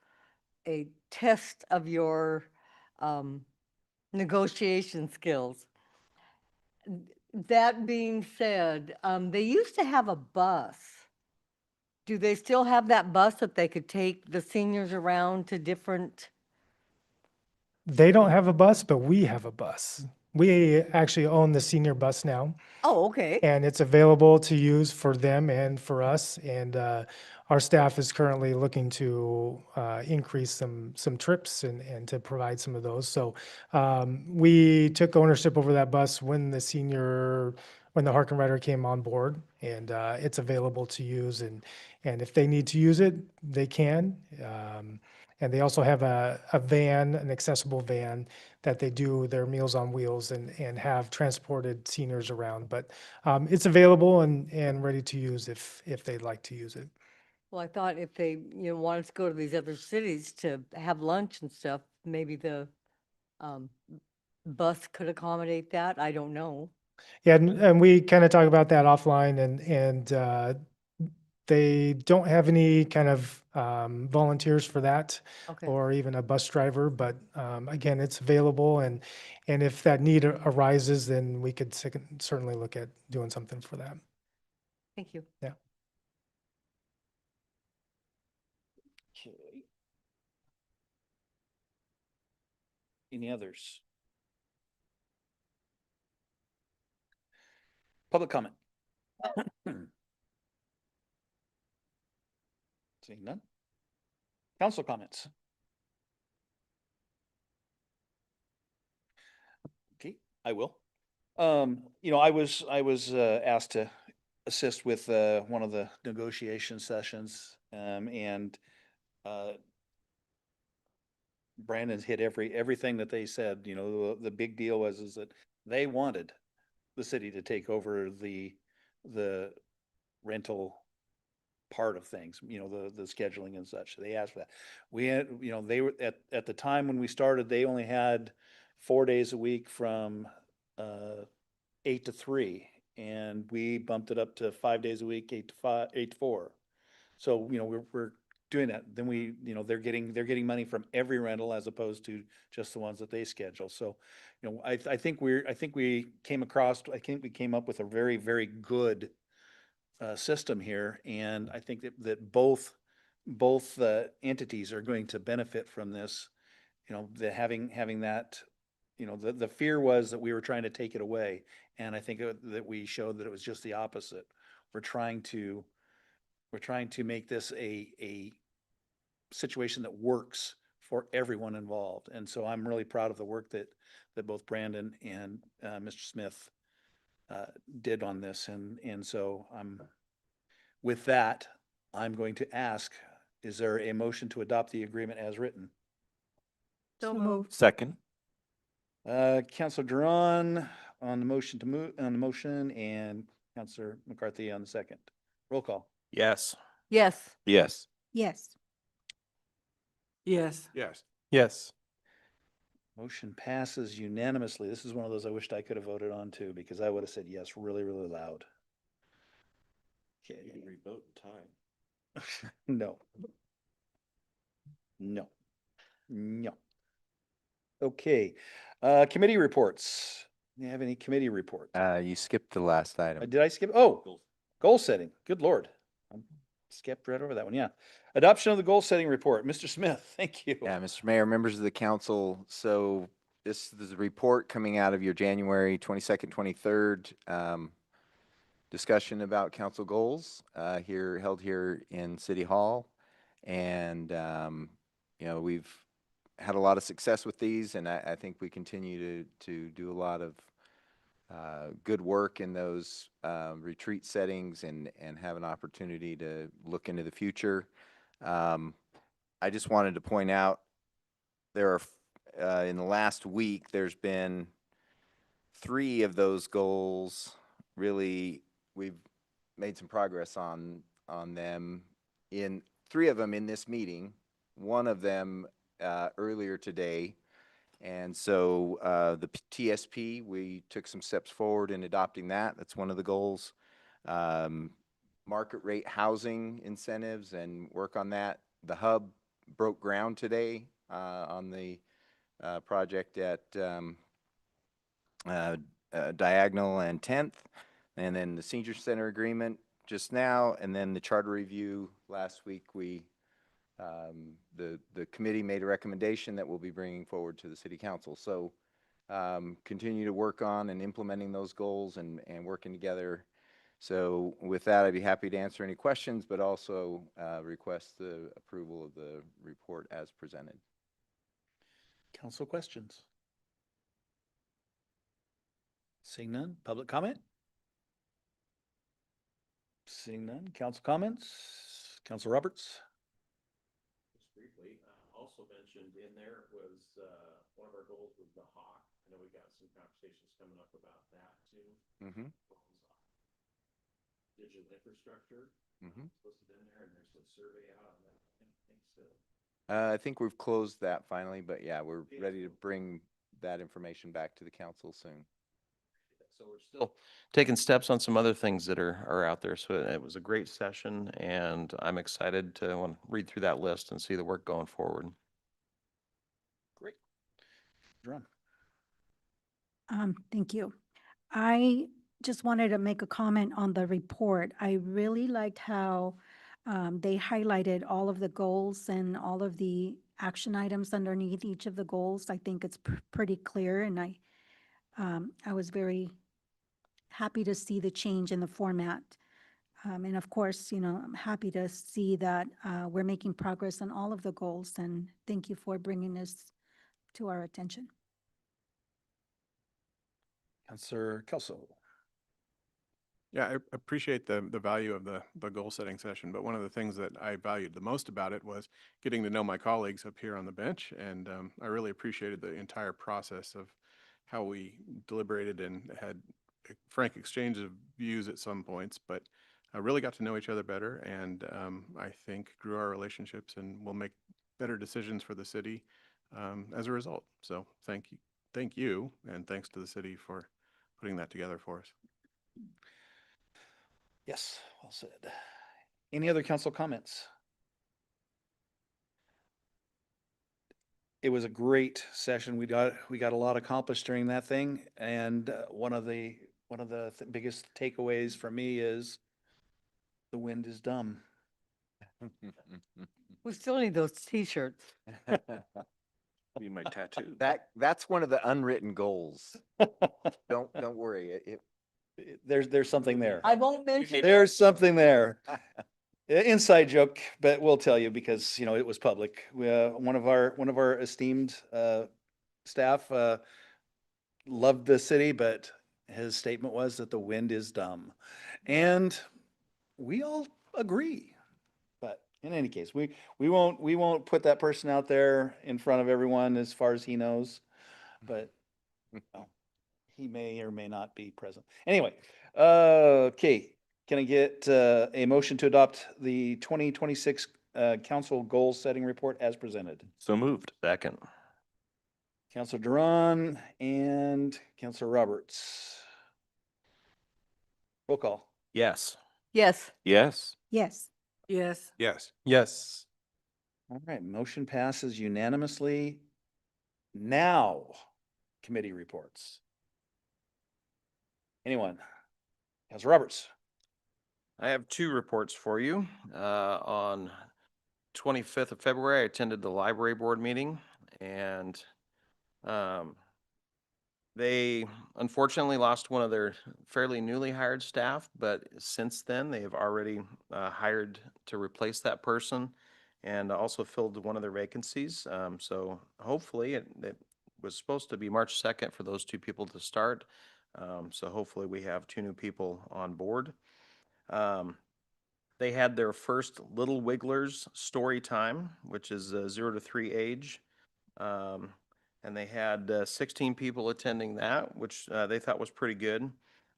a test of your negotiation skills. That being said, they used to have a bus Do they still have that bus that they could take the seniors around to different? They don't have a bus, but we have a bus. We actually own the senior bus now. Oh, okay. And it's available to use for them and for us. And our staff is currently looking to increase some trips and to provide some of those. So we took ownership over that bus when the Harkin Rider came on board, and it's available to use. And if they need to use it, they can. And they also have a van, an accessible van, that they do their Meals on Wheels and have transported seniors around. But it's available and ready to use if they'd like to use it. Well, I thought if they, wanted to go to these other cities to have lunch and stuff, maybe the um, bus could accommodate that. I don't know. Yeah, and we kind of talk about that offline, and they don't have any kind of volunteers for that, Okay. or even a bus driver. But again, it's available, and if that need arises, then we could certainly look at doing something for that. Thank you. Yeah. Okay. Any others? Public comment? Seeing none? Council comments? Okay, I will. I was asked to assist with one of the negotiation sessions, and Brandon's hit everything that they said. The big deal is that they wanted the city to take over the rental part of things, the scheduling and such. They asked for that. We had, they were at the time when we started, they only had 4 days a week from 8 to 3, and we bumped it up to 5 days a week, 8 to 5, 8 to 4. So, we're doing that. Then they're getting money from every rental as opposed to just the ones that they schedule. So, I think we came up with a very, very good system here, and I think that both entities are going to benefit from this. The having that, the fear was that we were trying to take it away, and I think that we showed that it was just the opposite. We're trying to make this a situation that works for everyone involved, and so I'm really proud of the work that both Brandon and Mr. Smith did on this, and so with that, I'm going to ask, is there a motion to adopt the agreement as written? So moved. Second. Counselor Duran on the motion to move, on the motion, and Counselor McCarthy on the second. Roll call. Yes. Yes. Yes. Yes. Yes. Yes. Yes. Motion passes unanimously. This is one of those I wished I could have voted on too, because I would have said yes really, really loud. Okay. You can revote in time. No. No. No. Okay. Committee reports. Do you have any committee reports? You skipped the last item. Did I skip? Oh, goal setting. Good Lord. I skipped right over that one. Yeah. Adoption of the goal setting report. Mr. Smith, thank you. Yeah, Mr. Mayor, members of the council. So this is a report coming out of your January 22nd, 23rd discussion about council goals held here in City Hall. And, we've had a lot of success with these, and I think we continue to do a lot of good work in those retreat settings and have an opportunity to look into the future. I just wanted to point out there are, in the last week, there's been 3 of those goals. Really, we've made some progress on them. In 3 of them in this meeting, 1 of them earlier today. And so the TSP, we took some steps forward in adopting that. That's one of the goals. Market rate housing incentives and work on that. The hub broke ground today on the project at Diagonal and 10th. And then the senior center agreement just now, and then the charter review last week, the committee made a recommendation that we'll be bringing forward to the city council. So continue to work on and implementing those goals and working together. So with that, I'd be happy to answer any questions, but also request the approval of the report as presented. Council questions? Seeing none, public comment? Seeing none, council comments? Council Roberts? Just briefly, also mentioned in there was, one of our goals was the hawk. I know we got some conversations coming up about that too. Mm-hmm. Digital infrastructure, listed in there, and there's a survey out on that. I think so. I think we've closed that finally, but yeah, we're ready to bring that information back to the council soon. So we're still taking steps on some other things that are out there. So it was a great session, and I'm excited to want to read through that list and see the work going forward. Great. Ron. Thank you. I just wanted to make a comment on the report. I really liked how they highlighted all of the goals and all of the action items underneath each of the goals. I think it's pretty clear, and I was very happy to see the change in the format. And of course, I'm happy to see that we're making progress on all of the goals, and thank you for bringing this to our attention. Councilor Kelso. Yeah, I appreciate the value of the goal setting session, but one of the things that I valued the most about it was getting to know my colleagues up here on the bench, and I really appreciated the entire process of how we deliberated and had a frank exchange of views at some points, but I really got to know each other better, and I think grew our relationships, and will make better decisions for the city as a result. So thank you, and thanks to the city for putting that together for us. Yes, well said. Any other council comments? It was a great session. We got a lot accomplished during that thing, and one of the biggest takeaways for me is the wind is dumb. We still need those t-shirts. Be my tattoo. That's one of the unwritten goals. Don't worry. There's something there. I won't mention. There's something there. Inside joke, but we'll tell you because it was public. One of our esteemed staff loved the city, but his statement was that the wind is dumb, and we all agree. But in any case, we won't put that person out there in front of everyone as far as he knows, but he may or may not be present. Anyway, okay. Can I get a motion to adopt the 2026 council goal setting report as presented? So moved. Second. Councilor Duran and Councilor Roberts. Roll call. Yes. Yes. Yes. Yes. Yes. Yes. Yes. All right, motion passes unanimously. Now, committee reports. Anyone? Councilor Roberts. I have two reports for you. On 25th of February, I attended the library board meeting, and they unfortunately lost one of their fairly newly hired staff, but since then they have already hired to replace that person and also filled one of their vacancies. So hopefully it was supposed to be March 2nd for those two people to start. So hopefully we have two new people on board. They had their first Little Wigglers story time, which is 0 to 3 age. And they had 16 people attending that, which they thought was pretty good.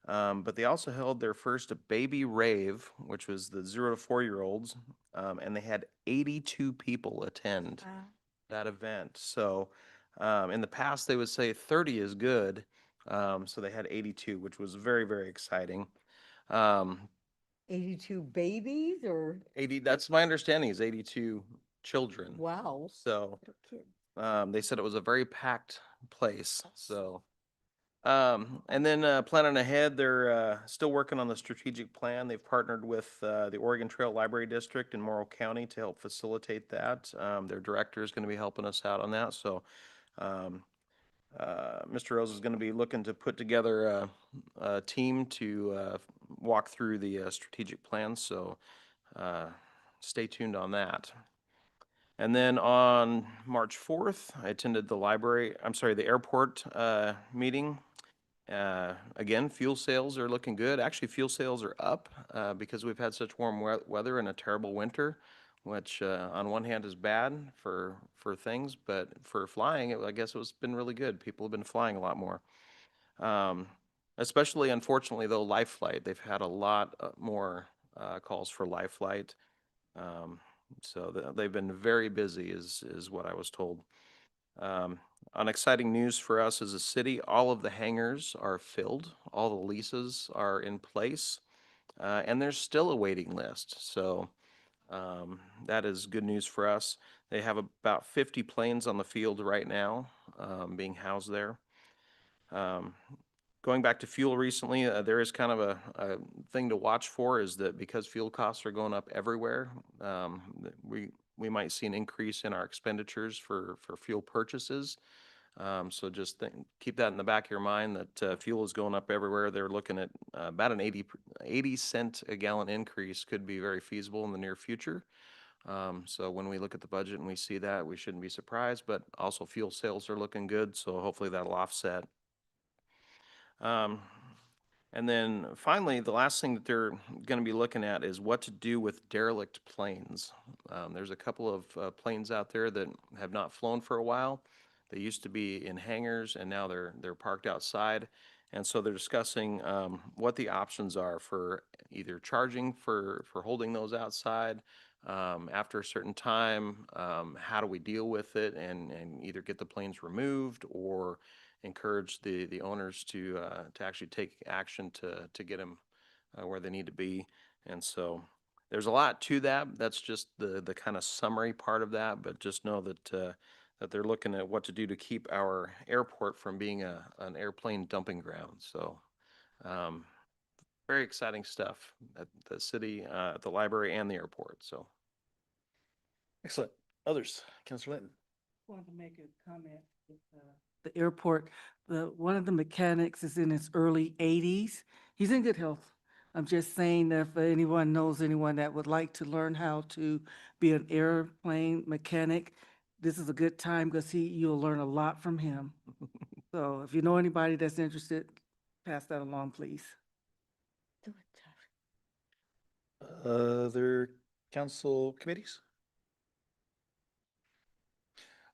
But they also held their first baby rave, which was the 0 to 4-year-olds. And they had 82 people attend that event. So in the past, they would say 30 is good. So they had 82, which was very, very exciting. 82 babies or? 80, that's my understanding, is 82 children. Wow. So Little kids. they said it was a very packed place. So And then planning ahead, they're still working on the strategic plan. They've partnered with the Oregon Trail Library District in Morrow County to help facilitate that. Their director is going to be helping us out on that. So um, Mr. Rose is going to be looking to put together a team to walk through the strategic plan. So stay tuned on that. And then on March 4th, I attended the airport meeting. Again, fuel sales are looking good. Actually, fuel sales are up because we've had such warm weather and a terrible winter, which on one hand is bad for things, but for flying, I guess it's been really good. People have been flying a lot more. Especially, unfortunately, though, life flight. They've had a lot more calls for life flight. So they've been very busy is what I was told. On exciting news for us as a city, all of the hangars are filled, all the leases are in place, and there's still a waiting list. So that is good news for us. They have about 50 planes on the field right now being housed there. Going back to fuel recently, there is kind of a thing to watch for is that because fuel costs are going up everywhere, we might see an increase in our expenditures for fuel purchases. So just keep that in the back of your mind that fuel is going up everywhere. They're looking at about an 80 cent a gallon increase could be very feasible in the near future. So when we look at the budget and we see that, we shouldn't be surprised, but also fuel sales are looking good. So hopefully that'll offset. And then finally, the last thing that they're going to be looking at is what to do with derelict planes. There's a couple of planes out there that have not flown for a while. They used to be in hangars, and now they're parked outside. And so they're discussing what the options are for either charging for holding those outside after a certain time. How do we deal with it and either get the planes removed or encourage the owners to actually take action to get them where they need to be. And so there's a lot to that. That's just the kind of summary part of that, but just know that that they're looking at what to do to keep our airport from being an airplane dumping ground. So very exciting stuff at the city, the library, and the airport. So Excellent. Others, Councilor Linton. Wanted to make a comment. The airport, one of the mechanics is in his early 80s. He's in good health. I'm just saying that if anyone knows anyone that would like to learn how to be an airplane mechanic, this is a good time because you'll learn a lot from him. So if you know anybody that's interested, pass that along, please. Other council committees?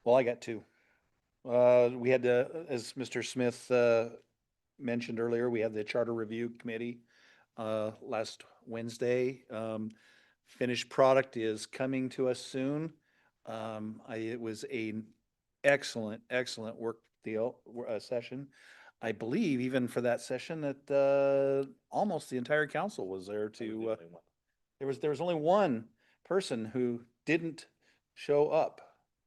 Well, I got two. We had as Mr. Smith mentioned earlier, we had the Charter Review Committee last Wednesday. Finished product is coming to us soon. It was an excellent work deal session. I believe even for that session that almost the entire council was there to. There was only one person who didn't show up.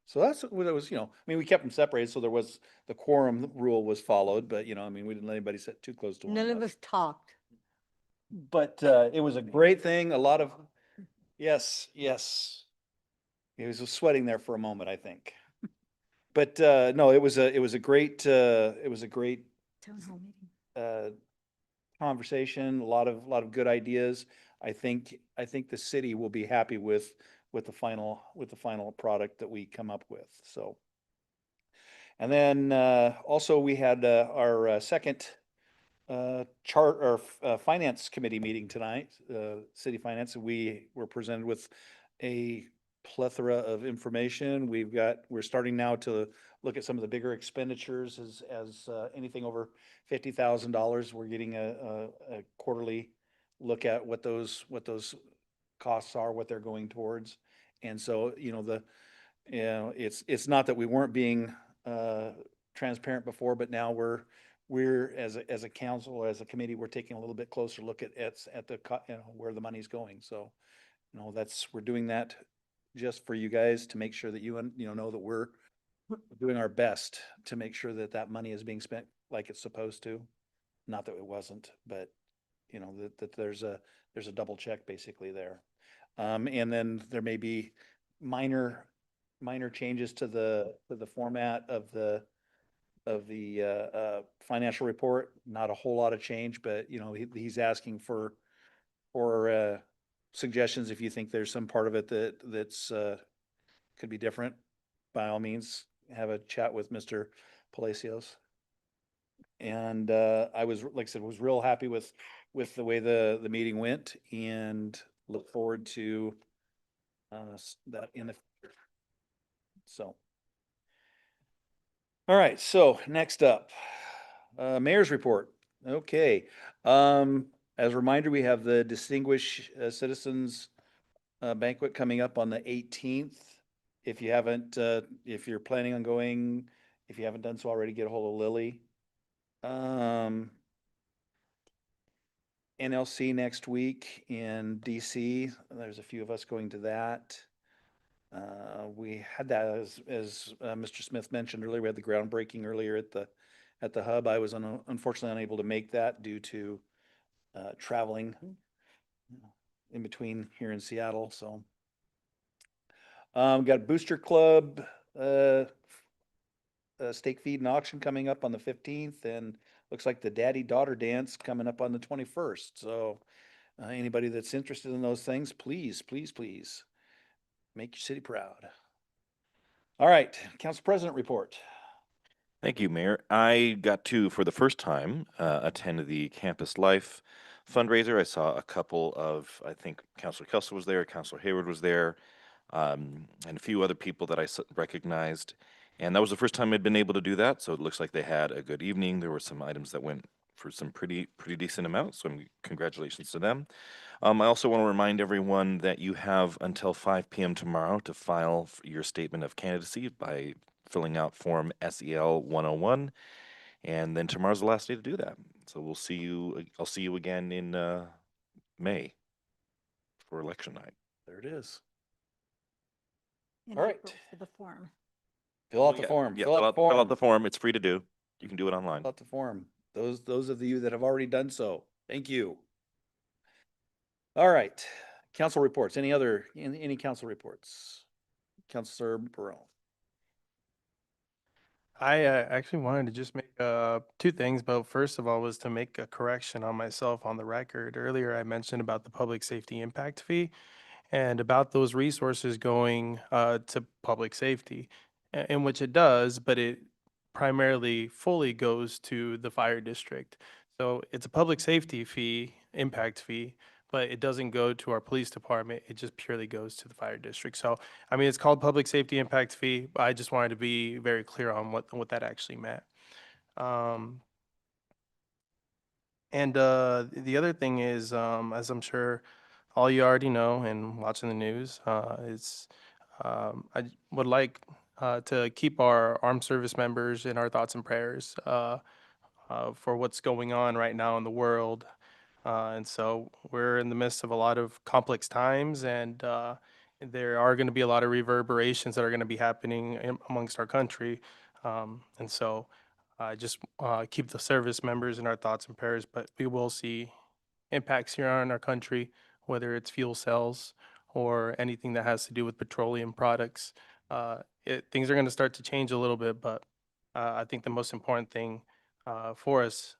So that's what it was, I mean, we kept them separated, so there was, the quorum rule was followed, but I mean, we didn't let anybody sit too close to one None of another. us talked. But it was a great thing, a lot of, yes. He was sweating there for a moment, I think. But no, it was a great Town hall meeting. conversation, a lot of good ideas. I think the city will be happy with the final product that we come up with. So, and then also we had our second finance committee meeting tonight, city finance. We were presented with a plethora of information. We're starting now to look at some of the bigger expenditures as anything over $50,000. We're getting a quarterly look at what those costs are, what they're going towards. And so, it's not that we weren't being transparent before, but now we're as a council, as a committee, we're taking a little bit closer look at the where the money's going. So, we're doing that just for you guys to make sure that you know that we're doing our best to make sure that money is being spent like it's supposed to. Not that it wasn't, but you know, that there's a double check basically there. And then there may be minor changes to the format of the financial report. Not a whole lot of change, but you know, he's asking for suggestions if you think there's some part of it that's could be different. By all means, have a chat with Mr. Palacios. And I was, like I said, was real happy with the way the meeting went, and look forward to that in the future. So, all right. So next up, mayor's report. Okay. As a reminder, we have the Distinguished Citizens banquet coming up on the 18th. If you haven't, if you're planning on going, if you haven't done so already, get a hold of Lily. NLC next week in DC. There's a few of us going to that. We had that as Mr. Smith mentioned earlier. We had the groundbreaking earlier at the hub. I was unfortunately unable to make that due to traveling in between here in Seattle. So, got a Booster Club stake feed and auction coming up on the 15th, and looks like the daddy-daughter dance coming up on the 21st. So anybody that's interested in those things, please, please, please make your city proud. All right, Council President report. Thank you, Mayor. I got to, for the first time, attend the Campus Life fundraiser. I saw a couple of, I think Councilor Kelsey was there, Councilor Hayward was there, and a few other people that I recognized. And that was the first time I'd been able to do that. So it looks like they had a good evening. There were some items that went for some pretty decent amounts. So congratulations to them. I also want to remind everyone that you have until 5 p.m. tomorrow to file your statement of candidacy by filling out Form SEL 101. And then tomorrow's the last day to do that. So we'll see you. I'll see you again in May for election night. There it is. In All right. April for the form. Fill out the form. Yeah, Fill out the form. It's free to do. You can do it online. Fill out the form. Those of you that have already done so, thank you. All right, council reports. Any council reports? Councilor Barone. I actually wanted to just make two things, but first of all was to make a correction on myself on the record. Earlier, I mentioned about the public safety impact fee and about those resources going to public safety, in which it does, but it primarily fully goes to the fire district. So it's a public safety fee, impact fee, but it doesn't go to our police department. It just purely goes to the fire district. So, I mean, it's called public safety impact fee. But I just wanted to be very clear on what that actually meant. And the other thing is, as I'm sure all you already know and watching the news, I would like to keep our armed service members in our thoughts and prayers for what's going on right now in the world. And so we're in the midst of a lot of complex times, and there are going to be a lot of reverberations that are going to be happening amongst our country. And so I just keep the service members in our thoughts and prayers, but we will see impacts here in our country, whether it's fuel cells or anything that has to do with petroleum products. Things are going to start to change a little bit, but I think the most important thing for us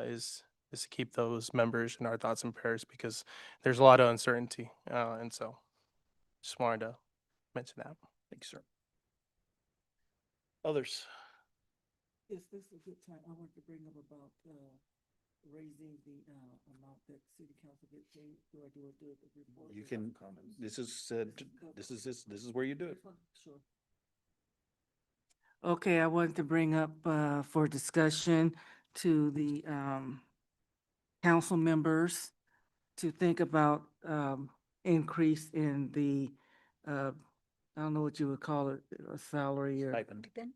is to keep those members in our thoughts and prayers, because there's a lot of uncertainty. And so just wanted to mention that. Thanks, sir. Others? Is this a good time? I want to bring up about raising the amount that city council gets paid. Do I do it before? You can, this is where you do it. Sure. Okay, I wanted to bring up for discussion to the council members to think about increase in the I don't know what you would call it, a salary or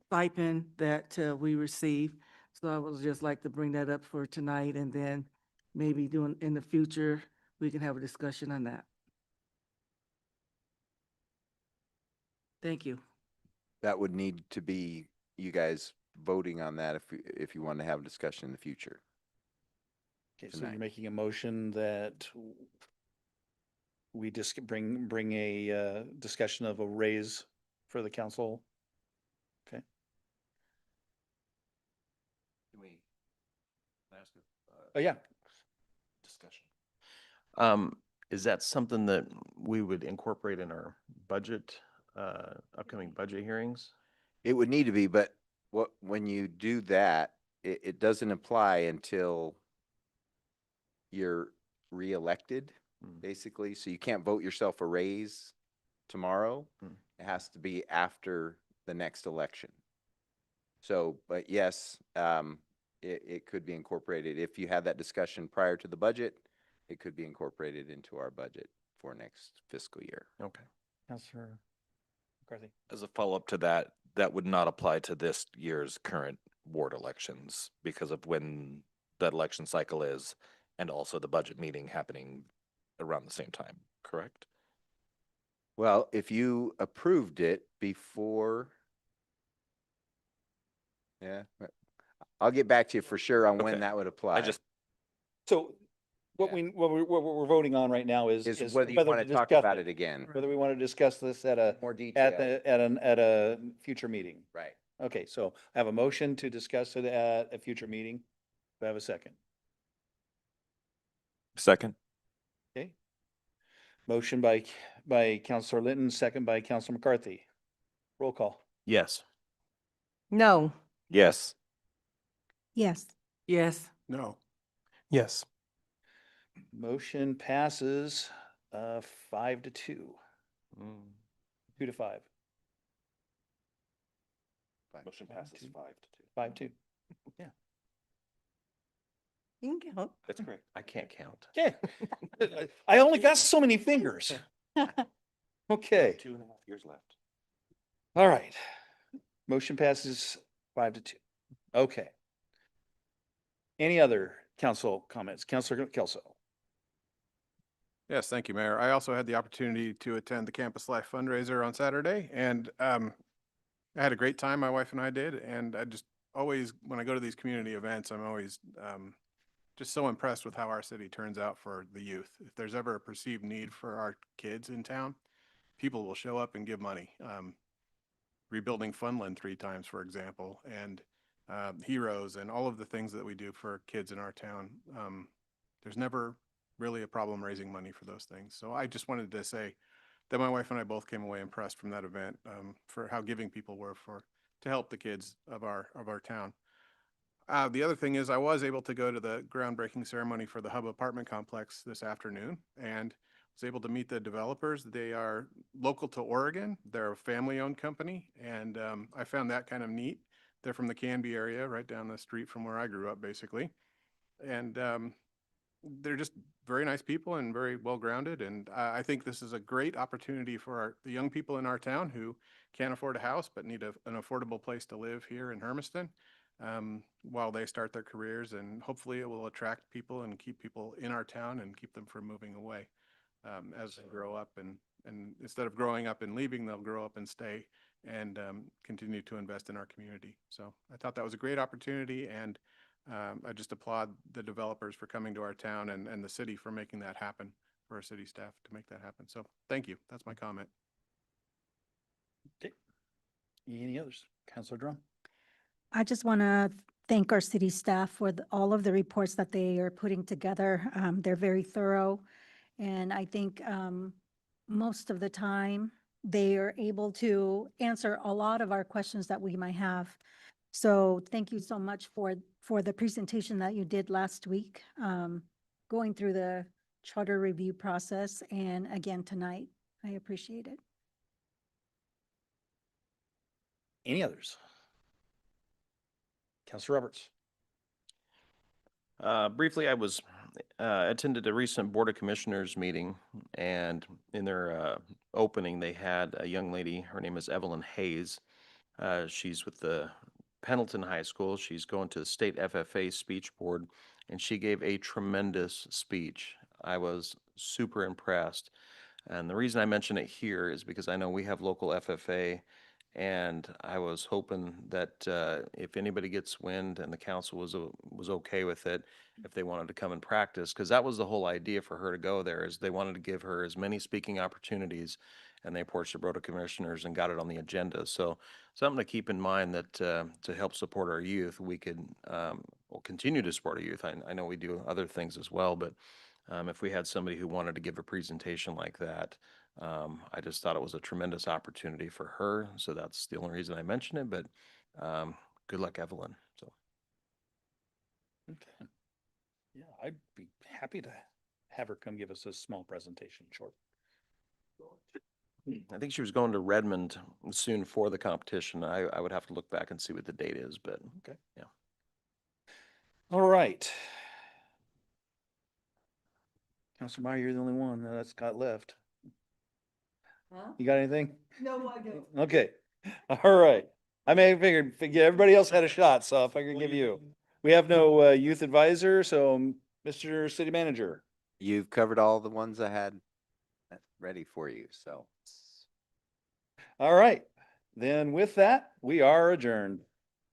stipend that we receive. So I would just like to bring that up for tonight, and then maybe doing in the future, we can have a discussion on that. Thank you. That would need to be you guys voting on that if you want to have a discussion in the future. Okay, so you're Tonight. making a motion that we just bring a discussion of a raise for the council. Okay. Can we ask Oh, yeah. discussion? Is that something that we would incorporate in our budget, upcoming budget hearings? It would need to be, but when you do that, it doesn't apply until you're reelected, basically. So you can't vote yourself a raise tomorrow. It has to be after the next election. So, but yes, it could be incorporated. If you had that discussion prior to the budget, it could be incorporated into our budget for next fiscal year. Okay. Councilor McCarthy. As a follow-up to that, that would not apply to this year's current ward elections because of when that election cycle is, and also the budget meeting happening around the same time, correct? Well, if you approved it before, yeah, I'll get back to you for sure on when Okay. that would apply. So what we're voting on right now is whether you want to talk discuss about it again. Whether we want to discuss this at a More detail. at a future meeting. Right. Okay, so I have a motion to discuss it at a future meeting. Do I have a second? Second. Okay. Motion by Councilor Linton, second by Councilor McCarthy. Roll call. Yes. No. Yes. Yes. Yes. No. Yes. Motion passes 5-2. 2-5. Motion passes 5-2. Yeah. You can count. That's correct. I can't count. Okay. I only got so many fingers. Okay. 2.5 years left. All right. Motion passes 5-2. Okay. Any other council comments? Councilor Kelso. Yes, thank you, Mayor. I also had the opportunity to attend the Campus Life fundraiser on Saturday, and I had a great time. My wife and I did, and I just always, when I go to these community events, I'm always just so impressed with how our city turns out for the youth. If there's ever a perceived need for our kids in town, people will show up and give money. Rebuilding Funland 3 times, for example, and Heroes, and all of the things that we do for kids in our town. There's never really a problem raising money for those things. So I just wanted to say that my wife and I both came away impressed from that event for how giving people were to help the kids of our town. The other thing is I was able to go to the groundbreaking ceremony for the Hub apartment complex this afternoon and was able to meet the developers. They are local to Oregon. They're a family-owned company, and I found that kind of neat. They're from the Canby area, right down the street from where I grew up, basically. And they're just very nice people and very well-grounded. And I think this is a great opportunity for the young people in our town who can't afford a house but need an affordable place to live here in Hermiston while they start their careers. And hopefully it will attract people and keep people in our town and keep them from moving away as they grow up. And instead of growing up and leaving, they'll grow up and stay and continue to invest in our community. So I thought that was a great opportunity, and I just applaud the developers for coming to our town and the city for making that happen, for our city staff to make that happen. So thank you. That's my comment. Okay. Any others? Councilor Drum. I just want to thank our city staff for all of the reports that they are putting together. They're very thorough, and I think most of the time they are able to answer a lot of our questions that we might have. So thank you so much for the presentation that you did last week, going through the charter review process, and again tonight. I appreciate it. Any others? Councilor Roberts. Briefly, I was attended a recent Board of Commissioners meeting, and in their opening, they had a young lady. Her name is Evelyn Hayes. She's with the Pendleton High School. She's going to the state FFA speech board, and she gave a tremendous speech. I was super impressed. And the reason I mention it here is because I know we have local FFA, And I was hoping that if anybody gets wind and the council was okay with it, if they wanted to come and practice, because that was the whole idea for her to go there, is they wanted to give her as many speaking opportunities, and they approached the Board of Commissioners and got it on the agenda. So something to keep in mind, that to help support our youth, we could will continue to support our youth. I know we do other things as well, but if we had somebody who wanted to give a presentation like that, I just thought it was a tremendous opportunity for her. So that's the only reason I mentioned it, but good luck, Evelyn. So. Okay. Yeah, I'd be happy to have her come give us a small presentation, short. I think she was going to Redmond soon for the competition. I would have to look back and see what the date is, but okay. Yeah. All right. Counselor Meyer, you're the only one that's got left. Huh? You got anything? No, I don't. Okay. All right. I may have figured everybody else had a shot, so if I could give you. We have no youth advisor, so Mr. City Manager. You've covered all the ones I had ready for you, so. All right. Then with that, we are adjourned.